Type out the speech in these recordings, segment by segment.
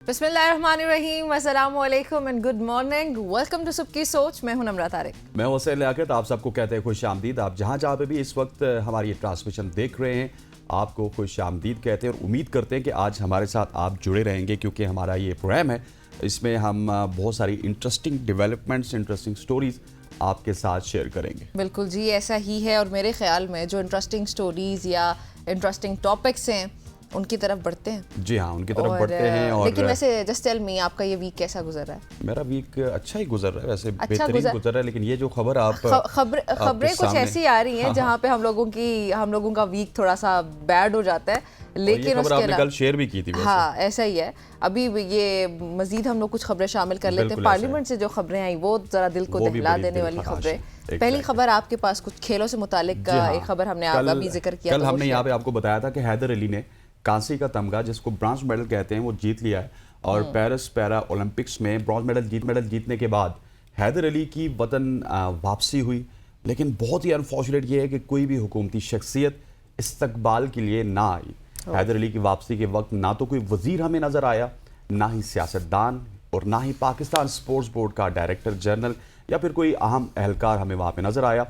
बिस्मिल्लाहिर्रहमानिर्रहीम, अस्सलाम वालेकुम and good morning. Welcome to सबकी सोच। मैं हूं नम्रा तारिक। मैं हुसैन लियाकत, आप सबको कहते हैं खुश आमदीद। आप जहाँ पे भी इस वक्त हमारी ये ट्रांसमिशन देख रहे हैं, आपको खुश आमदीद कहते हैं और उम्मीद करते हैं कि आज हमारे साथ आप जुड़े रहेंगे, क्योंकि हमारा ये प्रोग्राम है, इसमें हम बहुत सारी इंटरेस्टिंग डेवलपमेंट्स, इंटरेस्टिंग स्टोरीज़ आपके साथ शेयर करेंगे। बिल्कुल जी, ऐसा ही है। और मेरे ख्याल में जो इंटरेस्टिंग स्टोरीज़ या इंटरेस्टिंग टॉपिक्स हैं उनकी तरफ बढ़ते हैं। जी हाँ, उनकी तरफ बढ़ते हैं। और लेकिन वैसे जस्ट टेल मी, आपका ये वीक कैसा गुजर रहा है? मेरा वीक अच्छा ही गुजर रहा है, वैसे अच्छा बेहतरीन गुजर रहा है। लेकिन ये जो खबर खबरें कुछ ऐसी आ रही हैं जहाँ पे हम लोगों का वीक थोड़ा सा बैड हो जाता है। लेकिन खबर आपने कल शेयर भी की थी वैसे। हाँ, ऐसा ही है। अभी ये मजीद हम लोग कुछ खबरें शामिल कर लेते हैं। पार्लियामेंट से जो खबरें आई वो जरा दिल को दहला देने वाली खबरें। पहली खबर आपके पास कुछ खेलों से मुतालिक का एक खबर हमने आगा भी जिक्र किया। कल हमने यहाँ पे आपको बताया था कि हैदर अली ने कांसी का तमगा, जिसको ब्रॉन्ज मेडल कहते हैं, वो जीत लिया है। और पेरिस पैरा ओलंपिक्स में ब्रॉन्ज मेडल जीतने के बाद हैदर अली की वतन वापसी हुई। लेकिन बहुत ही अनफॉर्चुनेट ये है कि कोई भी हुकूमती शख्सियत इस्तकबाल के लिए ना आई। हैदर अली की वापसी के वक्त ना तो कोई वजीर हमें नजर आया, ना ही सियासतदान, और ना ही पाकिस्तान स्पोर्ट्स बोर्ड का डायरेक्टर जनरल या फिर कोई अहम एहलकार हमें वहाँ पे नजर आया।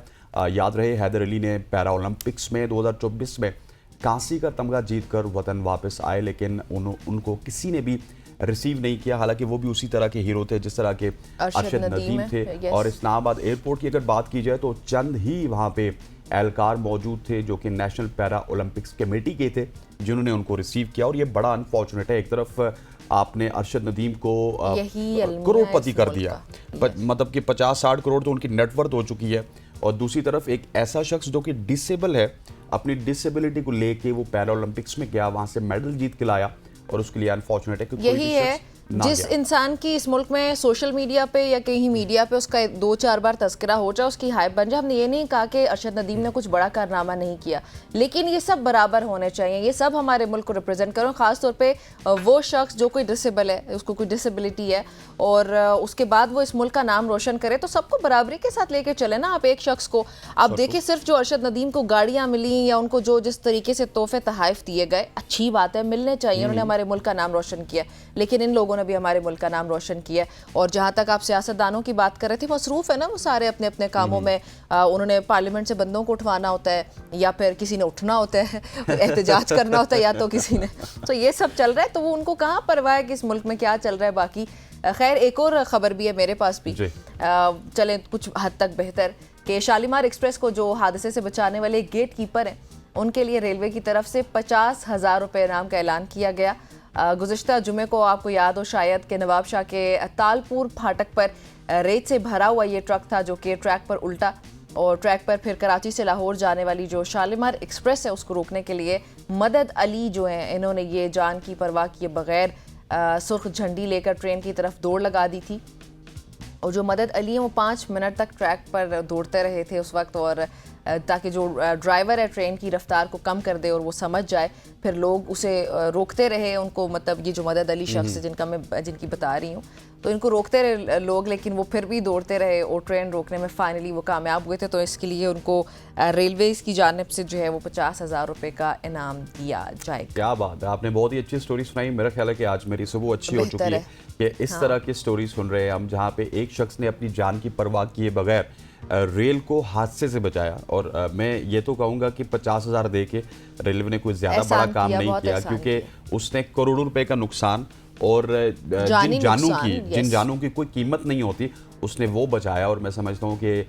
याद रहे, हैदर अली ने पैरा ओलंपिक्स में 2024 में कांसी का तमगा जीतकर वतन वापस आए, लेकिन उनको किसी ने भी रिसीव नहीं किया। हालांकि वो भी उसी तरह के हीरो थे जिस तरह के अरशद नदीम थे। और इस्लामाबाद एयरपोर्ट की अगर बात की जाए तो चंद ही वहाँ पे एहलकार मौजूद थे जो कि नेशनल पैरा ओलंपिक्स कमेटी के थे, जिन्होंने उनको रिसीव किया। और ये बड़ा अनफॉर्चुनेट है। एक तरफ आपने अरशद नदीम को करोड़पति कर दिया, मतलब कि 50-60 करोड़ तो उनकी नेटवर्थ हो चुकी है। और दूसरी तरफ एक ऐसा शख्स जो कि डिसेबल है, अपनी डिसेबिलिटी को लेके वो पैरा ओलंपिक्स में गया, वहां से मेडल जीत के लाया। और उसके लिए अनफॉर्चुनेट है कि यही है जिस इंसान की इस मुल्क में सोशल मीडिया पे या कहीं मीडिया पे उसका 2-4 बार तस्करा हो जाए, उसकी हाइप बन जाए। हमने ये नहीं कहा कि अरशद नदीम ने कुछ बड़ा कारनामा नहीं किया, लेकिन ये सब बराबर होने चाहिए। ये सब हमारे मुल्क को रिप्रेजेंट करो, खासतौर पे वो शख्स जो कोई डिसेबल है, उसको कोई डिसेबिलिटी है, और उसके बाद वो इस मुल्क का नाम रोशन करे, तो सबको बराबरी के साथ लेके चले ना। आप एक शख्स को आप देखिए, सिर्फ जो अरशद नदीम को गाड़ियाँ मिली या उनको जो जिस तरीके से तोहफे तहाइफ दिए गए, अच्छी बात है, मिलने चाहिए। उन्होंने हमारे मुल्क का नाम रोशन किया, लेकिन इन लोगों ने भी हमारे मुल्क का नाम रोशन किया। और जहां तक आप सियासतदानों की बात कर रहे थे, मसरूफ है ना वो सारे अपने अपने कामों में। उन्होंने पार्लियामेंट से बंदों को उठवाना होता है, या फिर किसी ने उठना होता है, एहतजाज करना होता है, या तो किसी ने, तो ये सब चल रहा है। तो वो उनको कहाँ परवाह है कि इस मुल्क में क्या चल रहा है बाकी। खैर, एक और खबर भी है मेरे पास भी, चले कुछ हद तक बेहतर, कि शालीमार एक्सप्रेस को जो हादसे से बचाने वाले गेट कीपर हैं, उनके लिए रेलवे की तरफ से 50,000 रुपये इनाम का ऐलान किया गया। गुज़िश्ता जुमे को आपको याद हो शायद कि नवाब शाह के तालपुर फाटक पर रेत से भरा हुआ ये ट्रक था जो कि ट्रैक पर उल्टा, और ट्रैक पर फिर कराची से लाहौर जाने वाली जो शालीमार एक्सप्रेस है उसको रोकने के लिए मदद अली जो हैं, इन्होंने ये जान की परवाह किए बगैर सुर्ख झंडी लेकर ट्रेन की तरफ दौड़ लगा दी थी। और जो मदद अली हैं वो 5 मिनट तक ट्रैक पर दौड़ते रहे थे उस वक्त, और ताकि जो ड्राइवर है ट्रेन की रफ्तार को कम कर दे और वो समझ जाए। फिर लोग उसे रोकते रहे उनको, मतलब ये जो मदद अली शख्स है जिनकी बता रही हूँ, तो इनको रोकते रहे लोग, लेकिन वो फिर भी दौड़ते रहे और ट्रेन रोकने में फाइनली वो कामयाब हुए थे। तो इसके लिए उनको रेलवेज की जानिब से जो है वो 50,000 रुपये का इनाम दिया जाएगा। क्या बात है, आपने बहुत ही अच्छी स्टोरी सुनाई। मेरा ख्याल है कि आज मेरी सुबह अच्छी हो चुकी है कि इस तरह की स्टोरी सुन रहे हैं हम, जहाँ पे एक शख्स ने अपनी जान की परवाह किए बगैर रेल को हादसे से बचाया। और मैं ये तो कहूँगा कि 50,000 दे के रेलवे ने कोई ज़्यादा बड़ा काम नहीं किया, क्योंकि उसने करोड़ों रुपए का नुकसान और जिन जानों की कोई कीमत नहीं होती, उसने वो बचाया। और मैं समझता हूँ कि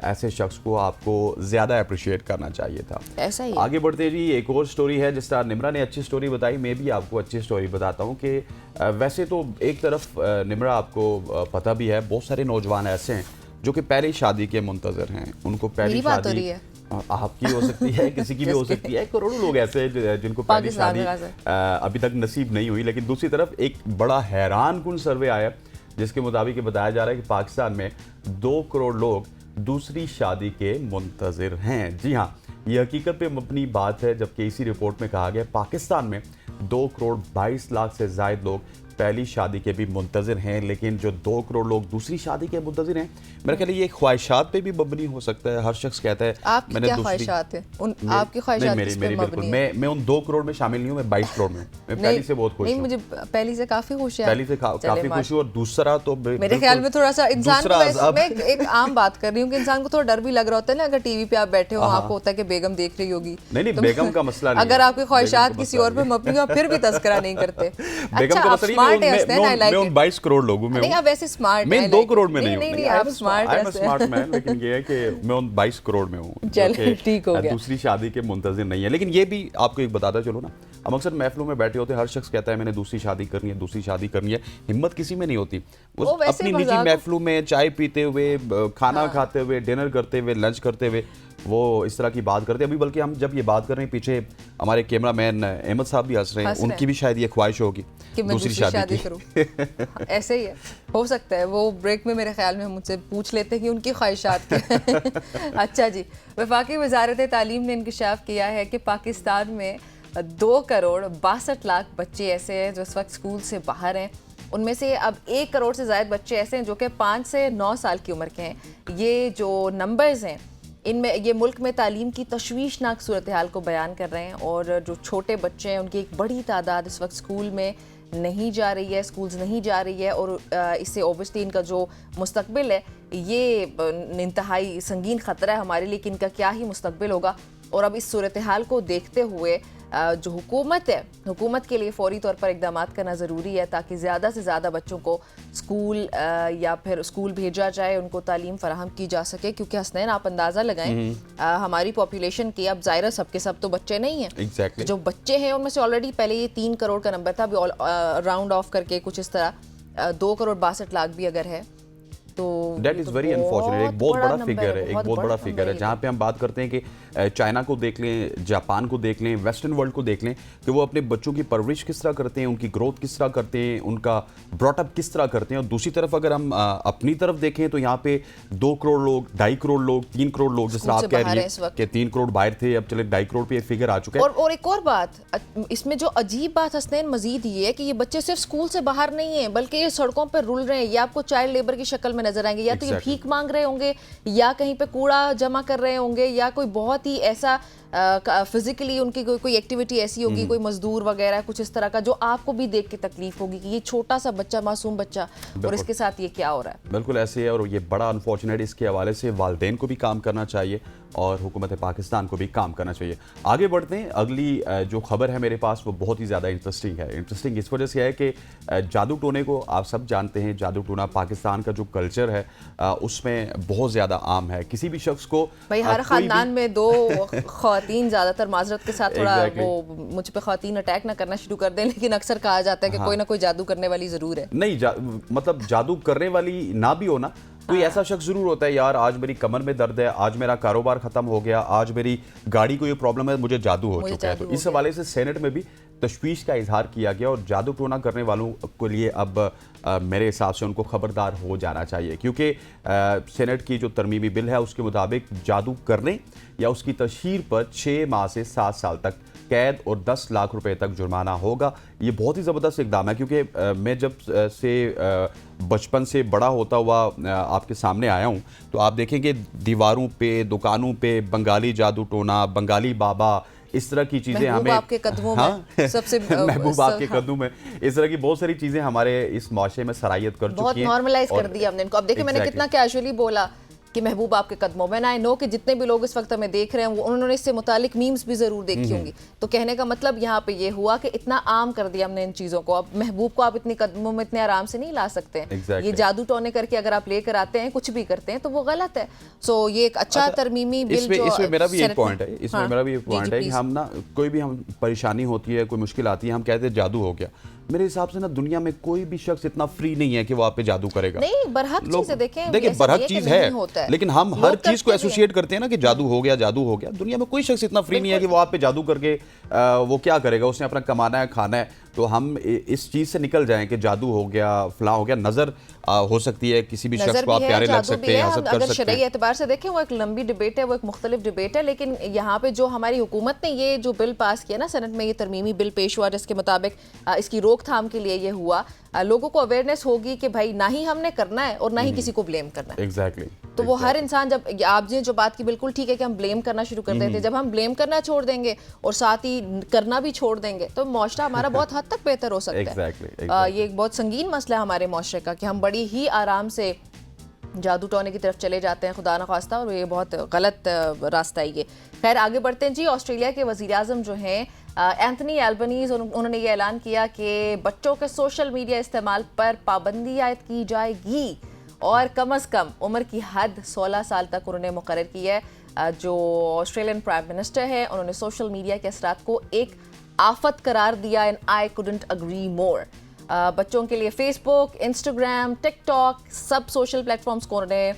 ऐसे शख्स को आपको ज़्यादा अप्रिशिएट करना चाहिए था। ऐसा ही आगे बढ़ते जी, एक और स्टोरी है। जिस तरह निम्रा ने अच्छी स्टोरी बताई, मैं भी आपको अच्छी स्टोरी बताता हूँ कि वैसे तो एक तरफ निम्रा आपको पता भी है, बहुत सारे नौजवान ऐसे हैं जो कि पहली शादी के मुंतजर हैं। उनको पहली शादी आपकी हो सकती है, किसी की भी हो सकती है। करोड़ों लोग ऐसे जिनको पहली शादी अभी तक नसीब नहीं हुई। लेकिन दूसरी तरफ एक बड़ा हैरान कुन सर्वे आया जिसके मुताबिक बताया जा रहा है कि पाकिस्तान में 2 करोड़ लोग दूसरी शादी के मुंतजर हैं। जी हाँ, ये हकीकत पे मबनी बात है, जबकि इसी रिपोर्ट में कहा गया पाकिस्तान में 2 करोड़ 22 लाख से ज़ायद लोग पहली शादी के भी मुंतज़िर हैं, लेकिन जो 2 करोड़ लोग दूसरी शादी के मुंतज़िर हैं, मेरा ख्याल है ये ख्वाहिशात पे भी मबनी हो सकता है। हर शख्स कहता है आपकी क्या ख्वाहिशात है? आपकी ख्वाहिशात किस पे मबनी है? मैं उन 2 करोड़ में शामिल नहीं हूँ, मैं 22 करोड़ में हूँ। मैं पहली से बहुत खुश नहीं, हूँ। मुझे पहली से काफी खुश है। पहली से काफी खुश हूँ। और दूसरा तो मेरे ख्याल में थोड़ा सा इंसान को, मैं एक आम बात कर रही हूँ कि इंसान को थोड़ा डर भी लग रहा होता है ना, अगर टीवी पे आप बैठे हो, आपको होता है कि बेगम देख रही होगी। नहीं, बेगम का मसला नहीं। अगर आपकी ख्वाहिशात किसी और पे मबनी हो फिर भी तज़किरा नहीं करते। बेगम का मसला नहीं, मैं उन 22 करोड़ लोगों में हूँ। नहीं, आप वैसे स्मार्ट मैं 2 करोड़ में नहीं हूँ। नहीं, आप स्मार्ट मैन, लेकिन ये है कि मैं उन 22 करोड़ में हूँ। चलिए, ठीक हो गया। दूसरी शादी के मुंतज़िर नहीं है। लेकिन ये भी आपको एक बताता चलो ना, हम अक्सर महफिलों में बैठे होते हैं, हर शख्स कहता है मैंने दूसरी शादी करनी है, दूसरी शादी करनी है। हिम्मत किसी में नहीं होती। वो अपनी निजी महफिलों में चाय पीते हुए, खाना खाते हुए, डिनर करते हुए, लंच करते हुए वो इस तरह की बात करते हैं। अभी बल्कि हम जब ये बात कर रहे हैं, पीछे हमारे कैमरामैन अहमद साहब भी हंस रहे हैं, उनकी भी शायद ये ख्वाहिश होगी कि मैं दूसरी शादी करूं। ऐसे ही है, हो सकता है वो ब्रेक में मेरे ख्याल में मुझसे पूछ लेते हैं कि उनकी ख्वाहिशात क्या है। अच्छा जी, वफाकी वजारत तालीम ने इंकशाफ किया है कि पाकिस्तान में 2 करोड़ 62 लाख बच्चे ऐसे हैं जो इस वक्त स्कूल से बाहर हैं। उनमें से अब 1 करोड़ से ज़्यादा बच्चे ऐसे हैं जो कि 5 से 9 साल की उम्र के हैं। ये जो नंबर्स हैं, इनमें ये मुल्क में तालीम की तशवीशनाक सूरत हाल को बयान कर रहे हैं। और जो छोटे बच्चे हैं उनकी एक बड़ी तादाद इस वक्त स्कूल में नहीं जा रही है, स्कूल्स नहीं जा रही है। और इससे ओबियसली इनका जो मुस्तकबिल है ये इंतहाई संगीन ख़तरा है हमारे लिए कि इनका क्या ही मुस्तकबिल होगा। और अब इस सूरत हाल को देखते हुए जो हुकूमत है, हुकूमत के लिए फौरी तौर पर इक़दाम करना ज़रूरी है ताकि ज़्यादा से ज़्यादा बच्चों को स्कूल या फिर स्कूल भेजा जाए, उनको तालीम फराहम की जा सके। क्योंकि हसनैन, आप अंदाज़ा लगाएं हमारी पॉपुलेशन की, अब ज़ाहिर सबके सब तो बच्चे नहीं हैं। Exactly. जो बच्चे हैं उनमें से ऑलरेडी पहले ये 3 करोड़ का नंबर था, अभी राउंड ऑफ करके कुछ इस तरह 2 करोड़ 62 लाख भी अगर है तो दैट इज़ वेरी अनफॉर्चुनेट। एक बहुत बड़ा फिगर है, एक बहुत बड़ा फिगर है। जहाँ पे हम बात करते हैं कि चाइना को देख लें, जापान को देख लें, वेस्टर्न वर्ल्ड को देख लें कि वो अपने बच्चों की परवरिश किस तरह करते हैं, उनकी ग्रोथ किस तरह करते हैं, उनका ब्रॉटअप किस तरह करते हैं। और दूसरी तरफ अगर हम अपनी तरफ देखें तो यहाँ पे 2 करोड़ लोग, 2.5 करोड़ लोग, 3 करोड़ लोग, जिस तरह आप कह रही हैं कि 3 करोड़ बाहर थे, अब चले 2.5 करोड़ पे फिगर आ चुका है। और एक और बात, इसमें जो अजीब बात हसनैन मजीद ये है कि ये बच्चे सिर्फ स्कूल से बाहर नहीं है, बल्कि ये सड़कों पर रुल रहे हैं, या आपको चाइल्ड लेबर की शक्ल में नजर आएंगे, या तो ये भीख मांग रहे होंगे, या कहीं पे कूड़ा जमा कर रहे होंगे, या कोई बहुत ही ऐसा फिजिकली उनकी कोई एक्टिविटी ऐसी होगी, कोई मजदूर वगैरह कुछ इस तरह का, जो आपको भी देख के तकलीफ होगी कि ये छोटा सा बच्चा, मासूम बच्चा, और इसके साथ ये क्या हो रहा है। बिल्कुल ऐसे है, और ये बड़ा अनफॉर्चुनेट। इसके हवाले से वालिदैन को भी काम करना चाहिए और हुकूमत पाकिस्तान को भी काम करना चाहिए। आगे बढ़ते हैं, अगली जो खबर है मेरे पास वो बहुत ही ज़्यादा इंटरेस्टिंग है। इंटरेस्टिंग इस वजह से है कि जादू टोने को आप सब जानते हैं। जादू टोना पाकिस्तान का जो कल्चर है उसमें बहुत ज़्यादा आम है। किसी भी शख्स को, भाई हर ख़ानदान में 2 ख़वातीन, ज़्यादातर माजरत के साथ थोड़ा वो मुझ पे ख़वातीन अटैक ना करना शुरू कर दें, लेकिन अक्सर कहा जाता है कि कोई ना कोई जादू करने वाली ज़रूर है। नहीं, मतलब जादू करने वाली ना भी हो ना, कोई ऐसा शख्स जरूर होता है, यार आज मेरी कमर में दर्द है, आज मेरा कारोबार खत्म हो गया, आज मेरी गाड़ी को ये प्रॉब्लम है, मुझे जादू हो चुका है। तो इस हवाले से सेनेट में भी तशवीश का इजहार किया गया और जादू टोना करने वालों के लिए अब मेरे हिसाब से उनको खबरदार हो जाना चाहिए। क्योंकि सेनेट की जो तरमीमी बिल है उसके मुताबिक जादू करने या उसकी तशहीर पर 6 माह से 7 साल तक कैद और 10 लाख रुपए तक जुर्माना होगा। ये बहुत ही ज़बरदस्त इकदाम है, क्योंकि मैं जब से बचपन से बड़ा होता हुआ आपके सामने आया हूँ तो आप देखेंगे दीवारों पे, दुकानों पे बंगाली जादू टोना, बंगाली बाबा, इस तरह की चीज़ें हमें आपके कदमों में सबसे महबूब आपके कदमों में, इस तरह की बहुत सारी चीज़ें हमारे इस माशरे में सरायत कर चुकी हैं, बहुत नॉर्मलाइज कर दिया हमने इनको। अब देखिए मैंने कितना कैजुअली बोला कि महबूब आपके कदमों में। आई नो कि जितने भी लोग इस वक्त हमें देख रहे हैं वो उन्होंने इससे मुतालिक मीम्स भी ज़रूर देखी होंगी। तो कहने का मतलब यहाँ पे ये हुआ कि इतना आम कर दिया हमने इन चीज़ों को। अब महबूब को आप इतने कदमों में इतने आराम से नहीं ला सकते हैं। ये जादू टोने करके अगर आप लेकर आते हैं, कुछ भी करते हैं, तो वो गलत है। सो ये एक अच्छा तरमीमी बिल जो इसमें मेरा भी एक पॉइंट है, इसमें मेरा भी एक पॉइंट है कि हम ना कोई भी हम परेशानी होती है, कोई मुश्किल आती है, हम कहते हैं जादू हो गया। मेरे हिसाब से ना दुनिया में कोई भी शख्स इतना फ्री नहीं है कि वो आप पे जादू करेगा। नहीं, बरहक चीज़ देखिए बरहक चीज है, लेकिन हम हर चीज को एसोसिएट करते हैं ना कि जादू हो गया, जादू हो गया। दुनिया में कोई शख्स इतना फ्री नहीं है कि वो आप पे जादू करके वो क्या करेगा, उसने अपना कमाना है, खाना है। तो हम इस चीज़ से निकल जाएं कि जादू हो गया, फला हो गया, नज़र हो सकती है किसी भी शख्स नजर को, आप भी है, प्यारे लग जादू सकते भी हैं, है। हसद कर अगर सकते शरई हैं। एतबार से देखें वो एक लंबी डिबेट है, वो एक मुख्तलिफ डिबेट है, लेकिन यहाँ पे जो हमारी हुकूमत ने ये जो बिल पास किया ना, सेनेट में ये तरमीमी बिल पेश हुआ जिसके मुताबिक इसकी रोकथाम के लिए ये हुआ, लोगों को अवेयरनेस होगी कि भाई ना ही हमने करना है और ना ही किसी को ब्लेम करना है। एग्जैक्टली। तो वो हर इंसान, जब आपने जो बात की बिल्कुल ठीक है कि हम ब्लेम करना शुरू कर देते हैं, जब हम ब्लेम करना छोड़ देंगे और साथ ही करना भी छोड़ देंगे तो मुआशरा हमारा बहुत हद तक बेहतर हो सकता है। Exactly. ये एक बहुत संगीन मसला है हमारे मुआशरे का कि हम बड़ी ही आराम से जादू टोने की तरफ चले जाते हैं, खुदा न खास्ता, और ये बहुत गलत रास्ता है ये। खैर आगे बढ़ते हैं जी। ऑस्ट्रेलिया के वज़ीर आज़म जो हैं एंथनी एल्बनीज़, उन्होंने ये ऐलान किया कि बच्चों के सोशल मीडिया इस्तेमाल पर पाबंदी आयद की जाएगी और कम अज़ कम उम्र की हद 16 साल तक उन्होंने मुकर्रर की है। जो ऑस्ट्रेलियन प्राइम मिनिस्टर है उन्होंने सोशल मीडिया के असरात को एक आफत करार दिया, एंड आई कुडंट अग्री मोर। बच्चों के लिए फेसबुक, इंस्टाग्राम, टिकटॉक, सब सोशल प्लेटफॉर्म्स को उन्होंने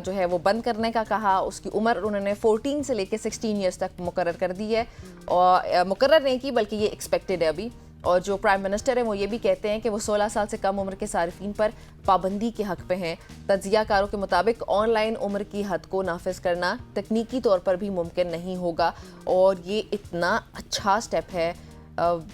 जो है वो बंद करने का कहा। उसकी उम्र उन्होंने 14 से लेकर 16 ईयर्स तक मुकर्रर कर दी है, और मुकर्रर नहीं की बल्कि ये एक्सपेक्टेड है अभी। और जो प्राइम मिनिस्टर है वो ये भी कहते हैं कि वो 16 साल से कम उम्र के सारिफीन पर पाबंदी के हक पे हैं। तज्जियाकारों के मुताबिक ऑनलाइन उम्र की हद को नाफिज करना तकनीकी तौर पर भी मुमकिन नहीं होगा, और ये इतना अच्छा स्टेप है।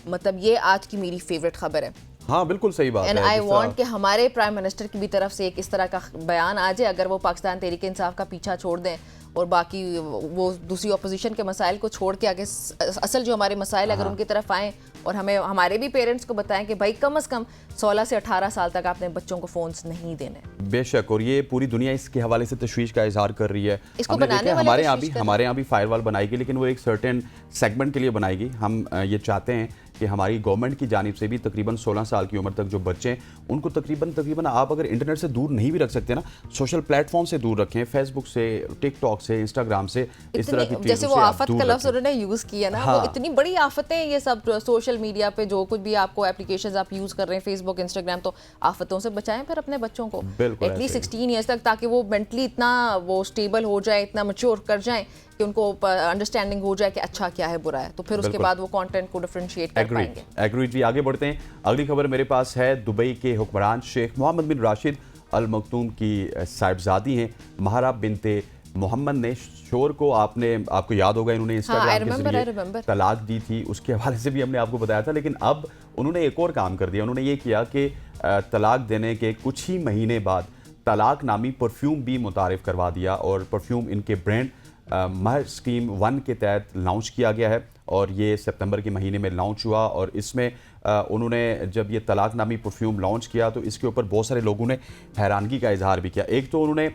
मतलब ये आज की मेरी फेवरेट खबर है। हाँ बिल्कुल सही बात है। एंड आई वांट कि हमारे प्राइम मिनिस्टर की भी तरफ से एक इस तरह का बयान आ जाए, अगर वो पाकिस्तान तहरीक इंसाफ का पीछा छोड़ दें और बाकी वो दूसरी अपोजिशन के मसाइल को छोड़ के आगे असल जो हमारे मसाइल अगर उनकी तरफ आएँ, और हमें हमारे भी पेरेंट्स को बताएं कि भाई कम से कम 16 से 18 साल तक आपने बच्चों को फोन्स नहीं देने। बेशक, और ये पूरी दुनिया इसके हवाले से तशवीश का इजहार कर रही है। इसको हमने बनाने देखा वाले हमारे यहाँ भी फायरवॉल बनाएगी, लेकिन वो एक सर्टेन सेगमेंट के लिए बनाएगी। हम ये चाहते हैं कि हमारी गवर्नमेंट की जानिब से भी तकरीबन 16 साल की उम्र तक जो बच्चे हैं उनको तकरीबन आप अगर इंटरनेट से दूर नहीं भी रख सकते ना, सोशल प्लेटफॉर्म से दूर रखें, फेसबुक से, टिकटॉक से, इंस्टाग्राम से, इस तरह की चीजों जैसे वो से आप आफत दूर का लफ्ज रखें। उन्होंने यूज किया ना, हाँ। वो इतनी बड़ी आफतें हैं ये सब सोशल मीडिया पे, जो कुछ भी आपको एप्लीकेशंस आप यूज कर रहे हैं, फेसबुक, इंस्टाग्राम, तो आफतों से बचाएं फिर अपने बच्चों को एटलीस्ट 16 ईयर्स तक, ताकि वो मेंटली इतना वो स्टेबल हो जाए, इतना मैच्योर कर जाएं कि उनको अंडरस्टैंडिंग हो जाए कि अच्छा क्या है, बुरा है, तो फिर उसके बाद वो कंटेंट को डिफरेंशिएट कर पाएंगे। एग्रीड जी। आगे बढ़ते हैं। अगली खबर मेरे पास है। दुबई के हुक्मरान शेख मोहम्मद बिन राशिद अल मखदूम की साहिबजादी हैं महारा बिनते मोहम्मद ने शोर को, आपको याद होगा, इन्होंने इंस्टाग्राम के जरिए तलाक दी थी, उसके हवाले से भी हमने आपको बताया था। लेकिन अब उन्होंने एक और काम कर दिया। उन्होंने ये किया कि तलाक देने के कुछ ही महीने बाद तलाक नामी परफ्यूम भी मुतारिफ करवा दिया, और परफ्यूम इनके ब्रांड महर स्कीम 1 के तहत लॉन्च किया गया है, और ये सितंबर के महीने में लॉन्च हुआ। और इसमें उन्होंने जब ये तलाक नामी परफ्यूम लॉन्च किया तो इसके ऊपर बहुत सारे लोगों ने हैरानगी का इजहार भी किया। एक तो उन्होंने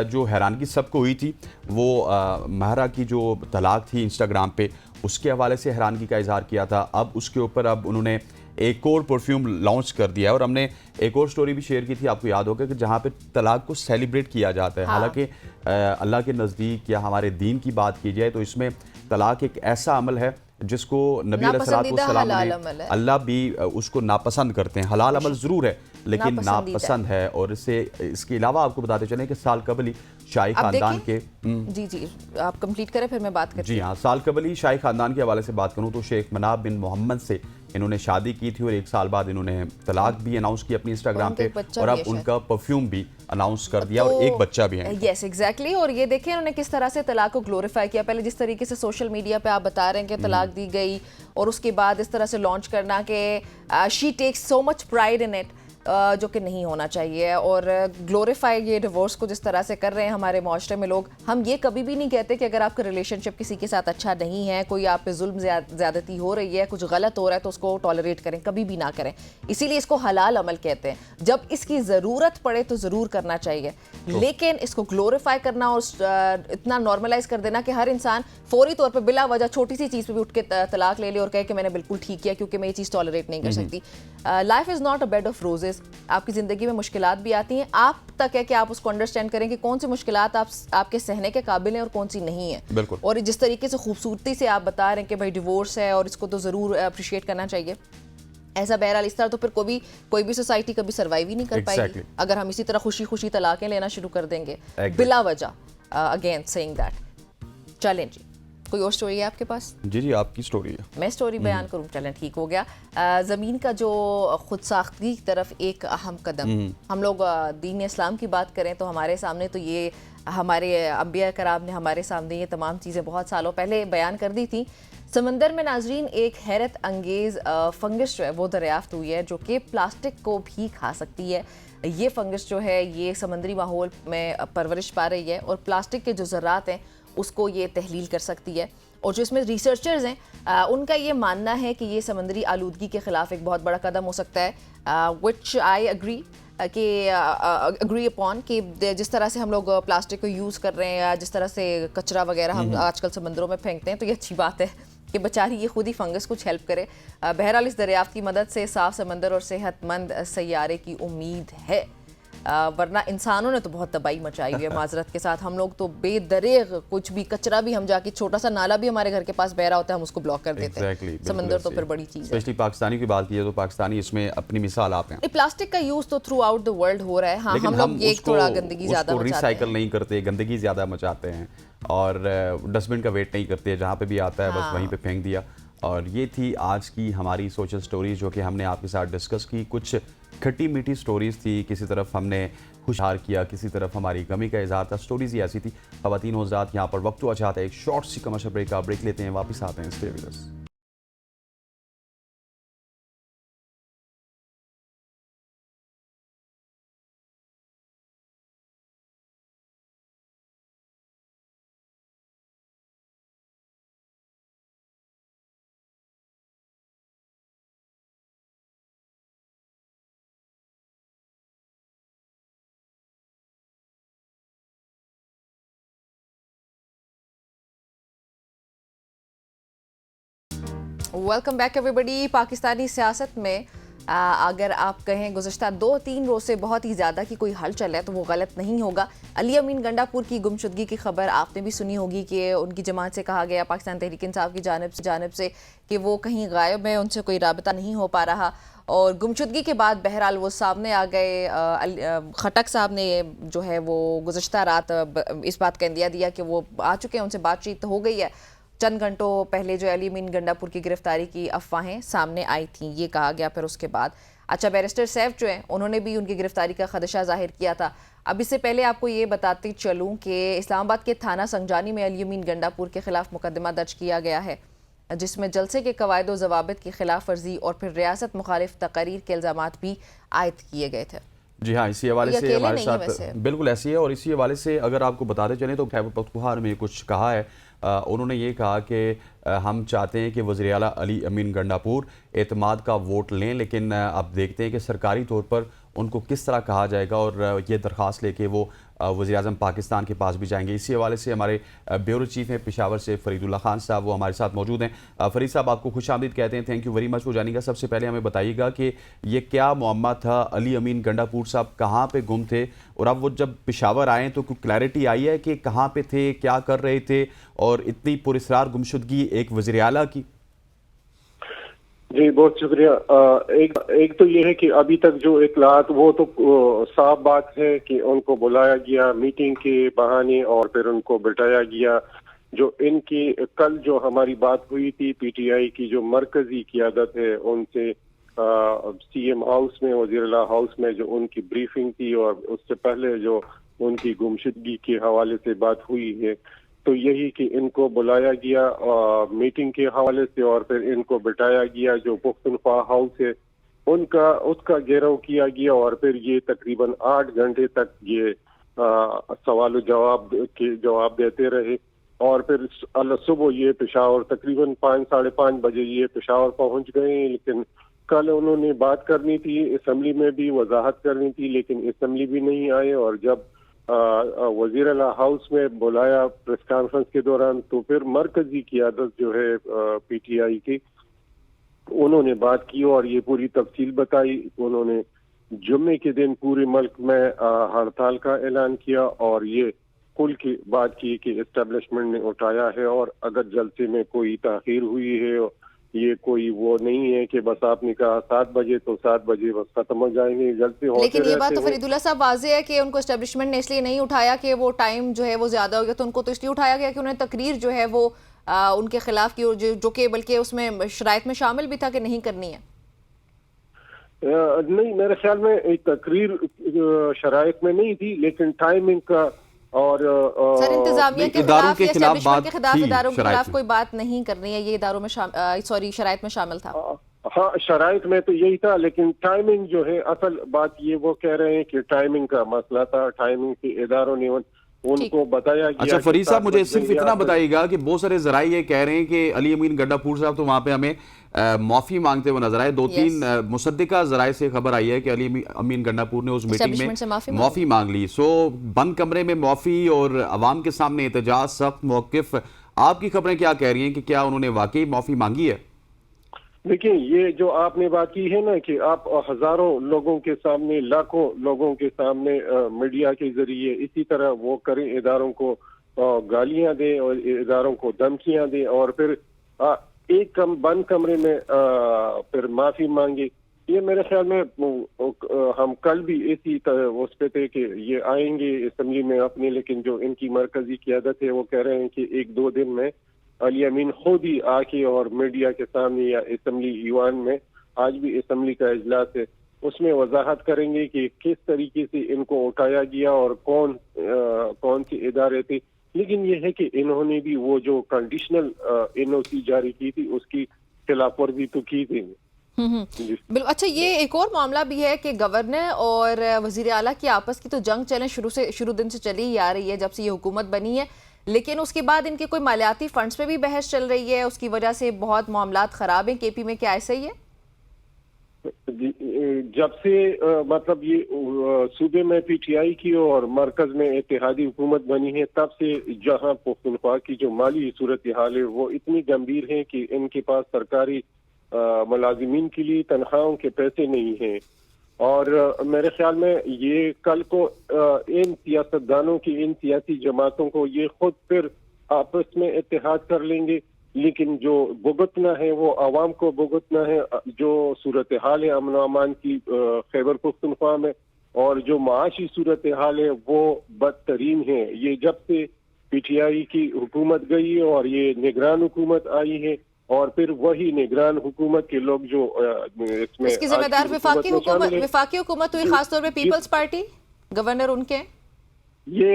जो हैरानगी सबको हुई थी वो महरा की जो तलाक थी इंस्टाग्राम पे, उसके हवाले से हैरानगी का इजहार किया था। अब उसके ऊपर अब उन्होंने एक और परफ्यूम लॉन्च कर दिया है, और हमने एक और स्टोरी भी शेयर की थी, आपको याद होगा, कि जहाँ पे तलाक को सेलिब्रेट किया जाता है। हालांकि अल्लाह के नज़दीक या हमारे दीन की बात की जाए तो इसमें तलाक एक ऐसा अमल है जिसको नबी अलैहिस्सलाम ने, अल्लाह भी उसको नापसंद करते हैं। हलाल अमल ज़रूर है लेकिन नापसंद है। और इसके अलावा आपको बताते चलें कि साल कबल ही शाही खानदान के जी आप कंप्लीट करें फिर मैं बात करती हूं। जी हाँ, साल कबल ही शाही खानदान के हवाले से बात करूं तो शेख मनाब बिन मोहम्मद से इन्होंने शादी की थी, और 1 साल बाद इन्होंने तलाक भी अनाउंस की अपनी इंस्टाग्राम पे, और अब उनका परफ्यूम भी अनाउंस कर दिया, और एक बच्चा भी है। Yes exactly. और ये देखें उन्होंने किस तरह से तलाक को ग्लोरीफाई किया। पहले जिस तरीके से सोशल मीडिया पे आप बता रहे हैं कि तलाक दी गई, और उसके बाद इस तरह से लॉन्च करना कि she takes so much pride in it, जो कि नहीं होना चाहिए। और ग्लोरीफाई ये डिवोर्स को जिस तरह से कर रहे हैं हमारे माशरे में लोग, हम ये कभी भी नहीं कहते कि अगर आपका रिलेशनशिप किसी के साथ अच्छा नहीं है, कोई आप पे जुल्म ज़्यादती हो रही है, कुछ गलत हो रहा है, तो उसको टॉलरेट करें, कभी भी ना करें। इसीलिए इसको हलाल अमल कहते हैं। जब इसकी ज़रूरत पड़े तो ज़रूर करना चाहिए, लेकिन इसको ग्लोरीफाई करना और इतना नॉर्मलाइज कर देना कि हर इंसान फौरी तौर पर बिला वजह छोटी सी चीज़ पर भी उठ के तलाक ले ले और कहे कि मैंने बिल्कुल ठीक किया क्योंकि मैं ये चीज़ टॉलरेट नहीं कर सकती। Life is not a bed of roses. आपकी ज़िंदगी में मुश्किलात भी आती हैं, आप तक है कि आप उसको अंडरस्टैंड करें कि कौन सी मुश्किलात आपके सहने के काबिल हैं और कौन सी नहीं है। और जिस तरीके से खूबसूरती से आप बता रहे हैं कि भाई डिवोर्स है और इसको तो ज़रूर अप्रिशिएट करना चाहिए, ऐसा बहरहाल इस तरह तो फिर कोई भी सोसाइटी कभी सर्वाइव ही नहीं कर पाएगी अगर हम इसी तरह खुशी खुशी तलाकें लेना शुरू कर देंगे बिला वजह। Again saying that. चलें जी, कोई और स्टोरी है आपके पास? जी आपकी स्टोरी है। मैं स्टोरी बयान करूं, चलें ठीक हो गया। ज़मीन का जो खुद साख्ती की तरफ एक अहम कदम, हम लोग दीन इस्लाम की बात करें तो हमारे सामने तो ये हमारे अंबिया कराम ने हमारे सामने ये तमाम चीज़ें बहुत सालों पहले बयान कर दी थी। समंदर में नाजरीन एक हैरत अंगेज़ फंगस जो है वो दरियाफ्त हुई है जो कि प्लास्टिक को भी खा सकती है। ये फंगस जो है ये समंदरी माहौल में परवरिश पा रही है और प्लास्टिक के जो ज़रात हैं उसको ये तहलील कर सकती है। और जो इसमें रिसर्चर्स हैं उनका ये मानना है कि ये समंदरी आलूदगी के ख़िलाफ़ एक बहुत बड़ा कदम हो सकता है, विच आई अग्री कि अग्री अपॉन कि जिस तरह से हम लोग प्लास्टिक को यूज़ कर रहे हैं या जिस तरह से कचरा वगैरह हम आजकल समंदरों में फेंकते हैं तो ये अच्छी बात है कि बेचारी ये खुद ही फंगस कुछ हेल्प करे। बहरहाल इस दरियाफ्त की मदद से साफ समंदर और सेहतमंद सैयारे की उम्मीद है, वरना इंसानों ने तो बहुत तबाही मचाई हुई है। माजरत के साथ हम लोग तो बेदरेग कुछ भी कचरा भी हम जाके छोटा सा नाला भी हमारे घर के पास बह रहा होता है हम उसको ब्लॉक कर देते हैं। समंदर तो फिर बड़ी चीज़ है। स्पेशली पाकिस्तानी की बात की है तो पाकिस्तानी इसमें अपनी मिसाल आप हैं। प्लास्टिक का यूज तो थ्रू आउट द वर्ल्ड हो रहा है। हाँ, हम लोग ये थोड़ा गंदगी ज्यादा रिसाइकल नहीं करते, गंदगी ज्यादा मचाते हैं और डस्टबिन का वेट नहीं करते, जहाँ पे भी आता है बस वहीं पे फेंक दिया। और ये थी आज की हमारी सोशल स्टोरीज जो कि हमने आपके साथ डिस्कस की। कुछ खट्टी मीठी स्टोरीज थी, किसी तरफ हमने खुशहाल किया, किसी तरफ हमारी गमी का इजहार था। स्टोरीज ही ऐसी थी। ख़वातीन और हज़रात, यहाँ पर वक्त हुआ चाहता है एक शॉर्ट सी कमर्शियल ब्रेक का। ब्रेक लेते हैं, वापस आते हैं। Stay with us. Welcome back everybody. Pakistani सियासत में अगर आप कहें गुज़श्ता 2-3 रोज़ से बहुत ही ज़्यादा कि कोई हलचल है तो वो गलत नहीं होगा। अली अमीन गंडापुर की गुमशुदगी की खबर आपने भी सुनी होगी कि उनकी जमात से कहा गया पाकिस्तान तहरीक इंसाफ की जानिब से कि वो कहीं गायब है, उनसे कोई राबता नहीं हो पा रहा। और गुमशुदगी के बाद बहरहाल वो सामने आ गए। खटक साहब ने जो है वो गुज़श्ता रात इस बात का इंदिया दिया कि वो आ चुके हैं, उनसे बातचीत हो गई है। चंद घंटों पहले जो अली अमीन गंडापुर की गिरफ्तारी की अफवाहें सामने आई थीं, ये कहा गया। फिर उसके बाद अच्छा बैरिस्टर सैफ जो हैं उन्होंने भी उनकी गिरफ्तारी का खदशा जाहिर किया था। अब इससे पहले आपको ये बताती चलूँ कि इस्लामाबाद के थाना संजानी में अली अमीन गंडापुर के खिलाफ मुकदमा दर्ज किया गया है जिसमें जलसे के कवायद व ज़वाबित की खिलाफ वर्जी और फिर रियासत मुखालिफ तकरीर के इल्ज़ामात भी आयद किए गए थे। जी हाँ, इसी हवाले से हमारे साथ बिल्कुल ऐसी है। और इसी हवाले से अगर आपको बताते चलें तो खैबर पख्तूनख्वा में कुछ कहा है। उन्होंने ये कहा कि हम चाहते हैं कि वज़ीर आला अली अमीन गंडापुर एतमाद का वोट लें, लेकिन अब देखते हैं कि सरकारी तौर पर उनको किस तरह कहा जाएगा और ये दरख्वास्त लेके वो वज़ीर आज़म पाकिस्तान के पास भी जाएंगे। इसी हवाले से हमारे ब्यूरो चीफ हैं पेशावर से फरीदुल्ला खान साहब, वो हमारे साथ मौजूद हैं। फरीद साहब, आपको खुशामदीद कहते हैं, thank you very much for जानिएगा। सबसे पहले हमें बताइएगा कि ये क्या मुअम्मा था, अली अमीन गंडापुर साहब कहाँ पे गुम थे और अब वो जब पेशावर आए तो कोई क्लैरिटी आई है कि कहाँ पे थे, क्या कर रहे थे और इतनी पुरस्रार गुमशुदगी एक वज़ीर आला की? जी बहुत शुक्रिया। एक तो ये है कि अभी तक जो इतलात वो तो साफ बात है कि उनको बुलाया गया मीटिंग के बहाने और फिर उनको बिठाया गया। जो इनकी कल जो हमारी बात हुई थी पीटीआई की जो मरकजी क़ियादत है उनसे सीएम हाउस में, वज़ीर हाउस में जो उनकी ब्रीफिंग थी और उससे पहले जो उनकी गुमशुदगी के हवाले से बात हुई है, तो यही कि इनको बुलाया गया मीटिंग के हवाले से और फिर इनको बिठाया गया जो पुख्तनख्वा हाउस है उसका घेराव किया गया और फिर ये तकरीबन 8 घंटे तक ये सवाल जवाब देते रहे। और फिर सुबह ये पेशावर तकरीबन 5 साढ़े 5 बजे ये पेशावर पहुंच गए। लेकिन कल उन्होंने बात करनी थी, असम्बली में भी वजाहत करनी थी, लेकिन असम्बली भी नहीं आए। और जब वज़ीर आला हाउस में बुलाया प्रेस कॉन्फ्रेंस के दौरान तो फिर मरकजी क़ियादत जो है पीटीआई की उन्होंने बात की और ये पूरी तफसील बताई। उन्होंने जुम्मे के दिन पूरे मुल्क में हड़ताल का ऐलान किया और ये कुल की बात की कि एस्टेब्लिशमेंट ने उठाया है और अगर जलसे में कोई ताखीर हुई है, ये कोई वो नहीं है कि बस आपने कहा 7 बजे तो 7 बजे बस खत्म हो जाएंगे, जलसे होते। लेकिन ये बात तो फरीदुल्ला साहब वाज़ेह है कि उनको एस्टेब्लिशमेंट ने इसलिए नहीं उठाया कि वो टाइम जो है वो ज़्यादा हो गया, तो उनको तो इसलिए उठाया गया कि उन्हें तकरीर जो है वो उनके खिलाफ की, जो कि बल्कि उसमें शराइत में शामिल भी था कि नहीं करनी है? नहीं, मेरे ख्याल में एक तकरीर शराइत में नहीं थी, लेकिन टाइमिंग का और सर इंतजामिया के इदारों खिलाफ के या खिलाफ एस्टेब्लिशमेंट बात के खिलाफ थी इदारों के शराइत खिलाफ में। कोई बात नहीं करनी है, ये इदारों में शराइत में शामिल था। हाँ, शराइत में तो यही था, लेकिन टाइमिंग जो है, असल बात ये वो कह रहे हैं कि टाइमिंग का मसला था। टाइमिंग के इदारों ने उनको बताया गया। अच्छा फरीद साहब, मुझे 7 सिर्फ बजे इतना आकर- बताइएगा कि बहुत सारे जराए ये कह रहे हैं कि अली अमीन गड्ढापुर साहब तो वहां पे हमें माफी मांगते हुए नजर आए। 2-3 मुसद्दिका जराए से खबर आई है कि अली अमीन गड्ढापुर ने उस मीटिंग Establishment से में माफी माफी मांग ली। सो बंद कमरे में माफी और अवाम के सामने एहतजाज, सख्त मौकिफ, आपकी खबरें क्या कह रही हैं कि क्या उन्होंने वाकई माफी मांगी है? देखिए, ये जो आपने बात की है ना कि आप हजारों लोगों के सामने, लाखों लोगों के सामने मीडिया के जरिए इसी तरह वो करें, इदारों को गालियां दें और इदारों को धमकियां दें और फिर एक बंद कमरे में फिर माफी मांगे। ये मेरे ख्याल में हम कल भी इसी तरह उस पे थे कि ये आएंगे असेंबली में अपने, लेकिन जो इनकी मरकजी क़यादत है वो कह रहे हैं कि 1-2 दिन में अली अमीन खुद ही आके और मीडिया के सामने या असेंबली ईवान में, आज भी असेंबली का इजलास है, उसमें वजाहत करेंगे कि किस तरीके से इनको उठाया गया और कौन से इदारे थे। लेकिन ये है कि इन्होंने भी वो जो कंडीशनल एनओसी जारी की थी उसकी खिलाफ वर्जी तो की थी। बिल्कुल। अच्छा, ये एक और मामला भी है कि गवर्नर और वजीर आला की आपस की तो जंग शुरू दिन से चली ही आ रही है, जब से ये हुकूमत बनी है। लेकिन उसके बाद इनके कोई मालियाती फंड्स पे भी बहस चल रही है, उसकी वजह से बहुत मामलात खराब हैं केपी में। क्या ऐसा ही है? जब से मतलब ये सूबे में पीटीआई की और मरकज में इत्तेहादी हुकूमत बनी है, तब से जहां पुख्तनख्वा की जो माली सूरत हाल है वो इतनी गंभीर है कि इनके पास सरकारी मुलाजिमीन के लिए तनख्वाहों के पैसे नहीं हैं। और मेरे ख्याल में ये कल को इन सियासतदानों की, इन सियासी जमातों को ये खुद फिर आपस में इत्तेहाद कर लेंगे, लेकिन जो भुगतना है वो आवाम को भुगतना है। जो सूरत हाल है अमन अमान की खैबर पुख्तनख्वा में और जो माशी सूरत हाल है वो बदतरीन है। ये जब से पीटीआई की हुकूमत गई और ये निगरान हुकूमत आई है और फिर वही निगरान हुकूमत के लोग जो इसमें इसकी जिम्मेदार विफाकी हुकूमत हुई, खासतौर पे पीपल्स पार्टी, गवर्नर उनके। ये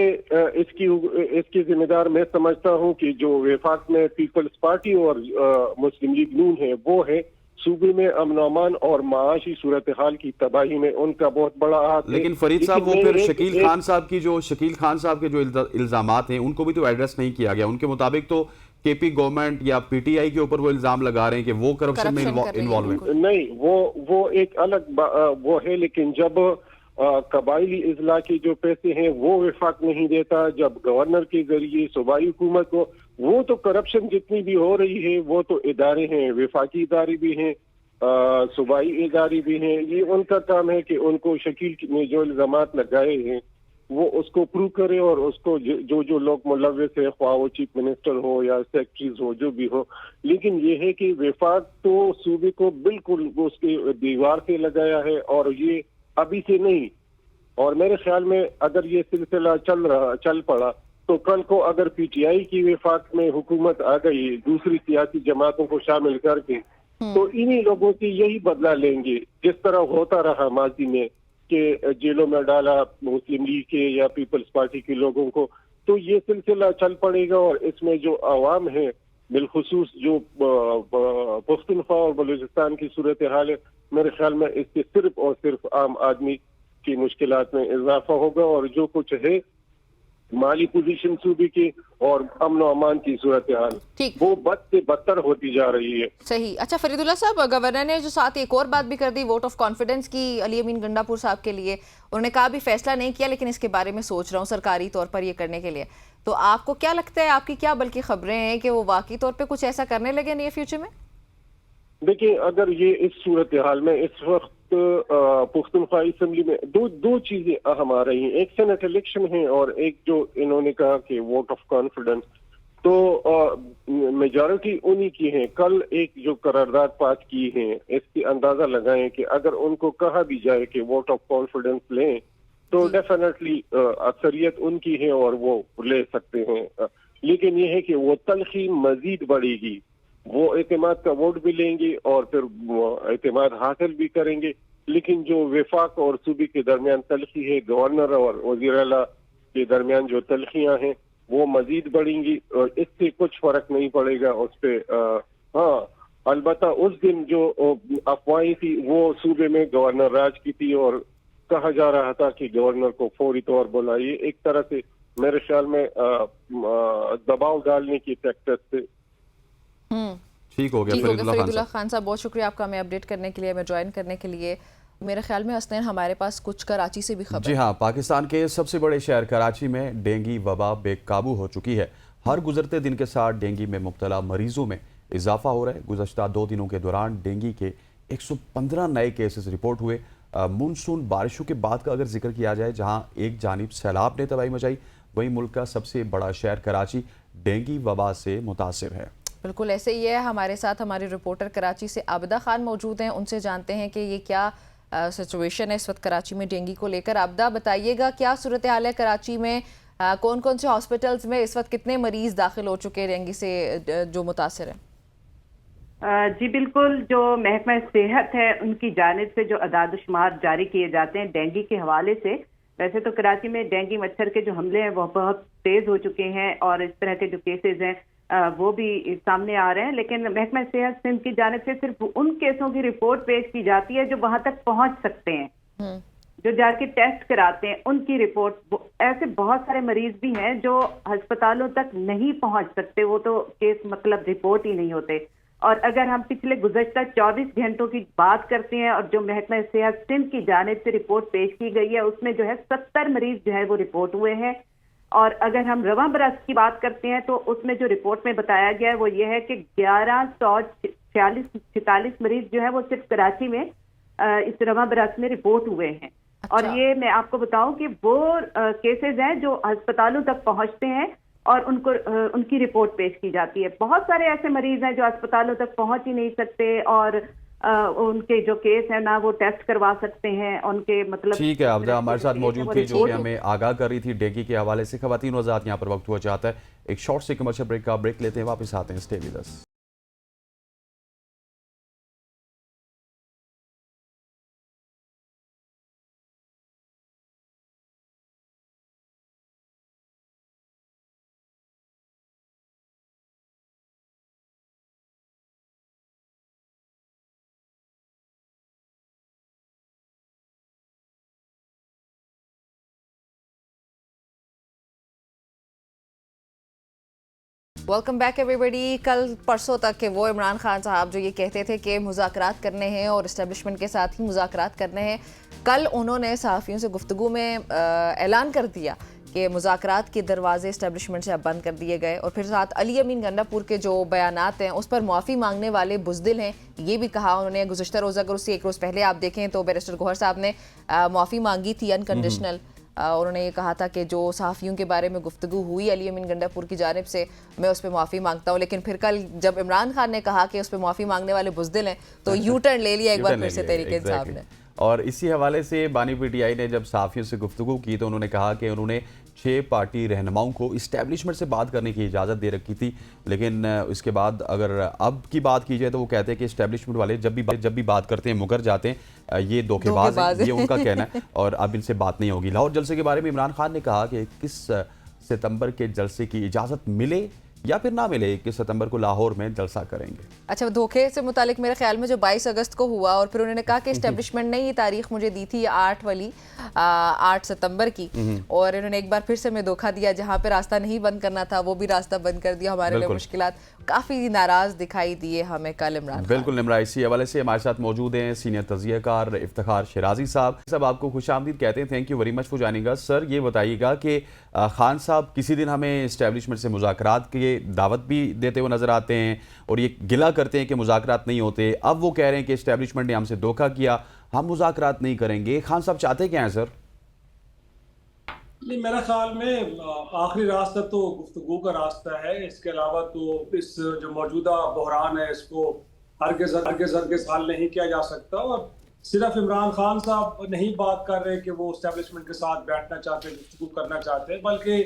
इसकी जिम्मेदार मैं समझता हूं कि जो वफाक में पीपल्स पार्टी और मुस्लिम लीग नून है वो है सूबे में अमन अमान और माशी सूरत हाल की तबाही में उनका बहुत बड़ा हाथ है। लेकिन फरीद साहब, वो फिर शकील खान साहब के जो इल्जामात हैं उनको भी तो एड्रेस नहीं किया गया। उनके मुताबिक तो केपी गवर्नमेंट या पीटीआई के ऊपर वो इल्जाम लगा रहे हैं कि वो करप्शन में इन्वॉल्व है। नहीं, वो एक अलग वो है, लेकिन जब कबायली इजला के जो पैसे हैं वो वफाक नहीं देता, जब गवर्नर के जरिए सूबाई हुकूमत को, वो तो करप्शन जितनी भी हो रही है वो तो इदारे हैं, वफाकी इदारे भी हैं, सूबाई इदारे भी हैं। ये उनका काम है कि उनको शकील ने जो इल्जामात लगाए हैं वो उसको प्रूव करे और उसको जो लोग मुलव्वस है, ख्वाह वो चीफ मिनिस्टर हो या सेक्रेटरीज हो, जो भी हो। लेकिन ये है कि वफाक तो सूबे को बिल्कुल उसके दीवार से लगाया है और ये अभी से नहीं। और मेरे ख्याल में अगर ये सिलसिला चल पड़ा तो कल को अगर पीटीआई की वफाक में हुकूमत आ गई दूसरी सियासी जमातों को शामिल करके, तो इन्हीं लोगों से यही बदला लेंगे जिस तरह होता रहा माजी में कि जेलों में डाला मुस्लिम लीग के या पीपल्स पार्टी के लोगों को। तो ये सिलसिला चल पड़ेगा और इसमें जो आवाम है, बिलखुसूस जो पुख्तनख्वा और बलूचिस्तान की सूरत हाल है, मेरे ख्याल में इससे सिर्फ और सिर्फ आम आदमी की मुश्किलात में इजाफा होगा और जो कुछ है माली पोजीशन सूबे की और अमन अमान की सूरत हाल वो बद से बदतर होती जा रही है। सही। अच्छा फरीदुल्लाह साहब, गवर्नर ने जो साथ एक और बात भी कर दी वोट ऑफ कॉन्फिडेंस की अली अमीन गंडापुर साहब के लिए, उन्होंने कहा भी फैसला नहीं किया लेकिन इसके बारे में सोच रहा हूँ सरकारी तौर पर ये करने के लिए। तो आपको क्या लगता है, आपकी क्या बल्कि खबरें हैं कि वो वाकई तौर पर कुछ ऐसा करने लगे नियर फ्यूचर में? देखिए, अगर ये इस सूरत हाल में इस वक्त पुख्तनख्वा असेंबली में दो चीजें अहम आ रही हैं, एक सेनेट इलेक्शन है और एक जो इन्होंने कहा कि वोट ऑफ कॉन्फिडेंस, तो मेजॉरिटी उन्हीं की है। कल एक जो करारदाद पास की है इससे अंदाजा लगाएं कि अगर उनको कहा भी जाए कि वोट ऑफ कॉन्फिडेंस लें तो डेफिनेटली अक्सरियत उनकी है और वो ले सकते हैं। लेकिन ये है कि वो तलखी मजीद बढ़ेगी, वो एतमाद का वोट भी लेंगे और फिर एतमाद हासिल भी करेंगे, लेकिन जो वफाक और सूबे के दरमियान तलखी है, गवर्नर और वज़ीर आला के दरमियान जो तलखियां हैं वो मजीद बढ़ेंगी और इससे कुछ फर्क नहीं पड़ेगा उस पर। हाँ, अलबत्ता उस दिन जो अफवाहें थी वो सूबे में गवर्नर राज की थी और कहा जा रहा था कि गवर्नर को फौरी तौर बुलाइए, एक तरह से मेरे ख्याल में दबाव डालने की टैक्टिक्स से। ठीक हो गया ठीक हो गया फरीदुल्लाह फरीदुल्लाह खान साहब, बहुत शुक्रिया आपका हमें अपडेट करने के लिए, हमें ज्वाइन करने के लिए। मेरे ख्याल में हसनैन हमारे पास कुछ कराची से भी खबर। जी हाँ, पाकिस्तान के सबसे बड़े शहर कराची में डेंगू वबा बेकाबू हो चुकी है। हर गुजरते दिन के साथ डेंगू में मुब्तला मरीजों में इजाफा हो रहा है। गुज़श्ता 2 दिनों के दौरान डेंगू के 115 नए केसेस रिपोर्ट हुए। मानसून बारिशों के बाद का अगर जिक्र किया जाए, जहां एक जानिब सैलाब ने तबाही मचाई, वहीं मुल्क का सबसे बड़ा शहर कराची डेंगू वबा से मुतासिर है। बिल्कुल ऐसे ही है। हमारे साथ हमारे रिपोर्टर कराची से आबिदा खान मौजूद हैं, उनसे जानते हैं कि ये क्या सिचुएशन है इस वक्त कराची में डेंगू को लेकर। आबिदा, बताइएगा क्या सूरत हाल है कराची में, कौन कौन से हॉस्पिटल्स में इस वक्त कितने मरीज दाखिल हो चुके हैं डेंगू से जो मुतासिर है? जी बिल्कुल, जो महकमा सेहत है उनकी जानिब से जो अदाद शुमार जारी किए जाते हैं डेंगू के हवाले से, वैसे तो कराची में डेंगू मच्छर के जो हमले हैं वो बहुत तेज हो चुके हैं और इस तरह के जो केसेस हैं वो भी सामने आ रहे हैं, लेकिन महकमा सेहत सिंध की जानिब से सिर्फ उन केसों की रिपोर्ट पेश की जाती है जो वहां तक पहुंच सकते हैं, जो जाके टेस्ट कराते हैं उनकी रिपोर्ट। ऐसे बहुत सारे मरीज भी हैं जो अस्पतालों तक नहीं पहुंच सकते, वो तो केस मतलब रिपोर्ट ही नहीं होते। और अगर हम पिछले गुज़श्ता 24 घंटों की बात करते हैं और जो महकमा सेहत सिंध की जानिब से रिपोर्ट पेश की गई है उसमें जो है 70 मरीज जो है वो रिपोर्ट हुए हैं। और अगर हम रवां बरस की बात करते हैं तो उसमें जो रिपोर्ट में बताया गया है वो ये है कि 1146 मरीज जो है वो सिर्फ कराची में इस रवां बरस में रिपोर्ट हुए हैं। अच्छा। और ये मैं आपको बताऊं कि वो केसेस हैं जो अस्पतालों तक पहुंचते हैं और उनको उनकी रिपोर्ट पेश की जाती है। बहुत सारे ऐसे मरीज हैं जो अस्पतालों तक पहुंच ही नहीं सकते और उनके जो केस है ना वो टेस्ट करवा सकते हैं उनके मतलब। ठीक है, आबिदा हमारे साथ मौजूद थी जो कि हमें आगाह कर रही थी डेंगू के हवाले से। ख़वातीन वज़ात यहाँ पर वक्त हुआ चाहता है एक शॉर्ट से कमर्शियल ब्रेक का ब्रेक लेते हैं, वापस आते हैं। Stay with us. Welcome back everybody. कल परसों तक के वो इमरान खान साहब जो ये कहते थे कि मुज़ाकरात करने हैं और इस्टेब्लिशमेंट के साथ ही मुज़ाकरात करने हैं, कल उन्होंने सहाफ़ियों से गुफ्तगू में ऐलान कर दिया कि मुज़ाकरात के दरवाजे इस्टेब्लिशमेंट से अब बंद कर दिए गए। और फिर साथ अली अमीन गंडापुर के जो बयानात हैं उस पर माफ़ी मांगने वाले बुज़दिल हैं, ये भी कहा उन्होंने। गुज़श्ता रोज़ अगर उससे एक रोज़ पहले आप देखें तो बैरिस्टर गौहर साहब ने माफ़ी मांगी थी अनकंडीशनल। उन्होंने ये कहा था कि जो सहाफ़ियों के बारे में गुफ्तगू हुई अली अमीन गंडापुर की जानिब से, मैं उस पर माफ़ी मांगता हूँ। लेकिन फिर कल जब इमरान खान ने कहा कि उस पर माफ़ी मांगने वाले बुज़दिल हैं तो यू टर्न ले लिया एक बार फिर से तहरीक इंसाफ ने। और इसी हवाले से बानी पीटीआई ने जब सहाफ़ियों से गुफ्तगू की तो उन्होंने कहा कि उन्होंने 6 पार्टी रहनुमाओं को इस्टेब्लिशमेंट से बात करने की इजाज़त दे रखी थी, लेकिन उसके बाद अगर अब की बात की जाए तो वो कहते हैं कि इस्टेब्लिशमेंट वाले जब भी बात करते हैं मुकर जाते हैं, ये धोखेबाज हैं, ये उनका कहना है और अब इनसे बात नहीं होगी। लाहौर जलसे के बारे में इमरान खान ने कहा कि 21 सितंबर के जलसे की इजाज़त मिले या फिर ना मिले, 21 सितंबर को लाहौर में जलसा करेंगे। अच्छा, धोखे से मुतालिक मेरे ख्याल में जो 22 अगस्त को हुआ और फिर उन्होंने कहा कि इस्टेब्लिशमेंट ने ये तारीख मुझे दी थी 8 सितंबर की, और इन्होंने एक बार फिर से मैं धोखा दिया, जहाँ पे रास्ता नहीं बंद करना था वो भी रास्ता बंद कर दिया। हमारे लिए मुश्किलात, काफ़ी नाराज़ दिखाई दिए हमें कल इमरान। बिल्कुल निमरा, इसी हवाले से हमारे साथ मौजूद हैं सीनियर तज़कियाकार इफ्तिखार शिराजी साहब। सब आपको खुशामदीद कहते हैं, thank you very much for joining us. Sir, ये बताइएगा कि खान साहब किसी दिन हमें इस्टेब्लिशमेंट से मुज़ाकरात की दावत भी देते हुए नजर आते हैं और ये गिला करते हैं कि मुज़ाकरात नहीं होते। अब वो कह रहे हैं कि इस्टेब्लिशमेंट ने हमसे धोखा किया, हम मुज़ाकरात नहीं करेंगे। खान साहब चाहते क्या हैं सर? नहीं, मेरा ख्याल में आखिरी रास्ता तो गुफ्तगू का रास्ता है। इसके अलावा तो इस जो मौजूदा बहरान है इसको हरगिज़ हल नहीं किया जा सकता। और सिर्फ इमरान खान साहब नहीं बात कर रहे कि वो इस्टेब्लिशमेंट के साथ बैठना चाहते हैं, गुफ्तगू करना चाहते हैं, बल्कि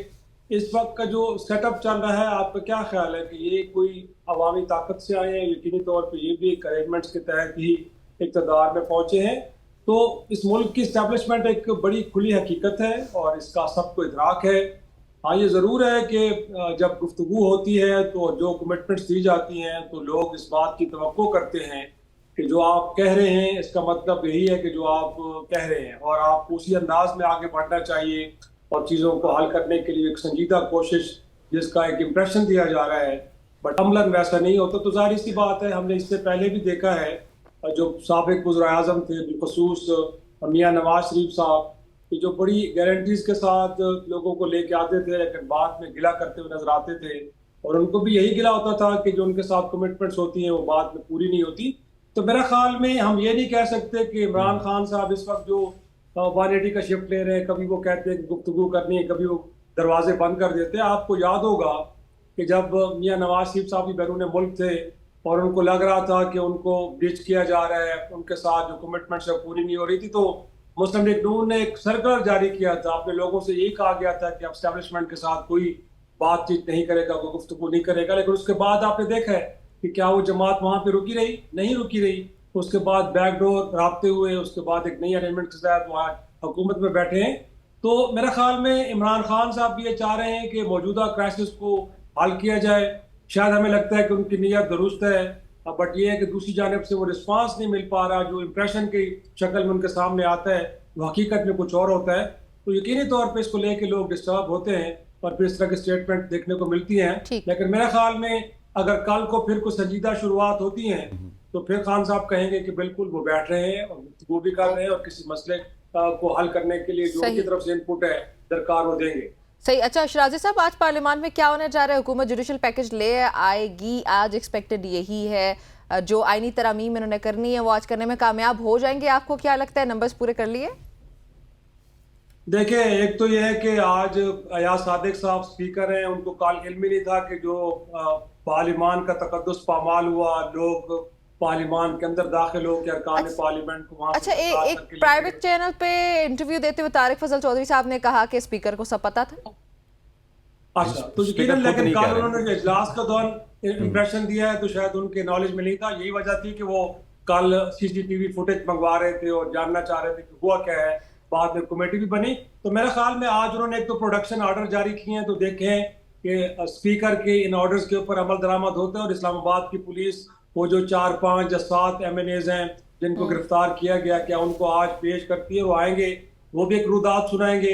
इस वक्त का जो सेटअप चल रहा है, आपका क्या ख्याल है कि ये कोई अवामी ताकत से आए हैं? यकीनी तौर पे ये भी एक अरेंजमेंट्स के तहत ही इक़्तिदार में पहुंचे हैं। तो इस मुल्क की इस्टेब्लिशमेंट एक बड़ी खुली हकीकत है और इसका सबको इदराक है। हाँ, ये ज़रूर है कि जब गुफ्तगू होती है तो जो कमिटमेंट्स दी जाती हैं तो लोग इस बात की तवक्को करते हैं कि जो आप कह रहे हैं इसका मतलब यही है कि जो आप कह रहे हैं, और आपको उसी अंदाज में आगे बढ़ना चाहिए और चीज़ों को हल करने के लिए एक संजीदा कोशिश जिसका एक इम्प्रेशन दिया जा रहा है, बट अमलन वैसा नहीं होता। तो जाहिर सी बात है, हमने इससे पहले भी देखा है जो साबिक वज़ीर-ए-आज़म थे, बिलखुसूस मियां नवाज शरीफ साहब, कि जो बड़ी गारंटीज के साथ लोगों को लेके आते थे लेकिन बाद में गिला करते हुए नजर आते थे, और उनको भी यही गिला होता था कि जो उनके साथ कमिटमेंट्स होती हैं वो बाद में पूरी नहीं होती। तो मेरा ख्याल में हम ये नहीं कह सकते कि इमरान खान साहब इस वक्त जो 180 का शिफ्ट ले रहे हैं, कभी वो कहते हैं कि गुफ्तगू करनी है, कभी वो दरवाजे बंद कर देते हैं। आपको याद होगा कि जब मियां नवाज शरीफ साहब भी बैरून मुल्क थे और उनको लग रहा था कि उनको डिच किया जा रहा है, उनके साथ जो कमिटमेंट्स है पूरी नहीं हो रही थी, तो मुस्लिम लीग नून ने एक सर्कुलर जारी किया था। अपने लोगों से यही कहा गया था कि एस्टेब्लिशमेंट के साथ कोई बातचीत नहीं करेगा, कोई गुफ्तगू नहीं करेगा। लेकिन उसके बाद आपने देखा है कि क्या वो जमात वहां पे रुकी रही? नहीं रुकी रही। उसके बाद बैकडोर राब्ते हुए, उसके बाद एक नई अरेंजमेंट के साथ वहाँ हुकूमत में बैठे हैं। तो मेरे ख्याल में इमरान खान साहब भी ये चाह रहे हैं कि मौजूदा क्राइसिस को हल किया जाए। शायद हमें लगता है कि उनकी नीयत दुरुस्त है, बट ये है कि दूसरी जानब से वो रिस्पांस नहीं मिल पा रहा। जो इंप्रेशन की शक्ल में उनके सामने आता है वो हकीकत में कुछ और होता है। तो यकीनी तौर पे इसको लेके लोग डिस्टर्ब होते हैं और फिर इस तरह की स्टेटमेंट देखने को मिलती हैं। लेकिन मेरे ख्याल में अगर कल को फिर कुछ संजीदा शुरुआत होती हैं तो फिर खान साहब कहेंगे कि बिल्कुल वो बैठ रहे हैं और वो भी कर रहे हैं और किसी मसले को हल करने के लिए जो उनकी तरफ से इनपुट है दरकार वो देंगे। सही। अच्छा शराजी साहब, आज पार्लियामान में क्या होने जा रहा है? हुकूमत जुडिशल पैकेज ले आएगी, आज एक्सपेक्टेड यही है। जो आईनी तरमीम इन्होंने करनी है वो आज करने में कामयाब हो जाएंगे? आपको क्या लगता है, नंबर्स पूरे कर लिए? देखिए, एक तो यह है कि आज अयाज सादिक साहब स्पीकर हैं, उनको कल इल्म ही नहीं था कि जो पार्लियामान का तकद्दुस पामाल हुआ, लोग पार्लियामान के अंदर दाखिल हो के अरकान पार्लियामेंट को वहां। अच्छा, एक प्राइवेट चैनल पे इंटरव्यू देते हुए तारिक फजल चौधरी साहब ने कहा कि स्पीकर को सब पता था। अच्छा, तो यकीनन, लेकिन कल उन्होंने इजलास का दौरान इंप्रेशन दिया है तो शायद उनके नॉलेज में नहीं था। यही वजह थी कि वो कल सीसीटीवी फुटेज मंगवा रहे थे और जानना चाह रहे थे कि हुआ क्या है। बाद में कमेटी भी बनी। तो मेरे ख्याल में आज उन्होंने एक तो प्रोडक्शन ऑर्डर जारी किए हैं, तो देखें कि स्पीकर के इन ऑर्डर्स के ऊपर अमल दरामद होता है। और इस्लामाबाद की पुलिस वो जो 4, 5 या 7 MNAs हैं जिनको गिरफ्तार किया गया, क्या उनको आज पेश करती है? वो आएंगे, वो भी एक रुदात सुनाएंगे।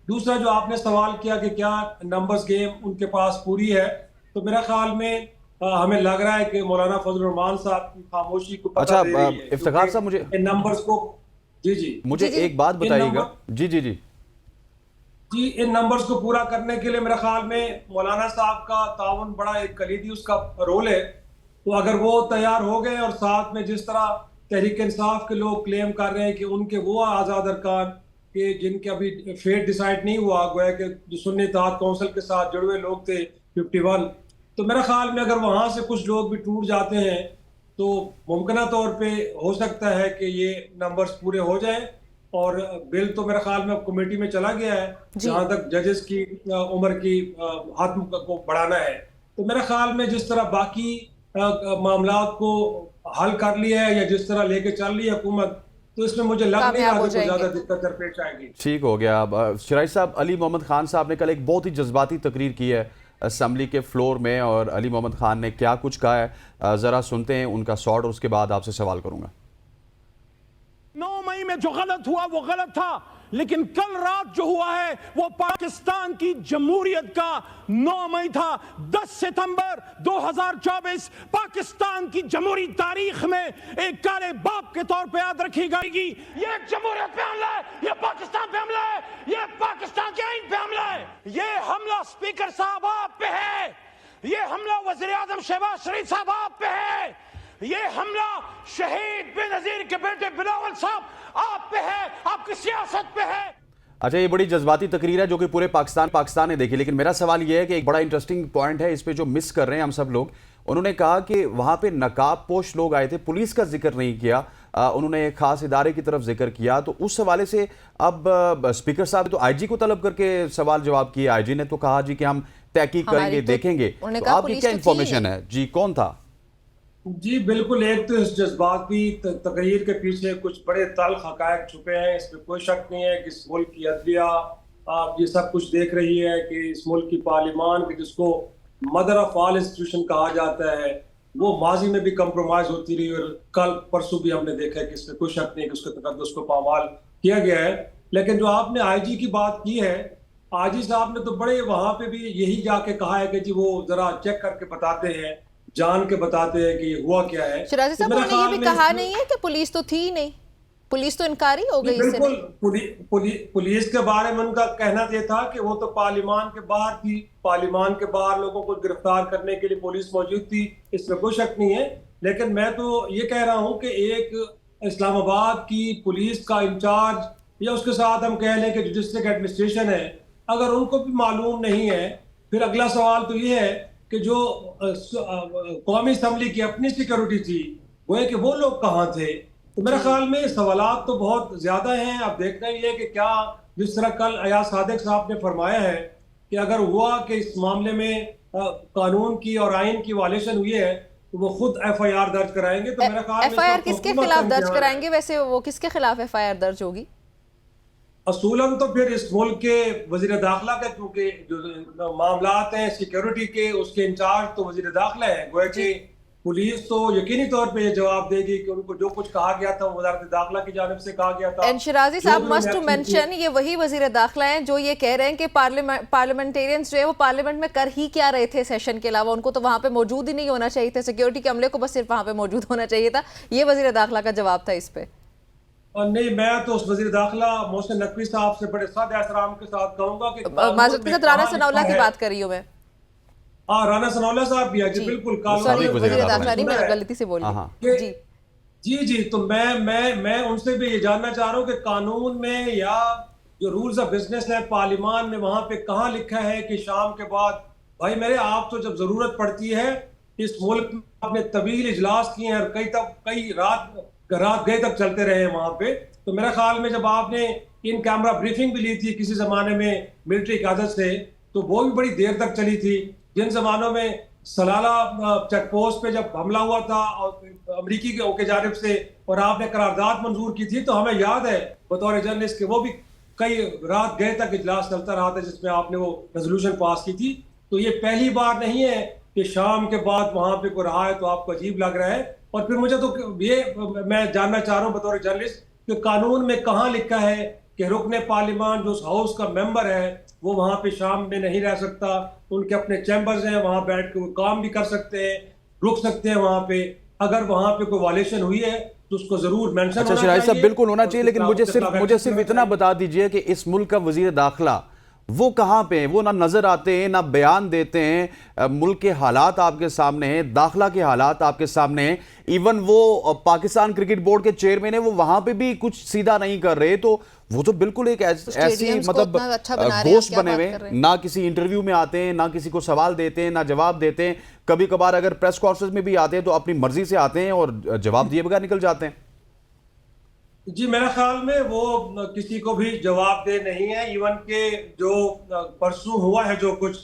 दूसरा जो आपने सवाल किया कि क्या नंबर्स गेम उनके पास पूरी है, तो मेरा ख्याल में हमें लग रहा है कि मौलाना फजल रहमान साहब की खामोशी को पता दे रही है। इफ्तिखार साहब, मुझे इन नंबर्स को मुझे एक बात बताइएगा। जी, इन नंबर्स को पूरा करने के लिए मेरे ख्याल में मौलाना साहब का ताउन बड़ा एक कलीदी उसका रोल है। तो अगर वो तैयार हो गए और साथ में जिस तरह तहरीक इंसाफ के लोग क्लेम कर रहे हैं कि उनके वो आज़ाद अरकान के जिनके अभी फेट डिसाइड नहीं हुआ, गोया कि जो सुन्नी इत्तेहाद काउंसिल के साथ जुड़े हुए लोग थे 51, तो मेरे ख्याल में अगर वहाँ से कुछ लोग भी टूट जाते हैं तो मुमकिन तौर पे हो सकता है कि ये नंबर्स पूरे हो जाएं। और बिल तो मेरे ख्याल में कमेटी में चला गया है जहाँ तक जजेस की उम्र की हद को बढ़ाना है। तो मेरे ख्याल में जिस तरह बाकी मामलात को हल कर लिया है या जिस तरह लेके चल रही है हुकूमत, तो इसमें मुझे लग नहीं रहा कि ज्यादा दिक्कत दरपेश आएगी। ठीक हो गया। अब शराइश साहब, अली मोहम्मद खान साहब ने कल एक बहुत ही जज्बाती तकरीर की है असेंबली के फ्लोर में, और अली मोहम्मद खान ने क्या कुछ कहा है जरा सुनते हैं उनका शॉट और उसके बाद आपसे सवाल करूंगा। 9 मई में जो गलत हुआ वो गलत था, लेकिन कल रात जो हुआ है वो पाकिस्तान की जमहूरियत का 9 मई था। 10 सितंबर 2024 पाकिस्तान की जमहूरी तारीख में एक काले बाप के तौर पे याद रखी जाएगी। ये जमहूरियत पे हमला है, ये पाकिस्तान पे हमला है, ये पाकिस्तान के आईन पे हमला है। ये हमला स्पीकर साहब आप पे है, ये हमला वज़ीर आज़म शहबाज शरीफ साहब आप पे है, ये हमला शहीद बेनजीर के बेटे बिलावल साहब आप पे है, आपकी सियासत पे है। अच्छा, ये बड़ी जज्बाती तकरीर है जो कि पूरे पाकिस्तान ने देखी, लेकिन मेरा सवाल ये है कि एक बड़ा इंटरेस्टिंग पॉइंट है इस पे जो मिस कर रहे हैं हम सब लोग। उन्होंने कहा कि वहां पे नकाब पोश लोग आए थे, पुलिस का जिक्र नहीं किया। उन्होंने एक खास इदारे की तरफ जिक्र किया, तो उस हवाले से अब स्पीकर साहब ने तो आईजी को तलब करके सवाल जवाब किए। आईजी ने तो कहा जी कि हम तहकीक करेंगे, देखेंगे। तो आपकी क्या इंफॉर्मेशन है जी, कौन था? जी बिल्कुल, एक तो इस जज्बाती तकरीर के पीछे कुछ बड़े तल्ख हक़ाइक़ छुपे हैं, इसमें कोई शक नहीं है कि इस मुल्क की अदलिया आप ये सब कुछ देख रही है कि इस मुल्क की पार्लियामान की, जिसको मदर ऑफ ऑल इंस्टीट्यूशन कहा जाता है, वो माजी में भी कंप्रोमाइज होती रही और कल परसों भी हमने देखा है कि इसमें कोई शक नहीं है कि उसके तकद्दुस को पामाल किया गया है। लेकिन जो आपने आईजी की बात की है, आईजी साहब ने तो बड़े वहां पे भी यही जाके कहा है कि जी वो जरा चेक करके बताते हैं, जान के बताते हैं कि हुआ क्या है। शिराजी साहब, तो उन्होंने ये भी कहा नहीं है कि पुलिस तो थी नहीं, पुलिस तो इनकारी हो गई। बिल्कुल, पुलिस के बारे में उनका कहना ये था कि वो तो पार्लियामान के बाहर थी, पार्लियामान के बाहर लोगों को गिरफ्तार करने के लिए पुलिस मौजूद थी, इसमें कोई शक नहीं है। लेकिन मैं तो ये कह रहा हूं कि एक इस्लामाबाद की पुलिस का इंचार्ज या उसके साथ हम कह लें कि जो डिस्ट्रिक्ट एडमिनिस्ट्रेशन है, अगर उनको भी मालूम नहीं है, फिर अगला सवाल तो ये है कि जो कौमी असम्बली की अपनी सिक्योरिटी थी, वो है कि वो लोग कहाँ थे। तो मेरे ख्याल में सवालात तो बहुत ज्यादा हैं। अब देखना ये है कि क्या, जिस तरह कल अयाज सादिक साहब ने फरमाया है कि अगर हुआ कि इस मामले में कानून की और आइन की वायलेशन हुई है तो वो खुद एफआईआर दर्ज कराएंगे। तो मेरा ख्याल एफआईआर किसके खिलाफ दर्ज कराएंगे? वैसे वो किसके खिलाफ एफआईआर दर्ज होगी? असूलन तो फिर इस मुल्क के वजीर दाखिला के, क्योंकि जो मामलात हैं सिक्योरिटी के, उसके इंचार्ज तो वजीर दाखिला है। गोया कि पुलिस तो यकीनी तौर पे ये जवाब देगी कि उनको जो कुछ कहा गया था वज़ारत दाखिला की जानिब से कहा गया था। शिराजी साहब, मस्ट टू मेंशन, ये वही वजीर दाखिला हैं जो ये कह रहे हैं कि पार्लियामेंटेरियंस जो है वो पार्लियामेंट में कर ही क्या रहे थे सेशन के अलावा, उनको तो वहां पे मौजूद ही नहीं होना चाहिए था, सिक्योरिटी के अमले को बस सिर्फ वहां पे मौजूद होना चाहिए था। ये वजीर दाखिला का जवाब था इस पे। और नहीं, मैं तो उस वजीर दाखिला मोहसिन नकवी साहब से बड़े सादे एहतराम के साथ कहूंगा कि माजूद के साथ राना सनाउल्लाह की बात कर रही हूँ मैं। राना सनाउल्लाह साहब भी है जी, बिल्कुल गलती से बोल जी जी। तो मैं उनसे भी ये जानना चाह रहा हूँ कि कानून में या जो रूल्स ऑफ बिजनेस है पार्लियामान में, वहां पे कहाँ लिखा है कि शाम के बाद, भाई मेरे, आप तो जब जरूरत पड़ती है, इस मुल्क में आपने तवील इजलास किए हैं और कई रात गए तक चलते रहे हैं वहां पे। तो मेरे ख्याल में जब आपने इन कैमरा ब्रीफिंग भी ली थी किसी जमाने में मिलिट्री कायदत से, तो वो भी बड़ी देर तक चली थी। जिन जमानों में सलाला चेक पोस्ट पे जब हमला हुआ था और अमरीकी के जानिब से, और आपने करारदाद मंजूर की थी, तो हमें याद है बतौर जर्नलिस्ट के वो भी कई रात गए तक इजलास चलता रहा था जिसमें आपने वो रेजोल्यूशन पास की थी। तो ये पहली बार नहीं है कि शाम के बाद वहां पे कोई रहा है तो आपको अजीब लग रहा है। और फिर मुझे तो ये मैं जानना चाह रहा हूँ बतौर जर्नलिस्ट कि कानून में कहाँ लिखा है कि रुकने पार्लियामान जो उस हाउस का मेंबर है वो वहां पे शाम में नहीं रह सकता, उनके अपने चैम्बर्स हैं, वहां बैठ के वो काम भी कर सकते हैं, रुक सकते हैं वहां पे। अगर वहां पे कोई वायलेशन हुई है तो उसको जरूर मेंशन होना चाहिए। साहब बिल्कुल होना चाहिए, लेकिन मुझे सिर्फ इतना बता दीजिए कि इस मुल्क का वजीर दाखिला वो कहाँ पे हैं? वो ना नजर आते हैं, ना बयान देते हैं। मुल्क के हालात आपके सामने हैं, दाखिला के हालात आपके सामने हैं। इवन वो पाकिस्तान क्रिकेट बोर्ड के चेयरमैन है, वो वहां पे भी कुछ सीधा नहीं कर रहे। तो वो तो बिल्कुल एक ऐसी मतलब घोस्ट बने हुए, ना किसी इंटरव्यू में आते हैं, ना किसी को सवाल देते हैं, ना जवाब देते हैं। कभी कभार अगर प्रेस कॉन्फ्रेंस में भी आते हैं तो अपनी मर्जी से आते हैं और जवाब दिए बगैर निकल जाते हैं। जी मेरे ख्याल में वो किसी को भी जवाब दे नहीं है। इवन के जो परसों हुआ है जो कुछ,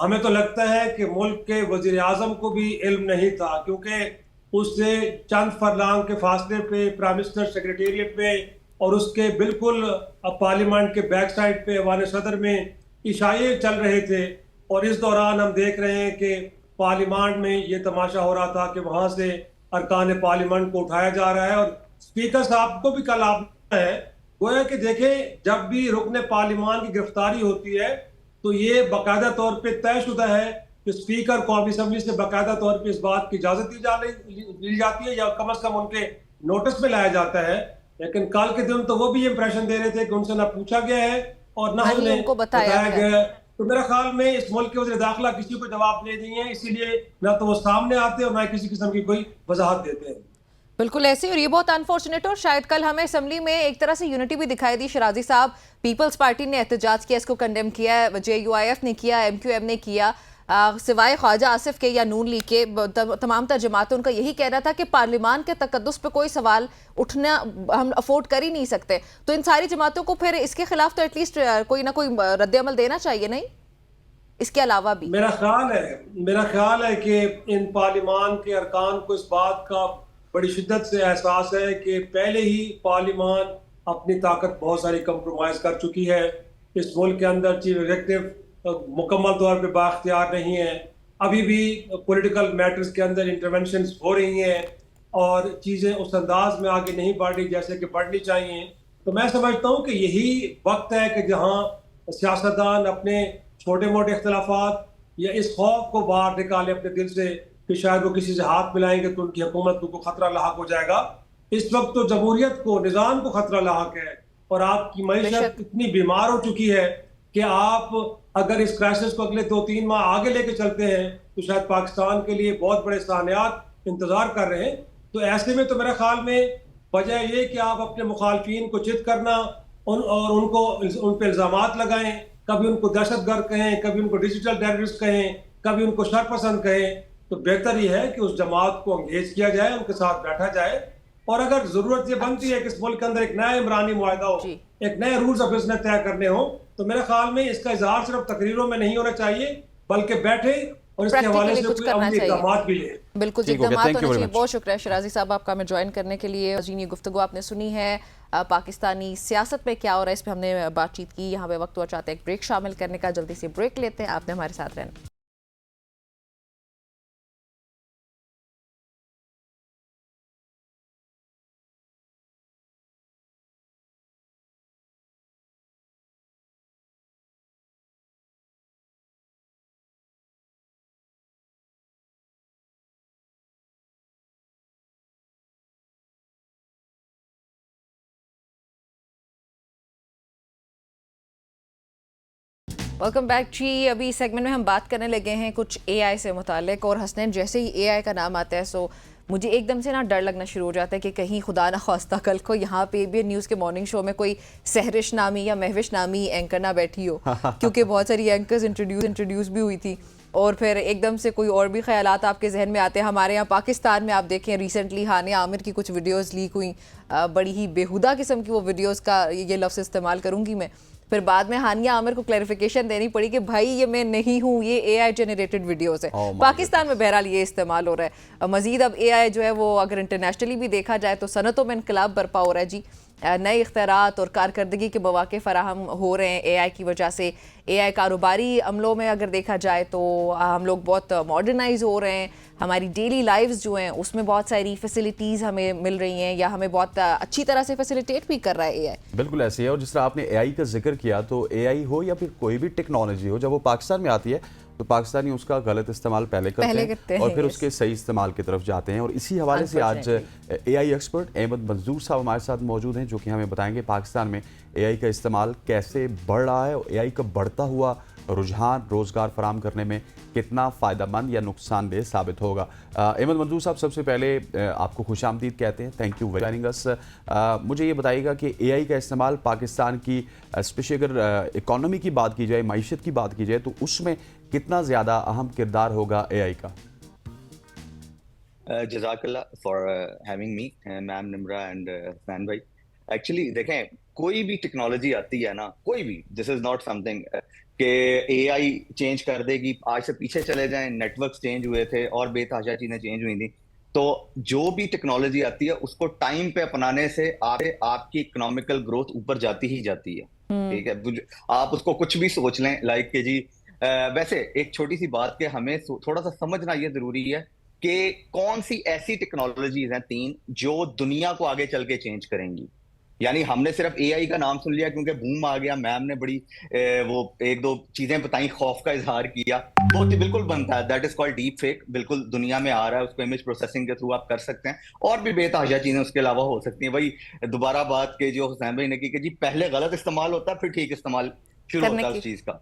हमें तो लगता है कि मुल्क के वजीर आजम को भी इल्म नहीं था, क्योंकि उससे चंद फरलांग के फासले पे प्राइम मिनिस्टर सेक्रेटेरिएट पे और उसके बिल्कुल पार्लियामेंट के बैक साइड पे ऐवान सदर में इशाए चल रहे थे। और इस दौरान हम देख रहे हैं कि पार्लियामेंट में ये तमाशा हो रहा था कि वहां से अरकान पार्लियामेंट को उठाया जा रहा है। और स्पीकर साहब को भी कल आप है गोया कि देखें, जब भी रुकने पार्लियामान की गिरफ्तारी होती है तो ये बाकायदा तौर पे तयशुदा है कि स्पीकर कौमी असम्बली से बाकायदा तौर पे इस बात की इजाजत दी जाती है या कम से कम उनके नोटिस में लाया जाता है। लेकिन कल के दिन तो वो भी इंप्रेशन दे रहे थे कि उनसे ना पूछा गया है और ना उनको बताया गया है। तो मेरे ख्याल में इस मुल्क के वज़ीर दाखिला किसी को जवाब नहीं दिए हैं, इसीलिए ना तो वो सामने आते और ना किसी किस्म की कोई वजाहत देते हैं। बिल्कुल ऐसे, और ये बहुत अनफॉर्चुनेट। और शायद कल हमें असेंबली में एक तरह से यूनिटी भी दिखाई दी। शिराजी साहब, पीपल्स पार्टी ने एहतजाज किया, इसको कंडेम किया, JUIF ने किया, MQM ने किया, सिवाय ख्वाजा आसिफ के या नून लीग के तमाम जमातें उनका यही कहना था कि पार्लिमान के तकद्दुस पे कोई सवाल उठना हम अफोर्ड कर ही नहीं सकते। तो इन सारी जमातों को फिर इसके खिलाफ तो एटलीस्ट कोई ना कोई रद्द-ए-अमल देना चाहिए, नहीं? इसके अलावा भी मेरा ख्याल है कि इन पार्लिमान के अरकान को इस बात का बड़ी शिद्दत से एहसास है कि पहले ही पार्लिमान अपनी ताकत बहुत सारी कंप्रोमाइज कर चुकी है। इस मुल्क के अंदर चीफ एग्जीक्यूटिव मुकम्मल तौर पे बाख्तियार नहीं है, अभी भी पॉलिटिकल मैटर्स के अंदर इंटरवेंशंस हो रही हैं और चीज़ें उस अंदाज में आगे नहीं बढ़ रही जैसे कि बढ़नी चाहिए। तो मैं समझता हूँ कि यही वक्त है कि जहाँ सियासतदान अपने छोटे मोटे इख्तलाफात या इस खौफ को बाहर निकाले अपने दिल से कि शायद वो किसी से हाथ मिलाएंगे तो उनकी हुकूमत को खतरा लाहक हो जाएगा। इस वक्त तो जमहूरियत को, निज़ाम को खतरा लाहक है और आपकी मईशत इतनी बीमार हो चुकी है कि आप अगर इस क्राइसिस को अगले 2-3 माह आगे लेके चलते हैं तो शायद पाकिस्तान के लिए बहुत बड़े सानियात इंतजार कर रहे हैं। तो ऐसे में तो मेरे ख्याल में वजह ये कि आप अपने मुखालफिन को चित करना और उनको उन पर इल्ज़ामात लगाएं, कभी उनको दहशतगर्द कहें, कभी उनको डिजिटल टेररिस्ट कहें, कभी उनको शरपसंद कहें। तो बेहतर ये है कि उस जमात को अंगेज किया जाए, उनके साथ बैठा जाए और अगर जरूरत ये बनती है कि इस मुल्क के अंदर एक नया इमरानी मुआहदा हो, एक नए रूल्स ऑफ बिजनेस तय करने हो, तो मेरे ख्याल में इसका इजहार सिर्फ तकरीरों में नहीं होना चाहिए बल्कि बैठे और इसके हवाले से कोई अमली इक़दामात भी ले। बिल्कुल इक़दामात होने चाहिए। बहुत शुक्रिया शिराजी साहब आपका हमें ज्वाइन करने के लिए। ये गुफ्तगू आपने सुनी है पाकिस्तानी सियासत में क्या हो रहा है, इस पर हमने बातचीत की। यहाँ पे वक्त हुआ चाहते हैं एक ब्रेक शामिल करने का, जल्दी से ब्रेक लेते हैं, आपने हमारे साथ रहना। वेलकम बैक जी। अभी इस सेगमेंट में हम बात करने लगे हैं कुछ एआई से मुतालिक, और हसनैन जैसे ही एआई का नाम आता है सो मुझे एकदम से ना डर लगना शुरू हो जाता है कि कहीं खुदा ना ख्वास्ता कल को यहाँ पे भी न्यूज़ के मॉर्निंग शो में कोई सहरिश नामी या महविश नामी एंकर ना बैठी हो क्योंकि बहुत सारी एंकर्स इंट्रोड्यूस भी हुई थी और फिर एकदम से कोई और भी ख्यालात आपके जहन में आते हैं। हमारे यहाँ पाकिस्तान में आप देखें रिसेंटली हानिया आमिर की कुछ वीडियोस लीक हुई, बड़ी ही बेहुदा किस्म की वो वीडियोस का ये लफ्ज़ इस्तेमाल करूँगी मैं। फिर बाद में हानिया आमिर को क्लैरिफिकेशन देनी पड़ी कि भाई ये मैं नहीं हूँ, ये एआई जनरेटेड वीडियोस है। पाकिस्तान में बहरहाल ये इस्तेमाल हो रहा है। मजीद अब एआई जो है वो अगर इंटरनेशनली भी देखा जाए तो सनतों में इनकलाब बरपा हो रहा है जी। नए इख्तियारात और कारकर्दगी के मौके फराहम हो रहे हैं एआई की वजह से। एआई कारोबारी अमलों में अगर देखा जाए तो हम लोग बहुत मॉडर्नाइज हो रहे हैं। हमारी डेली लाइव्स जो हैं उसमें बहुत सारी फैसिलिटीज़ हमें मिल रही हैं या हमें बहुत अच्छी तरह से फैसिलिटेट भी कर रहा है एआई। बिल्कुल ऐसे है। और जिस तरह आपने एआई का जिक्र किया, तो एआई हो या फिर कोई भी टेक्नोलॉजी हो, जब वो पाकिस्तान में आती है तो पाकिस्तानी उसका गलत इस्तेमाल पहले करते हैं और फिर उसके सही इस्तेमाल की तरफ जाते हैं। और इसी हवाले से आज एआई एक्सपर्ट अहमद मंजूर साहब हमारे साथ मौजूद हैं, जो कि हमें बताएंगे पाकिस्तान में एआई का इस्तेमाल कैसे बढ़ रहा है और एआई का बढ़ता हुआ रुझान रोजगार फराम करने में कितना फ़ायदेमंद या नुकसानदेह साबित होगा। अहमद मंजूर साहब, सबसे पहले आपको खुशामदीद कहते हैं, थैंक यू वेरी मच। मुझे ये बताइएगा कि एआई का इस्तेमाल पाकिस्तान की स्पेशली अगर इकॉनमी की बात की जाए, मईशत की बात की जाए, तो उसमें कितना ज़्यादा अहम किरदार होगा एआई का? जज़ाकल्लाह for having me ma'am Nimra and फैन भाई। एक्चुअली देखें, कोई भी टेक्नोलॉजी आती है ना, कोई भी, दिस इज नॉट समथिंग कि एआई चेंज कर देगी। आज से पीछे चले जाएं, नेटवर्क्स चेंज हुए थे और बेतहाशा चीजें चेंज हुई थी। तो जो भी टेक्नोलॉजी आती है उसको टाइम पे अपनाने से आपकी इकोनॉमिकल ग्रोथ ऊपर जाती ही जाती है। ठीक है, आप उसको कुछ भी सोच लें, लाइक के जी वैसे एक छोटी सी बात के हमें थोड़ा सा समझना ये जरूरी है कि कौन सी ऐसी टेक्नोलॉजीज हैं 3 जो दुनिया को आगे चल के चेंज करेंगी। यानी हमने सिर्फ एआई का नाम सुन लिया क्योंकि बूम आ गया, मैम ने बड़ी वो 1-2 चीजें बताई, खौफ का इजहार किया, वो बिल्कुल बनता है, that is called deep fake, बिल्कुल दुनिया में आ रहा है, उसको इमेज प्रोसेसिंग के थ्रू आप कर सकते हैं और भी बेतहाशा चीजें उसके अलावा हो सकती हैं। वही दोबारा बात के जो हुसैन भाई ने की कि जी पहले गलत इस्तेमाल होता है फिर ठीक इस्तेमाल शुरू होता है उस चीज का।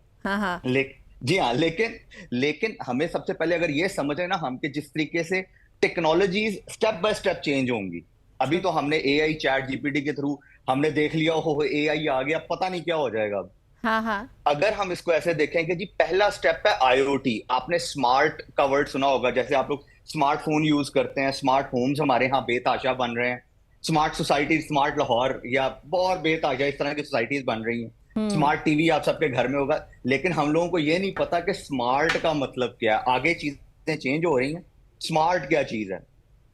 जी हाँ, लेकिन हमें सबसे पहले अगर ये समझे ना हम कि जिस तरीके से technologies step by step change होंगी। अभी तो हमने एआई चैट जीपीटी के थ्रू हमने देख लिया, हो एआई आ गया, पता नहीं क्या हो जाएगा अब। हाँ हाँ अगर हम इसको ऐसे देखें कि जी पहला स्टेप है आईओटी, आपने स्मार्ट का वर्ड सुना होगा, जैसे आप लोग स्मार्टफोन यूज करते हैं, स्मार्ट होम्स हमारे यहाँ बेतहाशा बन रहे हैं, स्मार्ट सोसाइटी, स्मार्ट लाहौर या बहुत बेतहाशा इस तरह की सोसाइटीज बन रही हैं, स्मार्ट टीवी आप सबके घर में होगा, लेकिन हम लोगों को ये नहीं पता कि स्मार्ट का मतलब क्या है। आगे चीजें चेंज हो रही हैं, स्मार्ट क्या चीज है?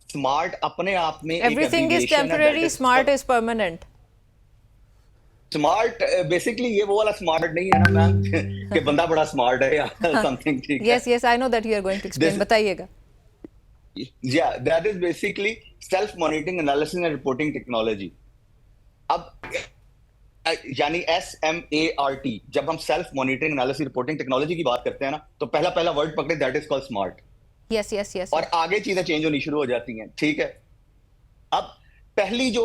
स्मार्ट अपने आप में everything is temporary, smart is permanent. Smart basically ये वो वाला स्मार्ट नहीं है ना मैम कि बंदा बड़ा स्मार्ट है या समथिंग, ठीक है? Yes yes, I know that you are going to explain, बताइएगा। या that is basically self monitoring analysis and reporting technology. अब यानी SMART, जब हम self monitoring analysis reporting technology की बात करते हैं ना, तो पहला पहला वर्ड पकड़े, that is called smart. Yes yes yes, और आगे चीजें चेंज होनी शुरू हो जाती हैं, ठीक है? अब पहली जो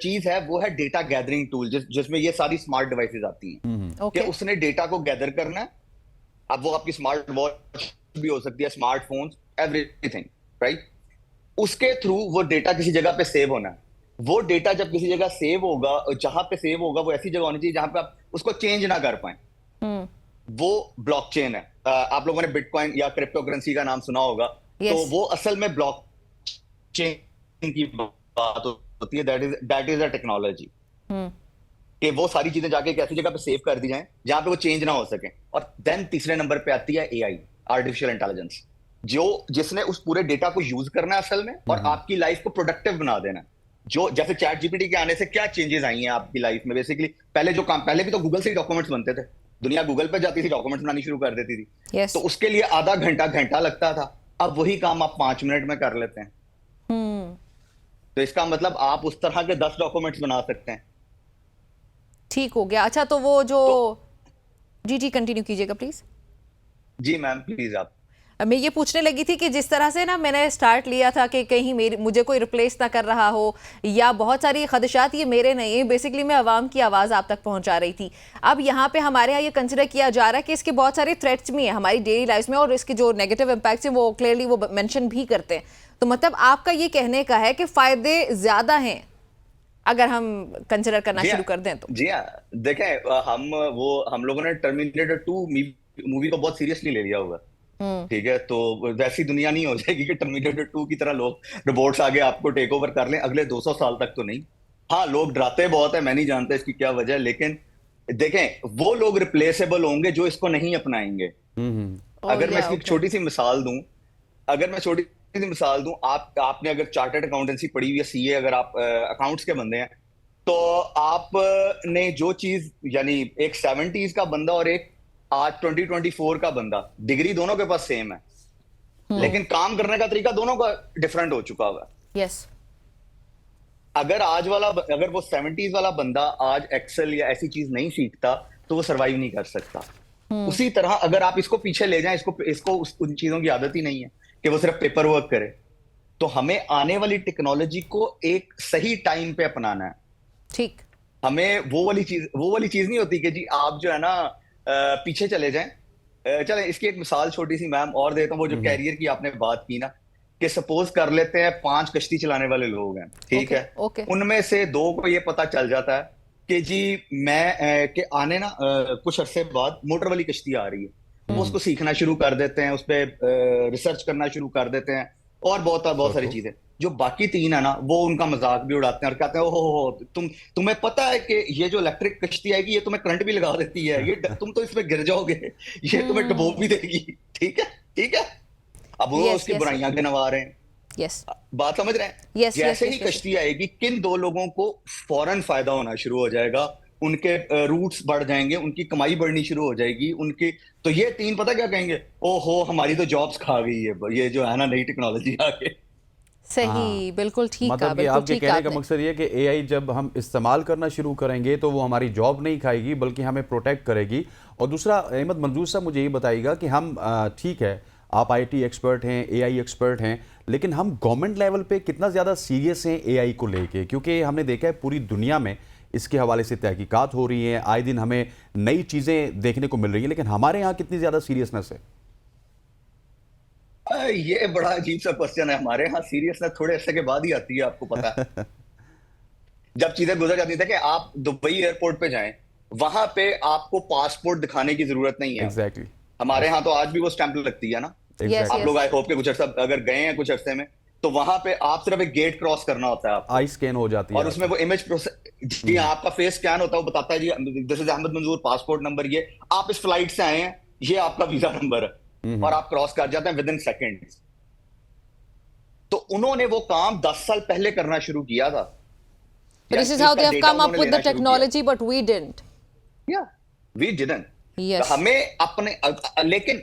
चीज है वो है डेटा गैदरिंग टूल, जिसमें ये सारी स्मार्ट डिवाइसेस आती हैं कि उसने डेटा को गैदर करना है। अब वो आपकी स्मार्ट वॉच भी हो सकती है, स्मार्टफोन्स, एवरीथिंग, राइट? उसके थ्रू वो डेटा किसी जगह पे सेव होना है। वो डेटा जब किसी जगह सेव होगा, जहां पे सेव होगा वो ऐसी जगह होनी चाहिए जहां पे आप उसको चेंज ना कर पाए। वो ब्लॉकचेन है। आप लोगों ने बिटकॉइन या क्रिप्टो करेंसी का नाम सुना होगा। तो वो असल में ब्लॉकचेन की बात होती है, दैट इज अ टेक्नोलॉजी कि वो सारी चीजें जाके एक ऐसी जगह पे सेव कर दी जाए जहां पे वो चेंज ना हो सके। और देन तीसरे नंबर पे आती है AI, आर्टिफिशियल इंटेलिजेंस, जिसने उस पूरे डेटा को यूज करना है असल में और आपकी लाइफ को प्रोडक्टिव बना देना है। जो जैसे चैट जीपीटी के आने से क्या चेंजेस आई हैं आपकी लाइफ में? बेसिकली पहले भी तो गूगल से ही डॉक्यूमेंट्स बनते थे, दुनिया गूगल पे जाती थी, डॉक्यूमेंट्स बनानी शुरू कर देती थी। yes. तो उसके लिए आधा घंटा लगता था, अब वही काम आप 5 मिनट में कर लेते हैं। तो इसका मतलब आप उस तरह के 10 डॉक्यूमेंट्स बना सकते हैं। ठीक हो गया। अच्छा, तो वो जो जी कंटिन्यू कीजिएगा प्लीज। जी मैम प्लीज। आप मैं ये पूछने लगी थी कि जिस तरह से ना मैंने स्टार्ट लिया था कि कहीं मुझे कोई रिप्लेस ना कर रहा हो या बहुत सारी खदशात, ये मेरे नहीं, बेसिकली मैं आवाम की आवाज़ आप तक पहुंचा रही थी। अब यहाँ पे हमारे यहाँ ये कंसिडर किया जा रहा है कि इसके बहुत सारे थ्रेट्स भी हैं हमारी डेली लाइफ में और इसके जो नेगेटिव इम्पैक्ट्स हैं वो क्लियरली वो मेंशन भी करते हैं। तो मतलब आपका ये कहने का है कि फ़ायदे ज़्यादा हैं अगर हम कंसिडर करना शुरू कर दें तो? जी हाँ, देखें, हम लोगों ने टर्मिनेटर 2 मूवी को बहुत सीरियसली ले लिया होगा, ठीक है? तो वैसी दुनिया नहीं हो जाएगी कि टर्मिनेटर 2 की तरह लोग रोबोट्स आगे आपको टेक ओवर कर लें अगले 200 साल तक, तो नहीं। हाँ, लोग डराते बहुत है, मैं नहीं जानता इसकी क्या वजह है, लेकिन देखें वो लोग रिप्लेसेबल होंगे जो इसको नहीं अपनाएंगे। अगर मैं इसकी छोटी सी मिसाल दूं, आपने अगर चार्टर्ड अकाउंटेंसी पढ़ी हुई है, CA, अगर आप अकाउंट्स के बंदे हैं, तो आपने जो चीज, यानी एक 70s का बंदा और एक आज 2024 का बंदा, डिग्री दोनों के पास सेम है, लेकिन काम करने का तरीका दोनों का डिफरेंट हो चुका हुआ। यस। अगर वो 70s वाला बंदा आज एक्सेल या ऐसी चीज नहीं सीखता तो वो सरवाइव नहीं कर सकता। उसी तरह अगर आप इसको पीछे ले जाएं, इसको उन चीजों की आदत ही नहीं है कि वो सिर्फ पेपर वर्क करे, तो हमें आने वाली टेक्नोलॉजी को एक सही टाइम पे अपनाना है। ठीक। हमें वो वाली चीज नहीं होती कि जी आप जो है ना पीछे चले जाएं। चलें, इसकी एक मिसाल छोटी सी मैम और देता हूं। वो जो कैरियर की आपने बात की ना, कि सपोज कर लेते हैं 5 कश्ती चलाने वाले लोग हैं, ठीक है? उनमें से 2 को ये पता चल जाता है कि जी कि आने ना कुछ अरसे बाद मोटर वाली कश्ती आ रही है। वो उसको सीखना शुरू कर देते हैं, उस पर रिसर्च करना शुरू कर देते हैं और बहुत सारी चीजें। जो बाकी 3 है ना, वो उनका मजाक भी उड़ाते हैं और कहते हैं ओहो तुम्हें पता है कि ये जो इलेक्ट्रिक कश्ती आएगी ये तुम्हें करंट भी लगा देती है, ये तुम तो इसमें गिर जाओगे, ये तुम्हें डुबो भी देगी, ठीक है? अब वो उसकी बुराइयां गिनवा रहे हैं। यस, बात समझ रहे हैं? जैसे ही कश्ती आएगी, किन 2 लोगों को फौरन फायदा होना शुरू हो जाएगा, उनके रूट्स बढ़ जाएंगे, उनकी कमाई बढ़नी शुरू हो जाएगी उनकी। तो ये 3 पता क्या कहेंगे? ओहो हमारी तो जॉब्स खा गई है, ये जो है ना नई टेक्नोलॉजी आके। सही, बिल्कुल ठीक कहा। मतलब कि आपके कहने का मकसद ये कि AI जब हम इस्तेमाल करना शुरू करेंगे तो वो हमारी जॉब नहीं खाएगी बल्कि हमें प्रोटेक्ट करेगी। और दूसरा, अहमद मंजूर साहब मुझे ये बताइएगा कि हम ठीक है, आप IT एक्सपर्ट हैं, AI एक्सपर्ट हैं, लेकिन हम गवर्नमेंट लेवल पे कितना ज़्यादा सीरियस हैं AI को लेके? क्योंकि हमने देखा है पूरी दुनिया में इसके हवाले से तहकीकात हो रही हैं, आए दिन हमें नई चीज़ें देखने को मिल रही हैं, लेकिन हमारे यहाँ कितनी ज़्यादा सीरियसनेस है? ये बड़ा अजीब सा क्वेश्चन है। हमारे यहाँ सीरियसनेस थोड़े अरसे के बाद ही आती है, आपको पता है। जब चीजें गुजर जाती है कि आप दुबई एयरपोर्ट पे जाएं, वहां पे आपको पासपोर्ट दिखाने की जरूरत नहीं है। एग्जैक्टली। हमारे यहाँ तो आज भी वो स्टैंप लगती है ना। Yes, आप yes. लोग आई होप के कुछ अर्सा अगर गए हैं कुछ अरसे में, तो वहां पे आप सिर्फ एक गेट क्रॉस करना होता है आपको, आई स्कैन हो जाती है और उसमें वो इमेज प्रोसेस, जी हाँ, आपका फेस स्कैन होता है, वो बताता है जी दिस इज अहमद मंजूर, पासपोर्ट नंबर ये, आप इस फ्लाइट से आए हैं, ये आपका वीजा नंबर है, और आप क्रॉस कर जाते हैं विद इन सेकेंड्स। तो उन्होंने वो काम 10 साल पहले करना शुरू किया था। But this is how they have come up with the technology, but we didn't. Yeah, we didn't. Yes. तो हमें अपने लेकिन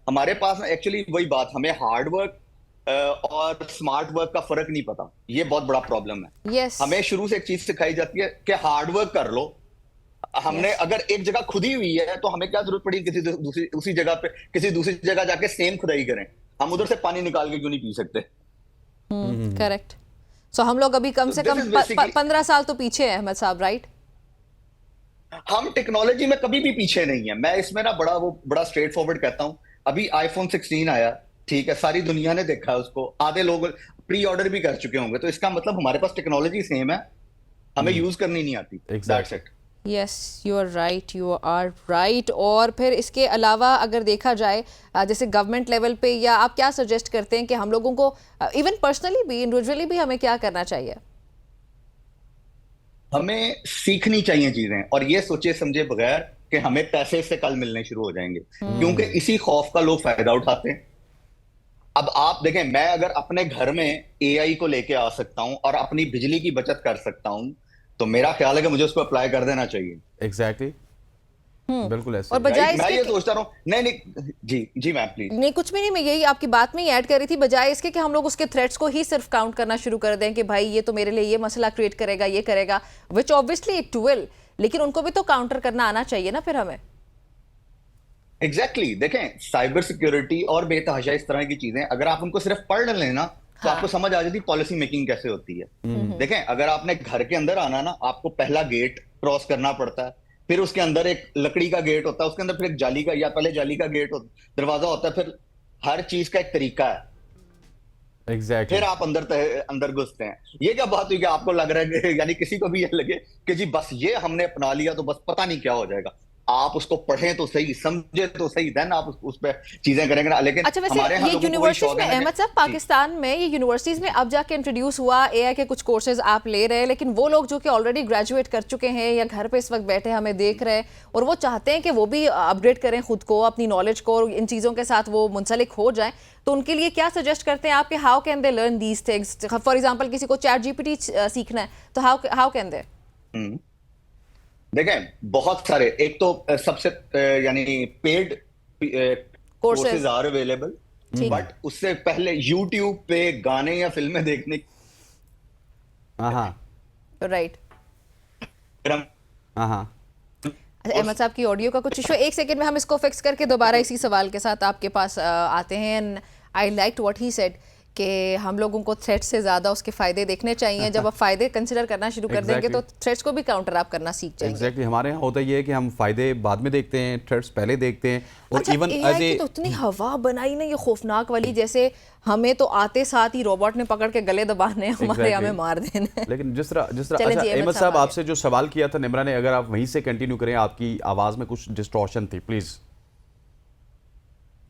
हमारे पास एक्चुअली वही बात, हमें हार्ड वर्क और स्मार्ट वर्क का फर्क नहीं पता। ये बहुत बड़ा प्रॉब्लम है। Yes. हमें शुरू से एक चीज सिखाई जाती है कि हार्ड वर्क कर लो। हमने अगर एक जगह खुदी हुई है तो हमें क्या जरूरत पड़ी किसी दूसरी उसी जगह पे किसी दूसरी जगह जाके सेम खुदाई करें। हम उधर से पानी निकाल के क्यों नहीं पी सकते? करेक्ट। सो हम लोग अभी कम से So come this is basically- 15 साल तो पीछे है अहमद साहब, राइट? हम टेक्नोलॉजी में कभी भी पीछे नहीं है। मैं इसमें ना बड़ा स्ट्रेट फॉरवर्ड कहता हूं। अभी आईफोन 16 आया, ठीक है, सारी दुनिया ने देखा है उसको, आधे लोग प्री ऑर्डर भी कर चुके होंगे, तो इसका मतलब हमारे पास टेक्नोलॉजी सेम है, हमें यूज करनी नहीं आती। Exactly. That's it. Yes, you are right, you are right. और फिर इसके अलावा अगर देखा जाए जैसे गवर्नमेंट लेवल पे, या आप क्या सजेस्ट करते हैं कि हम लोगों को इवन पर्सनली भी, इंडिविजुअली भी हमें क्या करना चाहिए? हमें सीखनी चाहिए चीजें, और ये सोचे समझे बगैर कि हमें पैसे से कल मिलने शुरू हो जाएंगे, क्योंकि इसी खौफ का लोग फायदा उठाते हैं। अब आप देखें, मैं अगर अपने घर में एआई को लेके आ सकता हूं और अपनी बिजली की बचत कर सकता हूं, तो मेरा ख्याल है कि मुझे उसको अप्लाई कर देना चाहिए। एग्जैक्टली। बिल्कुल ऐसे। और बजाय मैं इसके ये सोचता रहा हूँ, नहीं जी मैम प्लीज। नहीं, कुछ भी नहीं, मैं यही आपकी बात में ही ऐड कर रही थी, बजाय इसके कि हम लोग उसके थ्रेट्स को ही सिर्फ काउंट करना शुरू कर दें कि भाई ये तो मेरे लिए ये मसला क्रिएट करेगा, ये करेगा, विच ऑब्वियसली इट विल, लेकिन उनको भी तो काउंटर करना आना चाहिए ना फिर हमें। एग्जैक्टली। देखें, साइबर सिक्योरिटी और बेतहाशा इस तरह की चीजें अगर आप उनको सिर्फ पढ़ लेना तो आपको समझ आ जाती पॉलिसी मेकिंग कैसे होती है। देखें, अगर आपने घर के अंदर आना ना, आपको पहला गेट क्रॉस करना पड़ता है, फिर उसके अंदर एक लकड़ी का गेट होता है, उसके अंदर फिर एक जाली का, या पहले जाली का गेट दरवाजा होता है, फिर हर चीज का एक तरीका है। एग्जैक्टली। फिर आप अंदर घुसते हैं। ये क्या बात हुई कि आपको लग रहा है कि यानी किसी को भी ये लगे कि जी बस ये हमने अपना लिया तो बस पता नहीं क्या हो जाएगा। आप उसको पढ़ें तो सही, समझे तो सही, देन आप उस पर चीजें करेंगे ना। लेकिन अच्छा, वैसे हमारे यहाँ ये लोगों को वही यूनिवर्सिटीज शौक में है ना अहमद साहब, पाकिस्तान में ये यूनिवर्सिटीज में अब जाके इंट्रोड्यूस हुआ एआई के कुछ कोर्सेज आप ले रहे हैं, लेकिन वो लोग जो कि ऑलरेडी ग्रेजुएट कर चुके हैं या घर पे इस वक्त बैठे हमें देख रहे हैं और वो चाहते हैं कि वो भी अपग्रेड करें खुद को, अपनी नॉलेज को, और इन चीज़ों के साथ वो मुंसलिक हो जाएं, तो उनके लिए क्या सजेस्ट करते हैं आप कि how can they learn these things? For example किसी को चैट जीपीटी सीखना है तो हाउ कैन दे? देखें, बहुत सारे, एक तो सबसे यानी paid courses are available, but उससे पहले यूट्यूब पे गाने या फिल्में देखने राइट। हाँ। अच्छा, अहमद साहब की ऑडियो का कुछ इशू, एक सेकंड में हम इसको फिक्स करके दोबारा इसी सवाल के साथ आपके पास आते हैं। And I liked what he said कि हम लोगों को थ्रेट्स से ज़्यादा उसके फ़ायदे देखने चाहिए। जब आप फ़ायदे कंसिडर करना शुरू कर देंगे तो थ्रेट्स को भी काउंटर आप करना सीख जाएंगे। एग्जैक्टली। हमारे यहाँ होता ये है कि हम फ़ायदे बाद में देखते हैं, थ्रेट्स पहले देखते हैं। और अच्छा, इवन एआई की तो इतनी हवा बनाई ना ये खौफनाक वाली, जैसे हमें तो आते साथ ही रोबोट ने पकड़ के गले दबाने, हमारे हमें मार देना। लेकिन जिस तरह चलें अच्छा, जी, अहमद साहब आपसे जो सवाल किया था निम्रा ने, अगर आप वहीं से कंटिन्यू करें, आपकी आवाज़ में कुछ डिस्टॉर्शन थी, प्लीज़।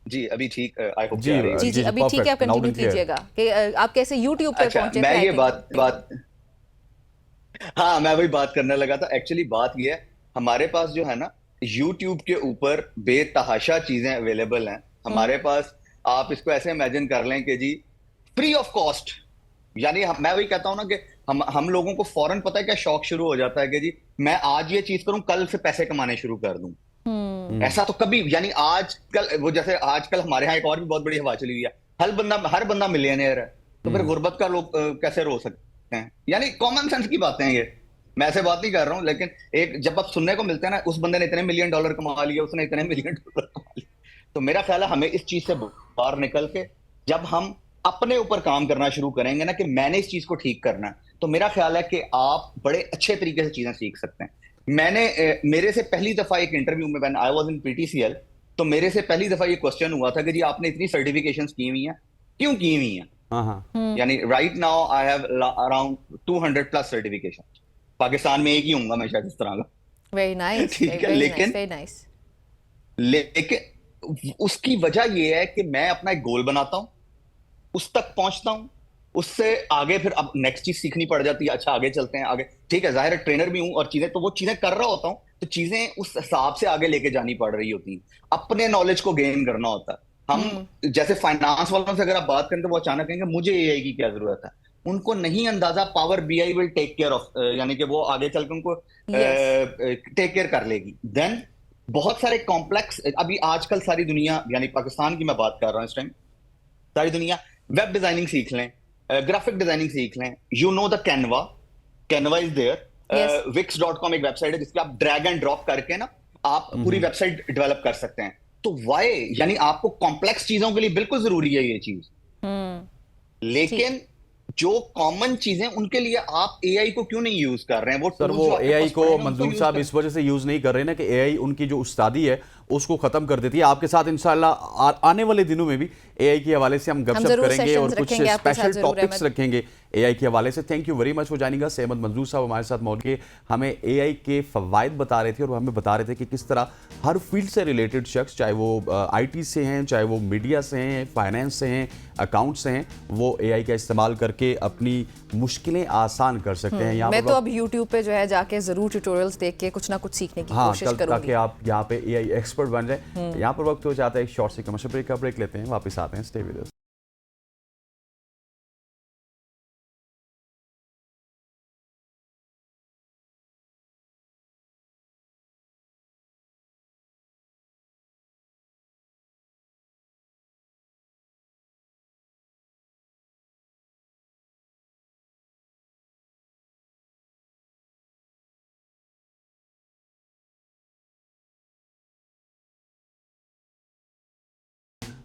जी अभी ठीक, आई होप जी जी अभी ठीक है, आप कंटिन्यू कीजिएगा कि आप कैसे YouTube पे पहुंचे थे। मैं ये बात हाँ, मैं वही बात करने लगा था। एक्चुअली बात ये है, हमारे पास जो है ना YouTube के ऊपर बेतहाशा चीजें अवेलेबल हैं हमारे पास। आप इसको ऐसे इमेजिन कर लें कि जी फ्री ऑफ कॉस्ट, यानी मैं वही कहता हूं ना कि हम लोगों को फौरन पता है क्या शौक शुरू हो जाता है कि जी मैं आज ये चीज करूं, कल से पैसे कमाने शुरू कर दूं। ऐसा तो कभी, यानी आजकल वो जैसे आजकल हमारे यहाँ एक और भी बहुत बड़ी हवा चली हुई है, हर बंदा मिलियनेयर है, तो फिर गुर्बत का लोग कैसे रो सकते हैं? यानी कॉमन सेंस की बातें हैं ये, मैं ऐसे बात नहीं कर रहा हूँ, लेकिन एक जब आप सुनने को मिलते हैं ना, उस बंदे ने इतने $1 मिलियन कमा लिया, उसने इतने $1 मिलियन कमा लिया, तो मेरा ख्याल है हमें इस चीज से बाहर निकल के जब हम अपने ऊपर काम करना शुरू करेंगे ना कि मैंने इस चीज को ठीक करना है, तो मेरा ख्याल है कि आप बड़े अच्छे तरीके से चीजें सीख सकते हैं। मेरे से पहली दफा एक इंटरव्यू में when I was in PTCL, तो मेरे से पहली दफा ये क्वेश्चन हुआ था कि जी आपने इतनी सर्टिफिकेशंस की हुई हैं, क्यों की हुई हैं? यानी right now I have around 200+ certification. Pakistan में एक ही हूंगा मैं शायद इस तरह का। वेरी नाइस, ठीक है, वेरी नाइस। लेकिन उसकी वजह यह है कि मैं अपना एक गोल बनाता हूं, उस तक पहुंचता हूं, उससे आगे फिर अब नेक्स्ट चीज सीखनी पड़ जाती है। अच्छा आगे चलते हैं, आगे ठीक है, जाहिर है ट्रेनर भी हूं और चीजें तो वो चीजें कर रहा होता हूं, तो चीजें उस हिसाब से आगे लेके जानी पड़ रही होती हैं, अपने नॉलेज को गेन करना होता है। हम जैसे फाइनेंस वालों से अगर आप बात करें तो वो अचानक कहेंगे मुझे एआई की क्या जरूरत है, उनको नहीं अंदाजा Power BI will take care of, यानी कि वो आगे चल के उनको टेक केयर कर लेगी। देन बहुत सारे कॉम्प्लेक्स, अभी आजकल सारी दुनिया, यानी पाकिस्तान की मैं बात कर रहा हूं इस टाइम, सारी दुनिया वेब डिजाइनिंग सीख लें, ग्राफिक डिजाइनिंग सीख लें, you know the Canva, Canva is there, wix.com एक वेबसाइट है जिसपे आप ड्रैग एंड ड्रॉप करके ना आप पूरी वेबसाइट डेवलप कर सकते हैं। तो वाई, यानी आपको कॉम्प्लेक्स चीजों के लिए बिल्कुल जरूरी है ये चीज, लेकिन जो कॉमन चीजें उनके लिए आप एआई को क्यों नहीं यूज कर रहे हैं? वो सर tools वो जो आपके एआई पास को पड़े हैं, उनको मंजूर use साहब करें। इस वजह से यूज नहीं कर रहे ना कि एआई उनकी जो उस्तादी है उसको खत्म कर देती है। आपके साथ इंशाल्लाह आने वाले दिनों में भी एआई के हवाले से हम गपशप जरूर करेंगे और sessions कुछ रखेंगे आपके साथ स्पेशल जरूर, टॉपिक्स अहमद। रखेंगे एआई के हवाले से। Thank you very much for joining us. Ahmed Manzoor साहब हमारे साथ मौजूद के हमें एआई के फवायद बता रहे थे और वो हमें बता रहे थे कि किस तरह हर फील्ड से रिलेटेड शख्स, चाहे वो आईटी से हैं, चाहे वो मीडिया से हैं, फाइनेंस से हैं, अकाउंट से हैं, वो एआई का इस्तेमाल करके अपनी मुश्किलें आसान कर सकते हैं। यहाँ मैं पर तो अब YouTube पे जो है जाके जरूर ट्यूटोरियल्स देख के कुछ ना कुछ सीखने की कोशिश ताकि करूंगी। आप यहाँ पे एआई एक्सपर्ट बन जाए। यहाँ पर वक्त हो जाता है एक शॉर्ट सी कमर्शियल ब्रेक का, ब्रेक लेते हैं, वापस आते हैं। Stay with us.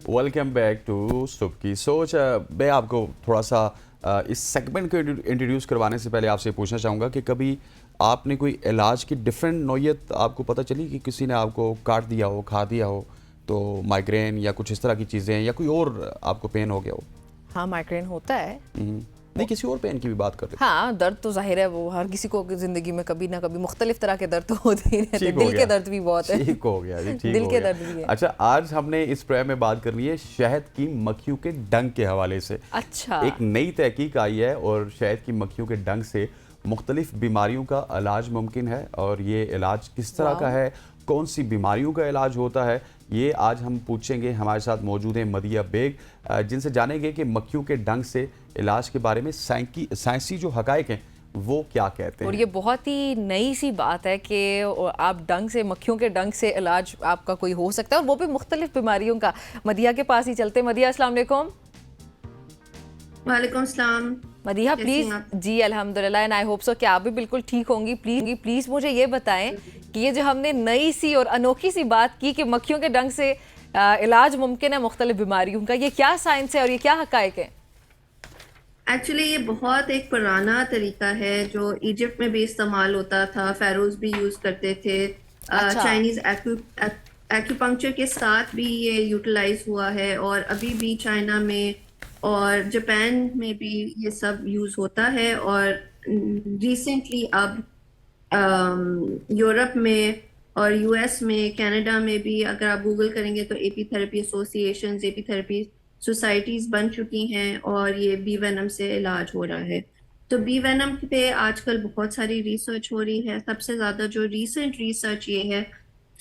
Welcome back to सुबकी सोच। मैं आपको थोड़ा सा इस सेगमेंट को इंट्रोड्यूस करवाने से पहले आपसे पूछना चाहूँगा कि कभी आपने कोई इलाज की डिफरेंट नौयत आपको पता चली कि किसी ने आपको काट दिया हो, खा दिया हो, तो माइग्रेन या कुछ इस तरह की चीज़ें, या कोई और आपको पेन हो गया हो? हाँ, माइग्रेन होता है। नहीं, किसी और पेन की भी बात कर रहे हाँ, दर्द तो जाहिर है वो हर किसी को जिंदगी में कभी ना कभी मुख्तलिफ तरह के दर्द तो होते ही रहते हैं। दिल के दर्द भी बहुत है। ठीक हो गया जी, ठीक दिल हो के गया। दर्द भी है। अच्छा, आज हमने इस प्रोग्राम में बात करनी है शहद की मक्खियों के डंक के हवाले से। अच्छा, एक नई तहकीक आई है और शहद की मक्खियों के डंक से मुख्तलिफ बीमारियों का इलाज मुमकिन है, और ये इलाज किस तरह का है, कौन सी बीमारियों का इलाज होता है, ये आज हम पूछेंगे। हमारे साथ मौजूद हैं मदिया बेग, जिनसे जानेंगे कि मक्खियों के डंक से इलाज के बारे में साइंसी जो हकायक हैं वो क्या कहते हैं। और ये बहुत ही नई सी बात है कि आप डंक से, मक्खियों के डंक से इलाज आपका कोई हो सकता है, और वो भी मुख्तलिफ बीमारियों का। मदिया के पास ही चलते। मदिया, अस्सलाम वालेकुम। वालेकुम सलाम। मदिया कैसी प्लीज। हैं आप? जी अल्हम्दुलिल्लाह, एंड आई होप सो कि आप भी बिल्कुल ठीक होंगी। प्लीज मुझे ये बताएं कि ये जो हमने नई सी और अनोखी सी बात की कि मक्खियों के डंक से इलाज मुमकिन है मुख्तलिफ बीमारियों का, ये क्या साइंस है और ये क्या हकायक है? एक्चुअली ये बहुत एक पुराना तरीका है जो इजिप्ट में भी इस्तेमाल होता था, फेरोज भी यूज करते थे। अच्छा। चाइनीज एक्यूपंक्चर के साथ भी ये यूटिलाइज हुआ है, और अभी भी चाइना में और जापान में भी ये सब यूज होता है। और रिसेंटली अब यूरोप में और यूएस में, कनाडा में भी अगर आप गूगल करेंगे तो AP therapy association, AP therapy societies बन चुकी हैं, और ये बी वेनम से इलाज हो रहा है। तो बी वेनम पे आजकल बहुत सारी रिसर्च हो रही है। सबसे ज़्यादा जो रीसेंट रिसर्च ये है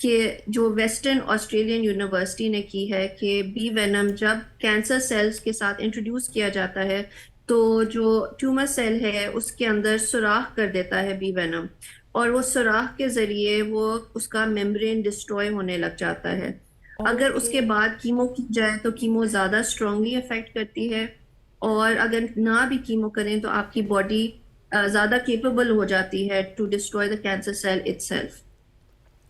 कि जो वेस्टर्न ऑस्ट्रेलियन यूनिवर्सिटी ने की है कि बी वेनम जब कैंसर सेल्स के साथ इंट्रोड्यूस किया जाता है तो जो ट्यूमर सेल है उसके अंदर सुराख कर देता है बी वेनम, और वो सुराख के ज़रिए वो उसका मेम्ब्रेन डिस्ट्रॉय होने लग जाता है। अगर उसके बाद कीमो की जाए तो कीमो ज़्यादा स्ट्रांगली अफेक्ट करती है, और अगर ना भी कीमो करें तो आपकी बॉडी ज़्यादा केपेबल हो जाती है to destroy the cancer cell itself.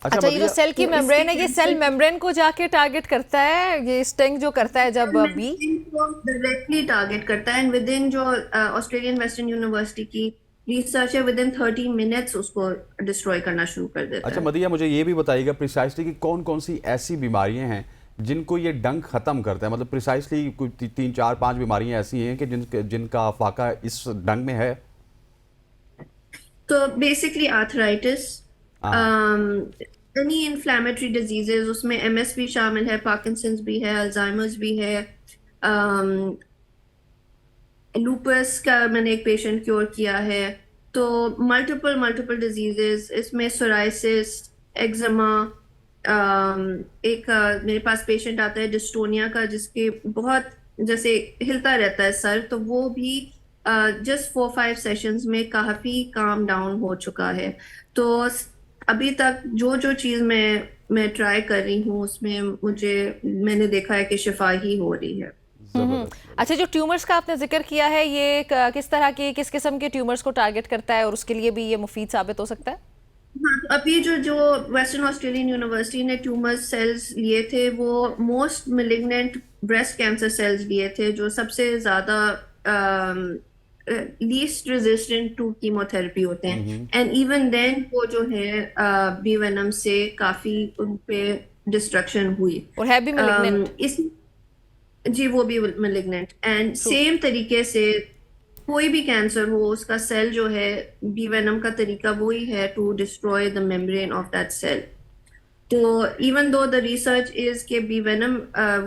अच्छा, ये जो सेल की मेम्ब्रेन है, ये सेल मेम्ब्रेन को जाके टारगेट करता है, ये स्टिंग जो करता है जब बी डायरेक्टली टारगेट करता है, एंड विद इन जो ऑस्ट्रेलियन वेस्टर्न यूनिवर्सिटी की रिसर्च है, विद इन 30 मिनट्स उसको डिस्ट्रॉय करना शुरू कर देता अच्छा है। मदिया, मुझे ये भी बताइएगा प्रिसाइसली कि कौन कौन सी ऐसी बीमारियां हैं जिनको ये डंक खत्म करता है? मतलब प्रिसाइसली कोई 3, 4, 5 बीमारियां ऐसी हैं कि जिनका फाका इस डंक में है। तो basically arthritis, any inflammatory diseases, उसमें एमएस भी शामिल है, पार्किंसंस भी है, अल्जाइमर्स भी है, लूपस का मैंने एक पेशेंट क्योर किया है। तो मल्टीपल डिजीजेस, इसमें सोराइसिस, एक्जिमा, मेरे पास पेशेंट आता है डिस्टोनिया का, जिसके बहुत जैसे हिलता रहता है सर, तो वो भी जस्ट 4-5 सेशंस में काफी काम डाउन हो चुका है। तो अभी तक जो चीज मैं ट्राई कर रही हूँ उसमें मैंने देखा है कि शिफा ही हो रही है। अच्छा, जो ट्यूमर्स का आपने जिक्र किया है, ये किस तरह के, किस किस्म के ट्यूमर्स को टारगेट करता है और उसके लिए भी ये मुफीद साबित हो सकता है? हाँ, तो अभी जो वेस्टर्न ऑस्ट्रेलियन यूनिवर्सिटी ने ट्यूमर सेल्स लिए थे, वो most malignant breast cancer cells लिए थे, जो सबसे ज्यादा लीस्ट रेजिस्टेंट टू कीमोथेरेपी होते हैं। एंड इवन देन वो जो है बी वेनम से काफी उन पे डिस्ट्रक्शन हुई, और है भी malignant? जी, वो भी मेलिग्नेंट। एंड सेम तरीके से कोई भी कैंसर हो, उसका सेल जो है, बी वेनम का तरीका वही है, to destroy the membrane of that cell. तो even though the research is के bee venom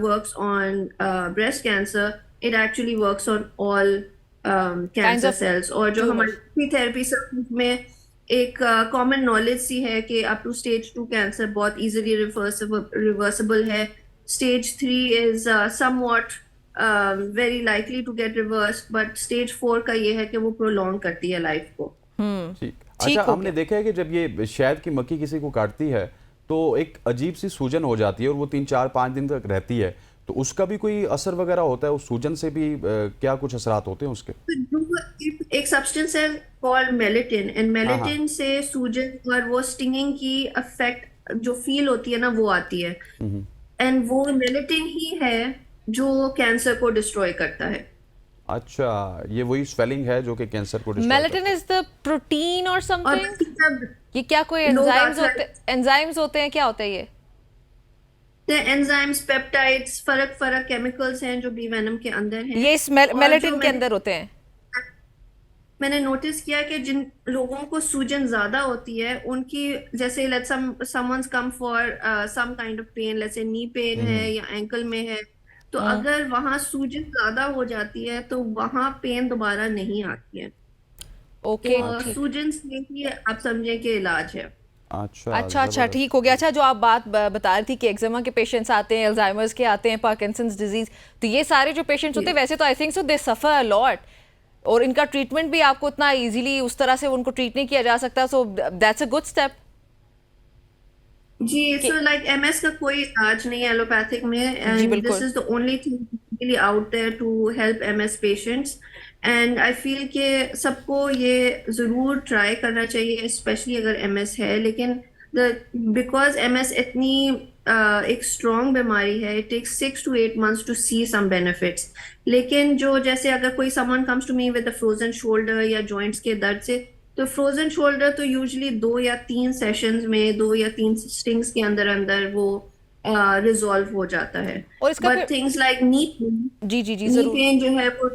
works on breast cancer, it actually works on all cancer cells. और जो हमारी थेरेपी में एक कॉमन नॉलेज सी है कि अप टू स्टेज 2 कैंसर बहुत इजीली रिवर्सिबल है, stage 3 is somewhat very likely to get reversed, but stage 4 का ये है कि वो prolong करती है लाइफ को। ठीक। अच्छा, हमने देखा है कि जब ये शहद की मक्खी किसी को काटती है तो एक अजीब सी सूजन हो जाती है और वो 3-4-5 दिन तक रहती है, तो उसका भी कोई असर वगैरह होता है? उस सूजन से भी क्या कुछ असरात होते हैं उसके? एक सब्सटेंस है कॉल्ड मेलेटिन, एंड मेलेटिन से सूजन और वो स्टिंगिंग की इफेक्ट जो फील होती है ना, वो आती है। एंड वो मेलेटिन ही है जो कैंसर को डिस्ट्रॉय करता है। अच्छा, ये वही स्वेलिंग है जो कि कैंसर को डिस्ट्रॉय करता है। मेलेटिन इज द प्रोटीन और समथिंग? ये क्या कोई एंजाइम्स होते हैं, क्या होता है ये? एंजाइम्स, पेप्टाइड्स, फर्क केमिकल्स हैं जो बी वेनम के अंदर हैं। ये इस मेलेटिन के अंदर होते हैं? मैंने नोटिस किया कि जिन लोगों को सूजन ज्यादा होती है, उनकी जैसे let's someone's come for some kind of pain, let's say knee pen है या एंकल में है, तो अगर वहां सूजन ज्यादा हो जाती है तो वहां पेन दोबारा नहीं आती है। ओके, तो सूजन से ही आप समझे कि इलाज है। अच्छा, ठीक हो गया। अच्छा, जो आप बात बता रही थी कि एक्जिमा के पेशेंट्स आते हैं, अल्जाइमर्स के आते हैं, पार्किंसंस डिजीज, तो ये सारे जो पेशेंट्स होते हैं, वैसे तो I think so they suffer a lot, और इनका ट्रीटमेंट भी आपको इतना इजीली उस तरह से उनको ट्रीट नहीं किया जा सकता, so that's a good step. जी, सो लाइक एमएस का कोई इलाज नहीं है एलोपैथिक में, and this is the only thing really out there to help MS patients. And I feel कि सबको ये जरूर ट्राई करना चाहिए, स्पेशली अगर एमएस है। लेकिन बिकॉज एमएस इतनी एक स्ट्रॉन्ग बीमारी है, it takes 6 to 8 months to see some benefits. लेकिन जो जैसे अगर कोई someone comes to me with a frozen shoulder या जॉइंट्स के दर्द से, तो फ्रोजन शोल्डर तो यूजुअली 2 या 3 सेशंस में, 2 या 3 स्टिंग्स के अंदर वो रिजॉल्व हो जाता है। But things like knee pain जो है वो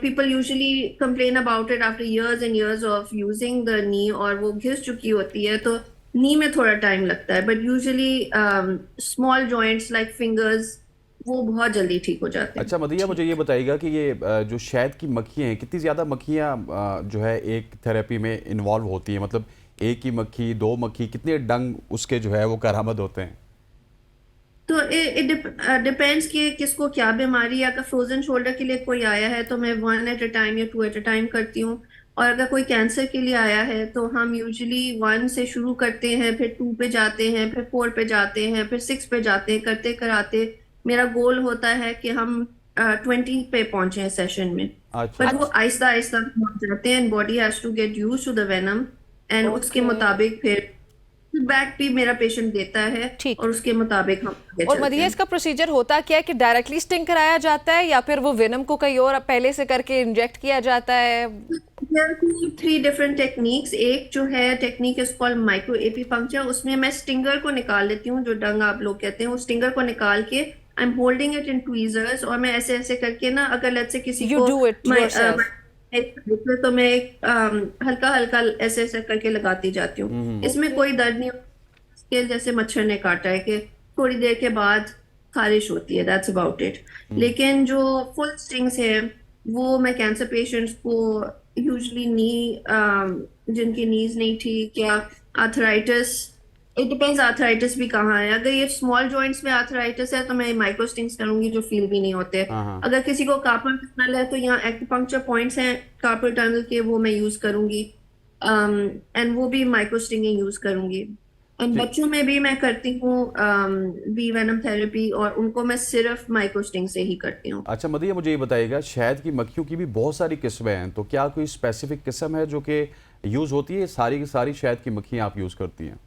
people usually complain about it after years and years of using the knee, और वो घिस चुकी होती है तो नी में थोड़ा टाइम लगता है, but usually small joints like fingers वो बहुत जल्दी ठीक हो जाते हैं। अच्छा मदिया, मुझे ये बताइएगा कि ये जो शहद की मक्खियाँ हैं, कितनी ज़्यादा मक्खियाँ जो है एक थेरेपी में इन्वॉल्व होती हैं? मतलब एक ही मक्खी, 2 मक्खी, कितने डंग उसके जो है वो कारामद होते हैं? तो इट डिपेंड्स कि किसको क्या बीमारी है। अगर फ्रोजन शोल्डर के लिए कोई आया है तो मैं 1 at a time या 2 at a time करती हूँ, और अगर कोई कैंसर के लिए आया है तो हम यूजुअली 1 से शुरू करते हैं, फिर 2 पे जाते हैं, फिर 4 पे जाते हैं, फिर 6 पे जाते हैं, करते कराते मेरा गोल होता है कि हम 20 पे पहुंचे सेशन में। पर वो आहिस्ता आहिस्ता पहुंच जाते हैं, and body has to get used to the venom, and उसके मुताबिक फिर बैक भी मेरा पेशेंट देता है, और उसके मुताबिक हम। और मदिया, इसका प्रोसीजर होता क्या है कि डायरेक्टली स्टिंग कराया जाता है या फिर वो वेनम को कहीं और पहले से करके इंजेक्ट किया जाता है? 3 different टेक्निक्स। एक जो है technique is called micro AP puncture, उसमें मैं स्टिंगर को निकाल लेती हूँ, जो डंग आप लोग कहते हैं, वो स्टिंगर को निकाल के I am holding it in tweezers, और मैं ऐसे ऐसे करके ना, अगर लेट्स से किसी को इसमें तो मैं हल्का हल्का ऐसे ऐसे करके लगाती जाती हूँ। इसमें कोई दर्द नहीं के जैसे मच्छर ने काटा है कि थोड़ी देर के बाद खारिश होती है, दैट्स अबाउट इट। लेकिन जो फुल स्टिंग्स है वो मैं कैंसर पेशेंट्स को यूजुअली जिनकी नीज नहीं ठीक या आर्थराइटिस, इट डिपेंड्स आर्थराइटिस भी कहाँ है। अगर ये स्मॉल जॉइंट्स में आर्थराइटिस है तो मैं माइक्रो स्टिंग्स करूंगी जो फील भी नहीं होते। अगर किसी को कार्पल टनल है तो यहाँ एक्यूपंक्चर पॉइंट्स हैं कार्पल टनल के, वो मैं यूज करूंगी एंड वो भी माइक्रो स्टिंगिंग यूज करूंगी। एंड बच्चों में भी मैं करती हूँ बी वेनम थेरेपी, और उनको मैं सिर्फ माइक्रो स्टिंग से ही करती हूँ। अच्छा मदिया, मुझे ये बताइएगा, शहद की मक्खियों की भी बहुत सारी किस्में हैं, तो क्या कोई स्पेसिफिक किस्म है जो कि यूज होती है? सारी की सारी शहद की मक्खियाँ आप यूज करती हैं?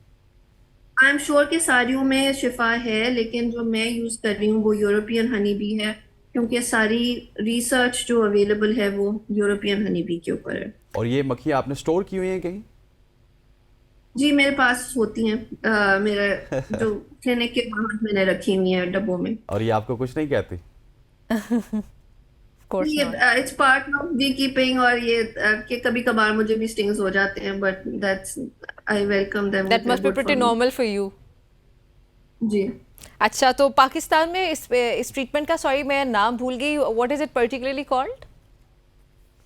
आई एम श्योर कि सारियों में शिफा है, लेकिन जो मैं यूज कर रही हूँ वो यूरोपियन हनी बी है, क्योंकि सारी रिसर्च जो अवेलेबल है वो यूरोपियन हनी बी के ऊपर है। और ये मक्खियाँ आपने स्टोर की हुई हैं कहीं? जी मेरे पास होती हैं, मेरे जो क्लिनिक के बाहर मैंने रखी हुई है डब्बों में। और ये आपको कुछ नहीं कहती? ये it's part of beekeeping, और ये कि कभी कभार मुझे भी स्टिंग्स हो जाते हैं, but that's I welcome them. That must be pretty normal for you. जी। अच्छा, तो पाकिस्तान में इस ट्रीटमेंट का, सॉरी मैं नाम भूल गई, what is it particularly called?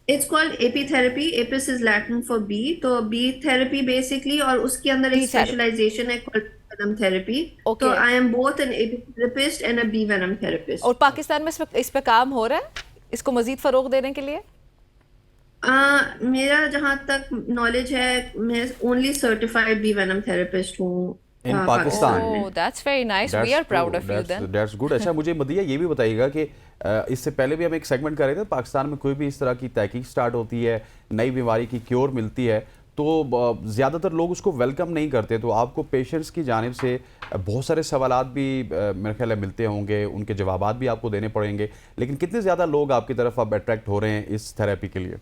It's called apitherapy. Apis is Latin for bee, तो बी थेरेपी बेसिकली, और उसके अंदर एक स्पेशलाइजेशन है कॉल्ड वेनम थेरेपी। तो I am both an apitherapist and a bee venom therapist. और पाकिस्तान में इस पे काम हो रहा है, इसको मजीद फरोग देने के लिए? मेरा जहां तक नॉलेज है, मैं only certified bee venom therapist हूँ in Pakistan. Oh that's very nice, we are proud of you then. That's good. अच्छा मुझे मदिया ये भी बताइएगा कि इससे पहले भी हम एक सेगमेंट कर रहे थे, पाकिस्तान में कोई भी इस तरह की तहकीक स्टार्ट होती है, नई बीमारी की क्योर मिलती है, तो ज़्यादातर लोग उसको वेलकम नहीं करते। तो आपको पेशेंट्स की जानिब से बहुत सारे सवालात भी मेरे ख्याल है मिलते होंगे, उनके जवाबात भी आपको देने पड़ेंगे, लेकिन कितने ज़्यादा लोग आपकी तरफ अब अट्रैक्ट हो रहे हैं इस थेरेपी के लिए?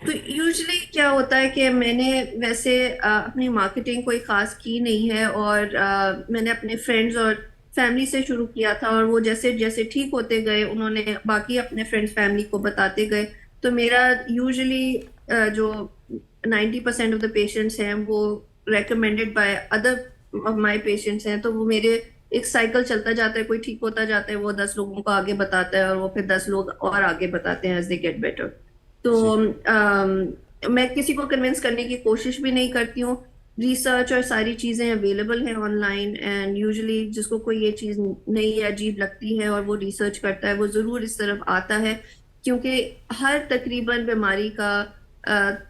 तो यूजुअली क्या होता है कि मैंने वैसे अपनी मार्केटिंग कोई खास की नहीं है, और मैंने अपने फ्रेंड्स और फैमिली से शुरू किया था, और वो जैसे जैसे ठीक होते गए उन्होंने बाकी अपने फ्रेंड्स फैमिली को बताते गए। तो मेरा यूजुअली जो 90% ऑफ द पेशेंट्स हैं वो recommended by other of my patients हैं, तो वो मेरे एक साइकिल चलता जाता है, कोई ठीक होता जाता है वो 10 लोगों को आगे बताता है, और वो फिर 10 लोग और आगे बताते हैं एज दे गेट बेटर। तो मैं किसी को कन्विंस करने की कोशिश भी नहीं करती हूँ। रिसर्च और सारी चीजें अवेलेबल हैं ऑनलाइन, एंड यूजुअली जिसको कोई ये चीज नई या अजीब लगती है और वो रिसर्च करता है, वो जरूर इस तरफ आता है, क्योंकि हर तकरीबन बीमारी का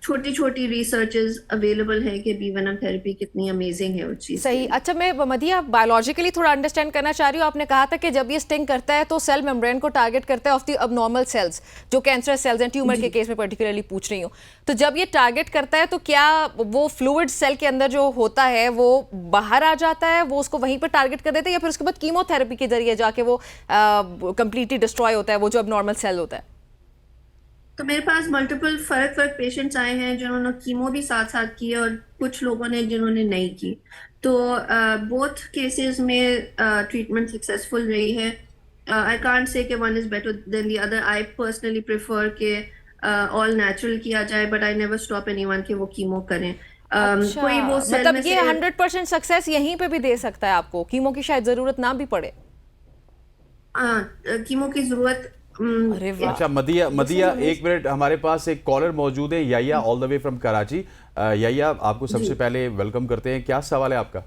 छोटी छोटी रिसर्चेस अवेलेबल है कि बी वेनम थेरेपी कितनी अमेजिंग है उस चीज। सही। अच्छा मैं मदिया बायोलॉजिकली थोड़ा अंडरस्टैंड करना चाह रही हूँ। आपने कहा था कि जब ये स्टिंग करता है तो सेल मेम्ब्रेन को टारगेट करता है ऑफ द अबनॉर्मल सेल्स, जो कैंसर सेल्स हैं, ट्यूमर के केस में पर्टिकुलरली पूछ रही हूँ। तो जब ये टारगेट करता है तो क्या वो फ्लूइड सेल के अंदर जो होता है वो बाहर आ जाता है, वो उसको वहीं पर टारगेट कर देते हैं, या फिर उसके बाद कीमोथेरेपी के जरिए जाके वो कंप्लीटली डिस्ट्रॉय होता है वो जो अबनॉर्मल सेल होता है? तो मेरे पास मल्टीपल फर्क पेशेंट्स आए हैं जिन्होंने कीमो भी साथ साथ की है, और कुछ लोगों ने जिन्होंने नहीं की। तो बोथ केसेस में ट्रीटमेंट सक्सेसफुल रही है। आई कांट से कि one is better than the other. I personally prefer कि ऑल नेचुरल किया जाए, but I never stop anyone कि वो कीमो करें। अच्छा, कोई वो सेल मतलब में ये 100% सक्सेस यहीं पे भी दे सकता है आपको, कीमो की शायद जरूरत ना भी पड़े? कीमो की जरूरत। अरे वाह। अच्छा मदिया एक मिनट, हमारे पास एक कॉलर मौजूद है, Yaya all the way from Karachi. Yaya, आपको सबसे पहले वेलकम करते हैं, क्या सवाल है आपका?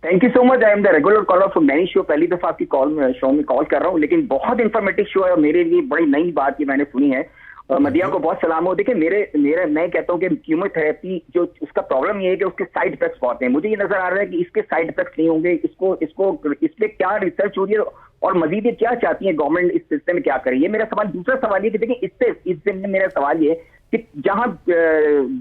Thank you so much. I am the regular collar for many show. पहली दफा आपकी शो में कॉल कर रहा हूँ, लेकिन बहुत इंफॉर्मेटिव शो है और मेरे लिए बड़ी नई बात ये मैंने सुनी है। मदिया को बहुत सलाम हो। देखिए मैं कहता हूँ कि कीमोथेरेपी जो उसका प्रॉब्लम ये है कि उसके साइड इफेक्ट्स बहुत हैं। मुझे ये नजर आ रहा है कि इसके साइड इफेक्ट्स नहीं होंगे। इस पे क्या रिसर्च हो रही है और मजीद ये क्या चाहती है गवर्नमेंट इस सिलसिले में क्या करे, ये मेरा सवाल। दूसरा सवाल ये कि देखिए इससे मेरा सवाल ये कि जहां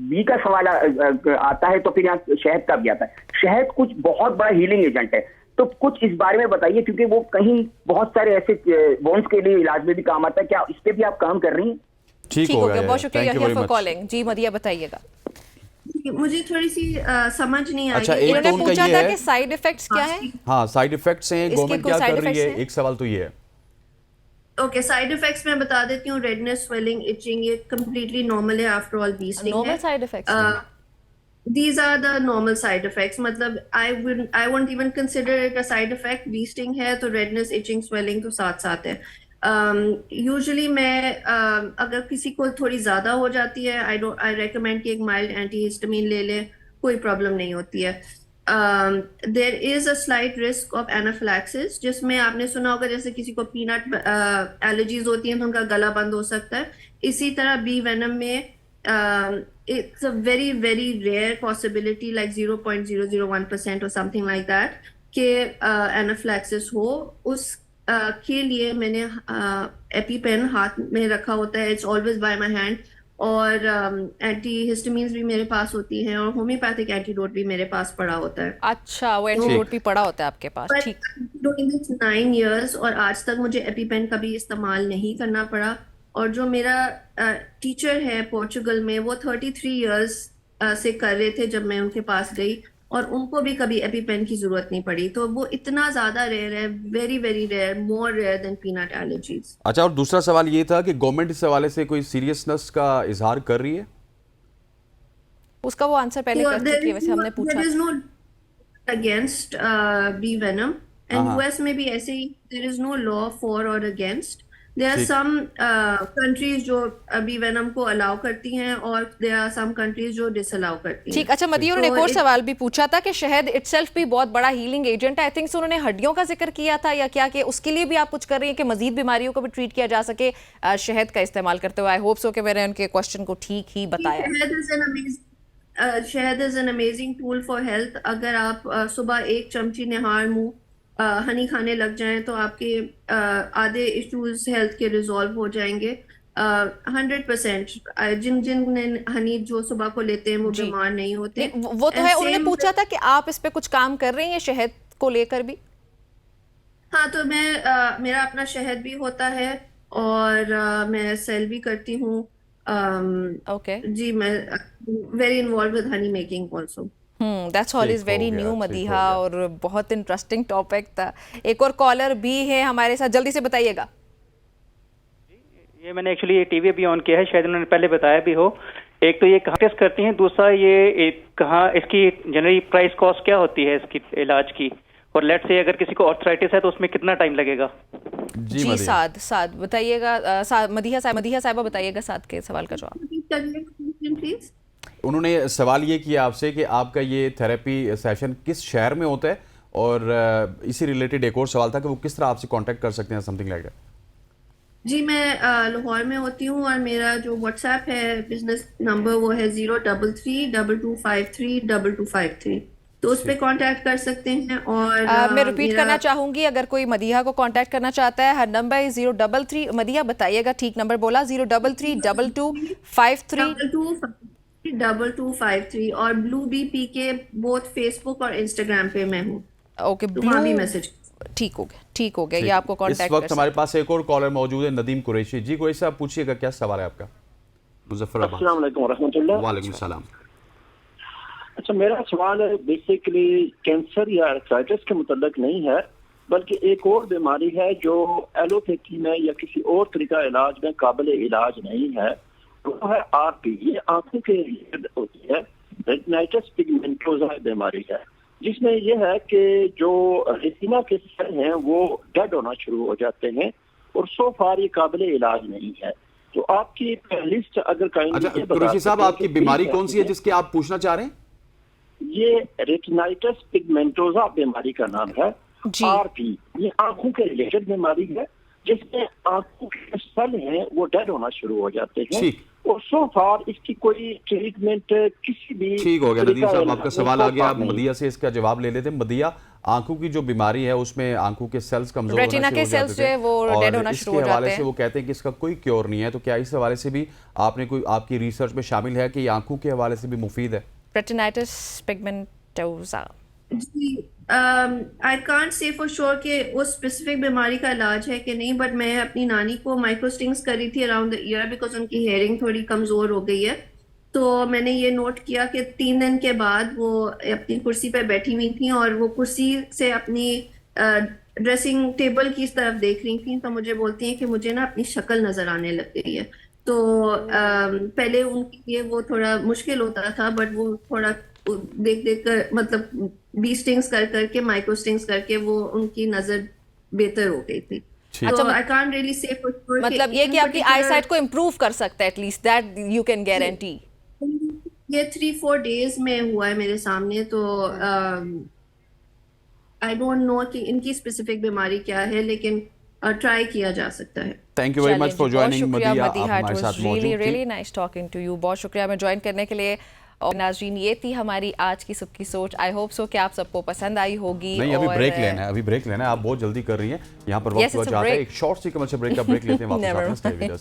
बी का सवाल आता है तो फिर यहाँ शहद का भी आता है। शहद कुछ बहुत बड़ा हीलिंग एजेंट है, तो कुछ इस बारे में बताइए, क्योंकि वो कहीं बहुत सारे ऐसे बोन्स के लिए इलाज में भी काम आता है। क्या इस पे भी आप काम कर रही हैं? ठीक हो गया, बहुत शुक्रिया फॉर कॉलिंग। जी मदिया बताइएगा। मुझे थोड़ी सी समझ नहीं आई। अच्छा, एक इन्होंने तो उनका पूछा ये था है कि साइड इफेक्ट्स क्या है। हाँ, साइड इफेक्ट्स हैं, इसके गवर्नमेंट कोई क्या side कर रही effects है, हैं? एक सवाल तो ये है। ओके, साइड इफेक्ट्स मैं बता देती हूँ। रेडनेस, स्वेलिंग, इचिंग, ये कम्प्लीटली नॉर्मल है after all bee sting normal है। Side effects These are the normal side effects. मतलब I won't even consider it a side effect. Bee sting है तो redness, itching, swelling तो साथ साथ है। Usually मैं अगर किसी को थोड़ी ज्यादा हो जाती है, I recommend कि एक mild antihistamine ले ले, कोई प्रॉब्लम नहीं होती है। There is a slight risk of anaphylaxis, जिसमें आपने सुना होगा जैसे किसी को पीनट एलर्जीज होती हैं तो उनका गला बंद हो सकता है। इसी तरह बी वेनम में it's a very very rare possibility, like 0.001% or something like that, कि anaphylaxis हो। उस के लिए मैंने एपीपेन हाथ में रखा होता है, it's always by my hand. और एंटीहिस्टामिन्स भी मेरे पास होती हैं और होम्योपैथिक एंटीडोट भी मेरे पास पड़ा होता है। अच्छा, वो एंटीडोट भी पड़ा होता है आपके पास, ठीक। डूइंग दिस 9 years और आज तक मुझे एपीपेन कभी इस्तेमाल नहीं करना पड़ा। और जो मेरा टीचर है पोर्चुगल में, वो 33 years से कर रहे थे जब मैं उनके पास गई, और उनको भी कभी एपीपेन की जरूरत नहीं पड़ी। तो वो इतना ज्यादा रेयर है, वेरी वेरी रेयर, मोर रेयर देन पीनट एलर्जीज। अच्छा, और दूसरा सवाल ये था कि गवर्नमेंट इस हवाले से कोई सीरियसनेस का इजहार कर रही है? उसका वो आंसर पहले कर चुकी है, वैसे हमने पूछा। There is no against bee venom, and US में भी ऐसे ही, there is no law for और against. There are some countries जो बी वेनम को अलाउ करती हैं और there are some countries जो डिसअलाउ करती हैं। ठीक। अच्छा मदिया, उन्होंने एक और सवाल भी पूछा था कि शहद इटसेल्फ भी बहुत बड़ा हीलिंग एजेंट है। आई थिंक उन्होंने हड्डियों का जिक्र किया था या क्या, कि उसके लिए भी आप कुछ कर रही हैं कि मजीद बीमारियों को भी ट्रीट किया जा सके शहद का इस्तेमाल करते हुए? आई होप सो कि मैंने उनके क्वेश्चन को ठीक ही बताया। शहद is an amazing tool for health. अगर आप सुबह 1 चमची निहार मुंह हनी खाने लग जाएं तो आपके आधे इश्यूज हेल्थ के रिजॉल्व हो जाएंगे 100%। जिन ने हनी जो सुबह को लेते हैं वो बीमार नहीं होते। वो तो है। उन्होंने पूछा था कि आप इस पे कुछ काम कर रही हैं शहद को लेकर भी? हाँ, तो मैं मेरा अपना शहद भी होता है और मैं सेल भी करती हूँ। ओके जी, मैं very involve with Honey making also. That's all is very new Madiha, और बहुत इंटरेस्टिंग टॉपिक था। एक और कॉलर भी है हमारे साथ, जल्दी से बताइएगा। ये मैंने एक्चुअली टीवी भी ऑन किया है, शायद उन्होंने पहले बताया भी हो। एक तो ये कहाँ टेस्ट करती हैं, दूसरा ये कहाँ इसकी जनरली प्राइस कॉस्ट क्या होती है इसकी इलाज की, और लेट्स से अगर किसी को आर्थराइटिस है तो उसमें कितना टाइम लगेगा? जी साद बताइएगा। मदीहा साहिबा बताइएगा साद के सवाल का जवाब प्लीज। उन्होंने सवाल ये किया आपसे कि आपका ये थेरेपी सेशन किस शहर में होता है, और इसी रिलेटेड एक और सवाल था कि वो किस तरह आपसे कांटेक्ट कर सकते हैं, समथिंग लाइक दैट। जी, मैं लाहौर में होती हूँ और मेरा जो व्हाट्सएप है बिजनेस नंबर वो है 03322532253, तो उस पर कांटेक्ट कर सकते हैं। और मैं रिपीट करना चाहूंगी, अगर कोई मदीहा को कांटेक्ट करना चाहता है, हर नंबर 033, मदीहा बताइएगा ठीक नंबर बोला, 0332253 और ब्लू बीपी के बोथ फेसबुक और इंस्टाग्राम पे मैं हूँ। ओके, वहाँ भी मैसेज। ठीक हो गया ये आपको कांटेक्ट। इस वक्त हमारे पास एक और कॉलर मौजूद है, नदीम कुरैशी जी। कुरैशी साहब पूछिएगा, क्या सवाल है आपका? मुजफ्फराबाद। अस्सलाम वालेकुम रहमतुल्लाह। वालेकुम सलाम। अच्छा, मेरा सवाल है बेसिकली कैंसर या आर्थराइटिस के मुतल्लिक नहीं है, बल्कि एक और बीमारी है जो एलोपैथी में या किसी और तरीका इलाज में काबिल इलाज नहीं है, वो है आरपी। ये आंखों के रिलेटेड होती है, रेटिनाइटिस पिगमेंटोसा बीमारी है, जिसमें यह है कि जो रेटिना के सेल हैं वो डेड होना शुरू हो जाते हैं, और सो फार ये काबिल इलाज नहीं है। तो आपकी लिस्ट अगर कहीं। अच्छा कुरैशी साहब, आपकी बीमारी कौन सी है जिसके आप पूछना चाह रहे हैं? ये रेटिनाइटिस पिगमेंटोसा बीमारी का नाम है, आरपी। ये आंखों के रिलेटेड बीमारी है जिसमें आंखों के सेल हैं वो डेड होना शुरू हो जाते हैं, और सो फार इसकी कोई ट्रीटमेंट किसी भी। ठीक हो गया नदीम साहब, आपका सवाल आ गया। आप मदिया से इसका जवाब ले लेते हैं। मदिया, आंखों की जो बीमारी है उसमें आंखों के सेल्स कमजोर होना शुरू हो जाते हैं, वो डेड होना शुरू हो जाते हैं। से वो कहते हैं कि इसका कोई क्योर नहीं है, तो क्या इस हवाले से भी आपने कोई आपकी रिसर्च में शामिल है कि आंखों के हवाले से भी मुफीद है? Retinitis pigmentosa. I can't say for sure कि उस स्पेसिफिक बीमारी का इलाज है कि नहीं, बट मैं अपनी नानी को माइक्रोस्टिंग्स करी थी अराउंड द ईयर बिकॉज उनकी हेयरिंग थोड़ी कमजोर हो गई है। तो मैंने ये नोट किया कि 3 दिन के बाद वो अपनी कुर्सी पे बैठी हुई थी और वो कुर्सी से अपनी ड्रेसिंग टेबल की तरफ देख रही थी तो मुझे बोलती हैं कि मुझे ना अपनी शक्ल नजर आने लग गई है। तो पहले उनके लिए वो थोड़ा मुश्किल होता था, बट वो थोड़ा देख देख कर, मतलब बी स्टिंग्स कर करके, माइक्रो स्टिंग्स करके वो उनकी नजर बेहतर हो गई थी। तो I can't really say for sure, मतलब ये कि आपकी आई साइट को इम्प्रूव कर सकता है, at least that you can guarantee. ये 3-4 डेज में हुआ है मेरे सामने, तो आई डोंट नो कि इनकी स्पेसिफिक बीमारी क्या है, लेकिन ट्राई किया जा सकता है। Thank you very much for joining Madiha, आप मदीहा, हमारे साथ मौजूद थी। Really nice talking to you, बहुत शुक्रिया हमें ज्वाइन करने के लिए। और नाज़रीन, ये थी हमारी आज की सबकी सोच। आई होप सो कि आप सबको पसंद आई होगी। नहीं, अभी ब्रेक लेना है, अभी ब्रेक लेना है, आप बहुत जल्दी कर रही हैं, यहाँ पर वक्त बहुत जाता है। एक शॉर्ट सी कमर्शियल ब्रेक का ब्रेक लेते हैं, वापस आते हैं।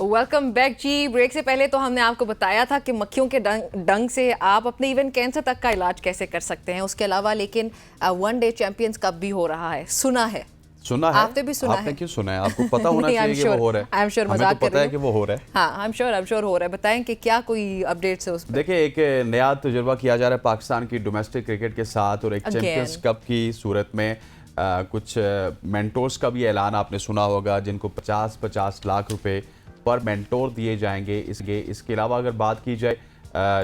वेलकम बैक जी। ब्रेक से पहले तो हमने आपको बताया था कि मक्खियों के डंग से आप अपने इवन कैंसर तक का इलाज कैसे कर सकते हैं। उसके अलावा लेकिन वन डे चैंपियंस कप भी हो रहा है, सुना है आपने भी सुना आपने है? क्यों सुना है? आपको पता होना चाहिए कि वो हो रहा है। आई एम श्योर, हमें मजाक तो कर पता है रही कि वो हो रहा है। हाँ, आई एम श्योर हो रहा है। बताएं कि क्या कोई अपडेट्स है उस पर? देखिए, एक नया तजुर्बा किया जा रहा है पाकिस्तान की डोमेस्टिक क्रिकेट के साथ, और एक चैंपियंस कप की सूरत में कुछ मेंटोर्स का भी ऐलान आपने सुना होगा, जिनको 50-50 लाख रुपए पर मेंटोर दिए जाएंगे। इसके अलावा अगर बात की जाए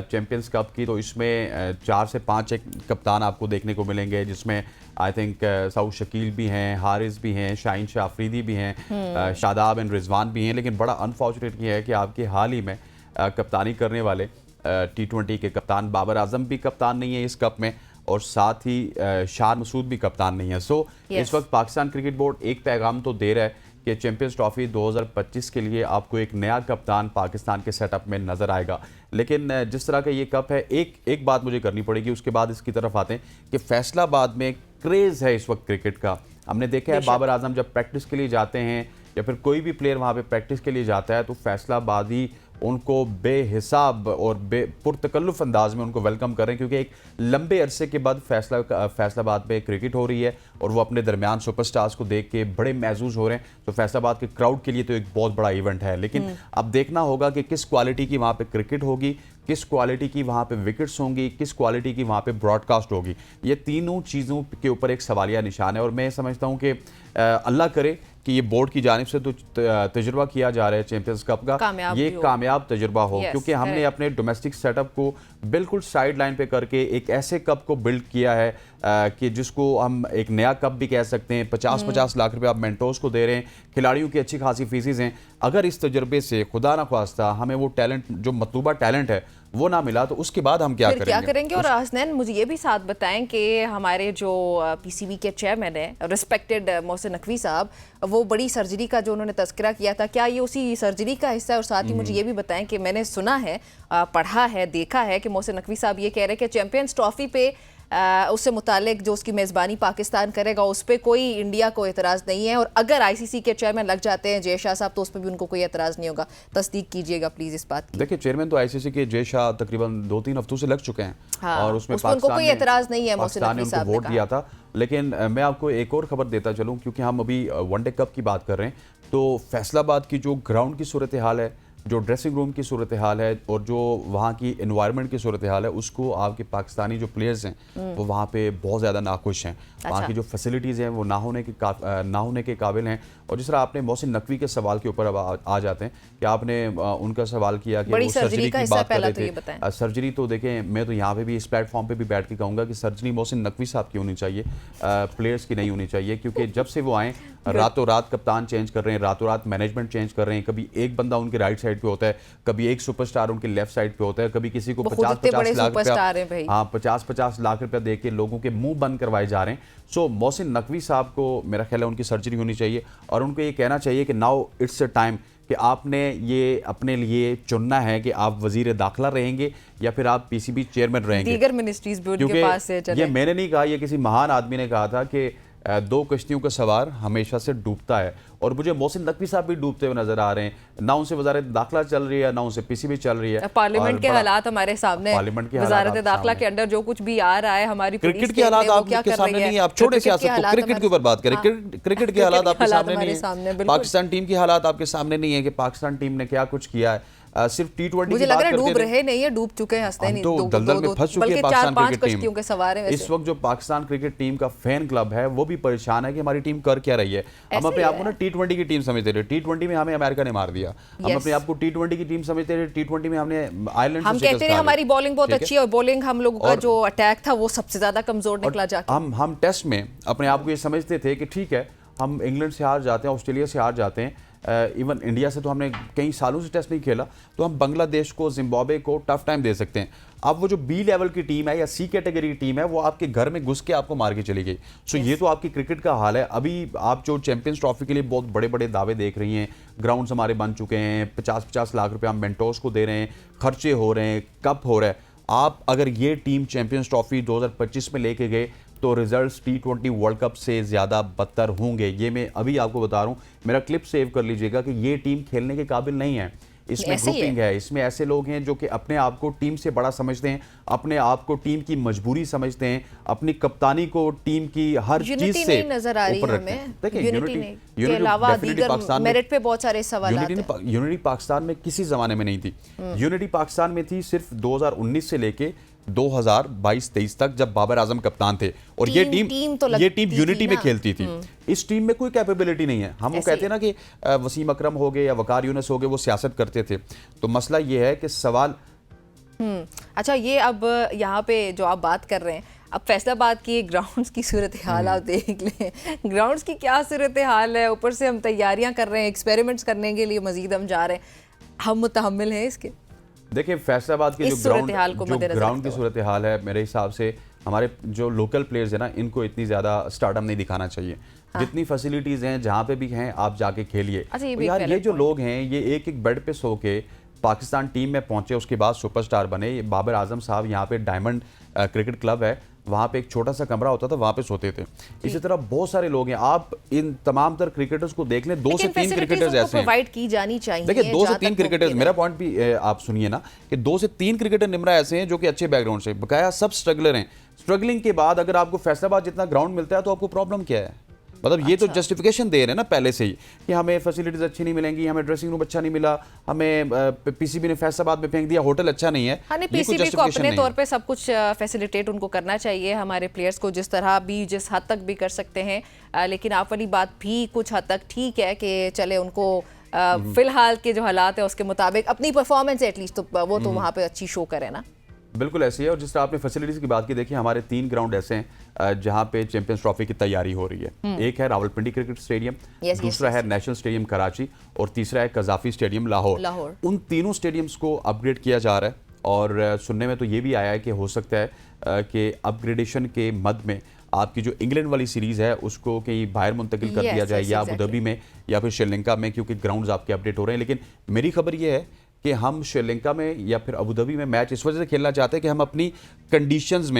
चैंपियंस कप की, तो इसमें 4 से 5 एक कप्तान आपको देखने को मिलेंगे, जिसमें आई थिंक सऊद शकील भी हैं, हारिस भी हैं, शाहीन शाह अफरीदी भी हैं, शादाब एंड रिजवान भी हैं। लेकिन बड़ा अनफॉर्चुनेट ये है कि आपके हाल ही में कप्तानी करने वाले T20 के कप्तान बाबर आजम भी कप्तान नहीं है इस कप में, और साथ ही शार मसूद भी कप्तान नहीं है। सो इस वक्त पाकिस्तान क्रिकेट बोर्ड एक पैगाम तो दे रहा है कि चैंपियंस ट्रॉफी 2025 के लिए आपको एक नया कप्तान पाकिस्तान के सेटअप में नजर आएगा। लेकिन जिस तरह का ये कप है, एक बात मुझे करनी पड़ेगी, उसके बाद इसकी तरफ आते हैं कि फैसलाबाद में क्रेज़ है इस वक्त क्रिकेट का। हमने देखा है बाबर आजम जब प्रैक्टिस के लिए जाते हैं, या फिर कोई भी प्लेयर वहाँ पे प्रैक्टिस के लिए जाता है, तो फैसलाबादी उनको बेहिसाब और पुरतकल्लुफ़ अंदाज में उनको वेलकम करें, क्योंकि एक लंबे अरसे के बाद फैसलाबाद में क्रिकेट हो रही है और वो अपने दरमियान सुपरस्टार्स को देख के बड़े महसूस हो रहे हैं। तो फैसलाबाद के क्राउड के लिए तो एक बहुत बड़ा इवेंट है। लेकिन अब देखना होगा कि किस क्वालिटी की वहाँ पे क्रिकेट होगी, किस क्वालिटी की वहाँ पे विकेट्स होंगी, किस क्वालिटी की वहाँ पे ब्रॉडकास्ट होगी। ये तीनों चीज़ों के ऊपर एक सवालिया निशान है, और मैं समझता हूँ कि अल्लाह करे कि ये बोर्ड की जानिब से तो तजुर्बा किया जा रहा है चैंपियंस कप का, ये कामयाब तजुर्बा हो, क्योंकि हमने अपने डोमेस्टिक सेटअप को बिल्कुल साइड लाइन पे करके एक ऐसे कप को बिल्ड किया है कि जिसको हम एक नया कप भी कह सकते हैं। 50-50 लाख रुपए आप मेंटोर्स को दे रहे हैं, खिलाड़ियों की अच्छी खासी फीसेज हैं। अगर इस तजुर्बे से खुदा ना ख्वास्ता हमें वो टैलेंट, जो मतलूबा टैलेंट है, वो ना मिला, तो उसके बाद हम क्या करेंगे? और हसनैन, मुझे ये भी साथ बताएं कि हमारे जो पीसीबी के चेयरमैन है रिस्पेक्टेड मोहसिन नकवी साहब, वो बड़ी सर्जरी का जो उन्होंने तस्करा किया था, क्या ये उसी सर्जरी का हिस्सा है? और साथ ही मुझे ये भी बताएं कि मैंने सुना है, पढ़ा है, देखा है कि मोहसिन नकवी साहब ये कह रहे हैं कि चैंपियंस ट्रॉफी पे उससे मुतालिक जो उसकी मेज़बानी पाकिस्तान करेगा उस पर कोई इंडिया को एतराज़ नहीं है, और अगर आईसीसी के चेयरमैन लग जाते हैं जय शाह साहब, तो उस पर भी उनको कोई एतराज़ नहीं होगा। तस्दीक कीजिएगा प्लीज़ इस बात की। देखिए, चेयरमैन तो आईसीसी के जय शाह तकरीबन 2-3 हफ्तों से लग चुके हैं, हाँ, और उसमें उनको कोई एतराज़ नहीं है, मोहसिन नकवी साहब ने वोट दिया था। लेकिन मैं आपको एक और खबर देता चलूँ, क्योंकि हम अभी वनडे कप की बात कर रहे हैं, तो फैसलाबाद की जो ग्राउंड की सूरत हाल है, जो ड्रेसिंग रूम की सूरत हाल है, और जो वहाँ की एनवायरनमेंट की सूरत हाल है, उसको आपके पाकिस्तानी जो प्लेयर्स हैं वो वहाँ पे बहुत ज़्यादा नाखुश हैं। वहाँ की जो फैसिलिटीज़ हैं वो ना होने के काबिल हैं। और जिस तरह आपने मोहसिन नकवी के सवाल के ऊपर अब आ जाते हैं कि आपने उनका सवाल किया कि वो सर्जरी की बात कर रहे थे। सर्जरी तो देखें, मैं तो यहाँ पे भी इस प्लेटफॉर्म पे भी बैठ के कहूँगा कि सर्जरी मोहसिन नकवी साहब की होनी चाहिए, प्लेयर्स की नहीं होनी चाहिए, क्योंकि जब से वो आए रातों रात कप्तान चेंज कर रहे हैं, रातों रात मैनेजमेंट चेंज कर रहे हैं। कभी एक बंदा उनके राइट साइड साइड पे होता है, कभी एक सुपरस्टार उनके लेफ्ट साइड पे होता है, कभी किसी को वो खुद 50-50 बड़े लाख सुपरस्टार हैं भाई। रुपया, हाँ 50-50 लाख रुपया दे के लोगों के मुंह बंद करवाए जा रहे हैं। सो मोहसिन नकवी साहब को मेरा ख्याल है उनकी सर्जरी होनी चाहिए और उनको ये कहना चाहिए कि नाउ इट्स अ टाइम कि आपने ये अपने लिए चुनना है कि आप वजीर दाखिला रहेंगे या फिर आप पीसीबी चेयरमैन रहेंगे। दीगर मिनिस्ट्रीज भी उनके पास से चले। ये मैंने नहीं कहा, ये किसी महान आदमी ने कहा था कि दो कश्तियों का सवार हमेशा से डूबता है, और मुझे मोहसिन नकवी साहब भी डूबते हुए नजर आ रहे हैं। ना उनसे वजारत दाखिला चल रही है, ना उनसे पीसीबी चल रही है। पार्लियामेंट के हालात हमारे सामने, वजारत दाखिला के अंडर जो कुछ भी आ रहा है, हमारी क्रिकेट के हालात आपके सामने नहीं है। आप छोड़े सियासत को, क्रिकेट के ऊपर बात करें। क्रिकेट के हालात आपके सामने नहीं है, पाकिस्तान टीम के हालात आपके सामने नहीं है कि पाकिस्तान टीम ने क्या कुछ किया है। सिर्फ T20 मुझे लग रहा है डूब रहे नहीं है, डूब चुके हैं, हंसते नहीं, तो दलदल में फंस चुकी है पाकिस्तान क्रिकेट कश्तियों के सवार हैं। इस वक्त जो पाकिस्तान क्रिकेट टीम का फैन क्लब है वो भी परेशान है कि हमारी टीम कर क्या रही है। हम अपने आप को ना T20 की टीम समझते थे, T20 में हमें अमेरिका ने मार दिया। हम अपने आप को T20 की टीम समझते थे, T20 में हमने आयरलैंड हम कहते हैं हमारी बॉलिंग बहुत अच्छी है और बॉलिंग हम लोगों का जो अटैक था वो सबसे ज्यादा कमजोर निकला जाके। हम टेस्ट में अपने आप को ये समझते थे कि ठीक है हम इंग्लैंड से हार जाते हैं, ऑस्ट्रेलिया से हार जाते हैं, इवन इंडिया से तो हमने कई सालों से टेस्ट नहीं खेला, तो हम बांग्लादेश को, जिम्बाब्वे को टफ टाइम दे सकते हैं। अब वो जो बी लेवल की टीम है या सी कैटेगरी की टीम है वो आपके घर में घुस के आपको मार के चली गई। सो ये तो आपकी क्रिकेट का हाल है। अभी आप जो चैंपियंस ट्रॉफी के लिए बहुत बड़े बड़े दावे देख रही हैं, ग्राउंड्स हमारे बन चुके हैं, 50-50 लाख रुपये हम मेंटोर्स को दे रहे हैं, खर्चे हो रहे हैं, कप हो रहा है। आप अगर ये टीम चैंपियंस ट्रॉफी 2025 में लेके गए तो रिजल्ट्स T20 वर्ल्ड कप से ज़्यादा बदतर होंगे। ये मैं अभी आपको बता रहा हूँ, मेरा क्लिप सेव कर लीजिएगा कि ये टीम खेलने के काबिल नहीं है। इसमें ग्रुपिंग है, इसमें ऐसे लोग हैं जो कि अपने आप को टीम से बड़ा समझते हैं, अपने आप को टीम की मजबूरी समझते हैं, अपनी कप्तानी को टीम की हर चीज से नजर आ रही है हमें। देखिए यूनिटी के अलावा दीगर मेरिट पे बहुत सारे सवाल आते हैं। यूनिटी पाकिस्तान में किसी जमाने में नहीं थी। यूनिटी पाकिस्तान में थी सिर्फ 2019 से लेके 2022-23 तक जब बाबर आजम कप्तान थे, और ये टीम यूनिटी में खेलती थी। इस टीम में कोई कैपेबिलिटी नहीं है। हम वो कहते हैं ना कि वसीम अकरम हो गए या वकार यूनुस हो गए, वो सियासत करते थे। तो मसला ये है कि सवाल अच्छा, ये अब यहाँ पे जो आप बात कर रहे हैं, अब फैसलाबाद की ग्राउंड्स की सूरत हाल आप देख लें, ग्राउंड्स की क्या सूरत हाल है। ऊपर से हम तैयारियां कर रहे हैं, एक्सपेरिमेंट्स करने के लिए मजीद हम जा रहे हैं, हम मुतहम्मिल हैं इसके। देखिए फैसलाबाद के जो ग्राउंड की सूरत हाल है, मेरे हिसाब से हमारे जो लोकल प्लेयर्स हैं ना, इनको इतनी ज़्यादा स्टारडम नहीं दिखाना चाहिए। जितनी फैसिलिटीज़ हैं जहाँ पे भी हैं आप जाके खेलिए। यार ये जो लोग हैं ये एक एक बेड पे सो के पाकिस्तान टीम में पहुंचे, उसके बाद सुपरस्टार बने। बाबर आजम साहब यहाँ पे डायमंड क्रिकेट क्लब है, वहाँ पे एक छोटा सा कमरा होता था, वहाँ पे सोते थे। इसी तरह बहुत सारे लोग हैं। आप इन तमाम तर क्रिकेटर्स को देख लें, 2 से 3 क्रिकेटर्स ऐसे हैं प्रोवाइड की जानी चाहिए। देखिए 2 से 3 क्रिकेटर्स, मेरा पॉइंट भी आप सुनिए ना, कि 2 से 3 क्रिकेटर निमरा ऐसे हैं जो कि अच्छे बैकग्राउंड से, बकाया सब स्ट्रगलर हैं। स्ट्रगलिंग के बाद अगर आपको फैसलाबाद जितना ग्राउंड मिलता है तो आपको प्रॉब्लम क्या है? मतलब ये तो जस्टिफिकेशन दे रहे हैं ना पहले से ही कि हमें फैसिलिटीज अच्छी नहीं मिलेंगी, हमें ड्रेसिंग रूम अच्छा नहीं मिला, हमें पीसीबी ने फैसलाबाद में फेंक दिया, होटल अच्छा नहीं है। हाँ, पीसीबी को अपने तौर पे सब कुछ फैसिलिटेट उनको करना चाहिए, हमारे प्लेयर्स को जिस तरह भी, जिस हद तक भी कर सकते हैं। लेकिन आप वाली बात भी कुछ हद तक ठीक है कि चले उनको फिलहाल के जो हालात है उसके मुताबिक अपनी परफॉर्मेंस एटलीस्ट तो वो तो वहाँ पे अच्छी शो करे ना। बिल्कुल ऐसी है। और जिस तरह आपने फैसिलिटीज की बात की, देखिए हमारे 3 ग्राउंड ऐसे हैं जहां पे चैंपियंस ट्रॉफी की तैयारी हो रही है। एक है रावलपिंडी क्रिकेट स्टेडियम, दूसरा है नेशनल स्टेडियम कराची, और तीसरा है कजाफी स्टेडियम लाहौर। उन तीनों स्टेडियम्स को अपग्रेड किया जा रहा है, और सुनने में तो ये भी आया है कि हो सकता है कि अपग्रेडेशन के मद में आपकी जो इंग्लैंड वाली सीरीज़ है उसको कहीं बाहर मुंतकिल कर दिया जाए, या अबू धाबी में या फिर श्रीलंका में, क्योंकि ग्राउंड्स आपके अपडेट हो रहे हैं। लेकिन मेरी खबर ये है कि हम श्रीलंका में या फिर अबू धाबी में मैच इस वजह से खेलना चाहते हैं कि हम अपनी कंडीशंस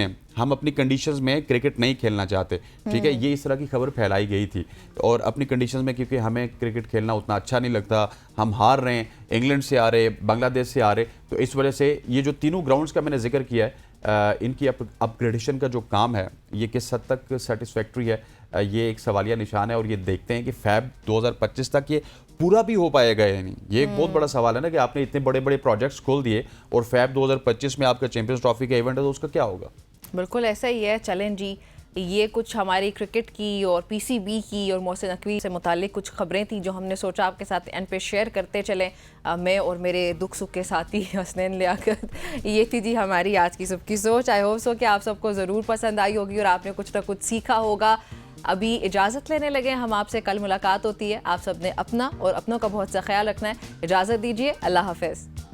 में क्रिकेट नहीं खेलना चाहते। ठीक है, ये इस तरह की खबर फैलाई गई थी, और अपनी कंडीशंस में क्योंकि हमें क्रिकेट खेलना उतना अच्छा नहीं लगता, हम हार रहे हैं, इंग्लैंड से आ रहे, बांग्लादेश से आ रहे, तो इस वजह से ये जो तीनों ग्राउंड्स का मैंने जिक्र किया है, इनकी अपग्रेडेशन का जो काम है ये किस हद तक सेटिस्फैक्ट्री है, ये एक सवालिया निशान है। और ये देखते हैं कि फैब 2025 तक ये पूरा भी हो पाएगा या नहीं। ये एक बहुत बड़ा सवाल है ना कि आपने इतने बड़े बड़े प्रोजेक्ट्स खोल दिए और फैब 2025 में आपका चैंपियंस ट्रॉफी का इवेंट है, तो उसका क्या होगा? बिल्कुल ऐसा ही है। चलें जी, ये कुछ हमारी क्रिकेट की और पीसीबी की और मोहसिन नकवी से मुतालिक कुछ खबरें थी जो हमने सोचा आपके साथ एंड पे शेयर करते चलें। मैं और मेरे दुख सुख के साथी हसनैन लियाकत। ये थी जी हमारी आज की सुबह की सोच। आई होप सो कि आप सबको ज़रूर पसंद आई होगी और आपने कुछ ना कुछ सीखा होगा। अभी इजाज़त लेने लगे, हम आपसे कल मुलाकात होती है। आप सब ने अपना और अपनों का बहुत सा ख्याल रखना है। इजाज़त दीजिए, अल्लाह हाफ़िज़।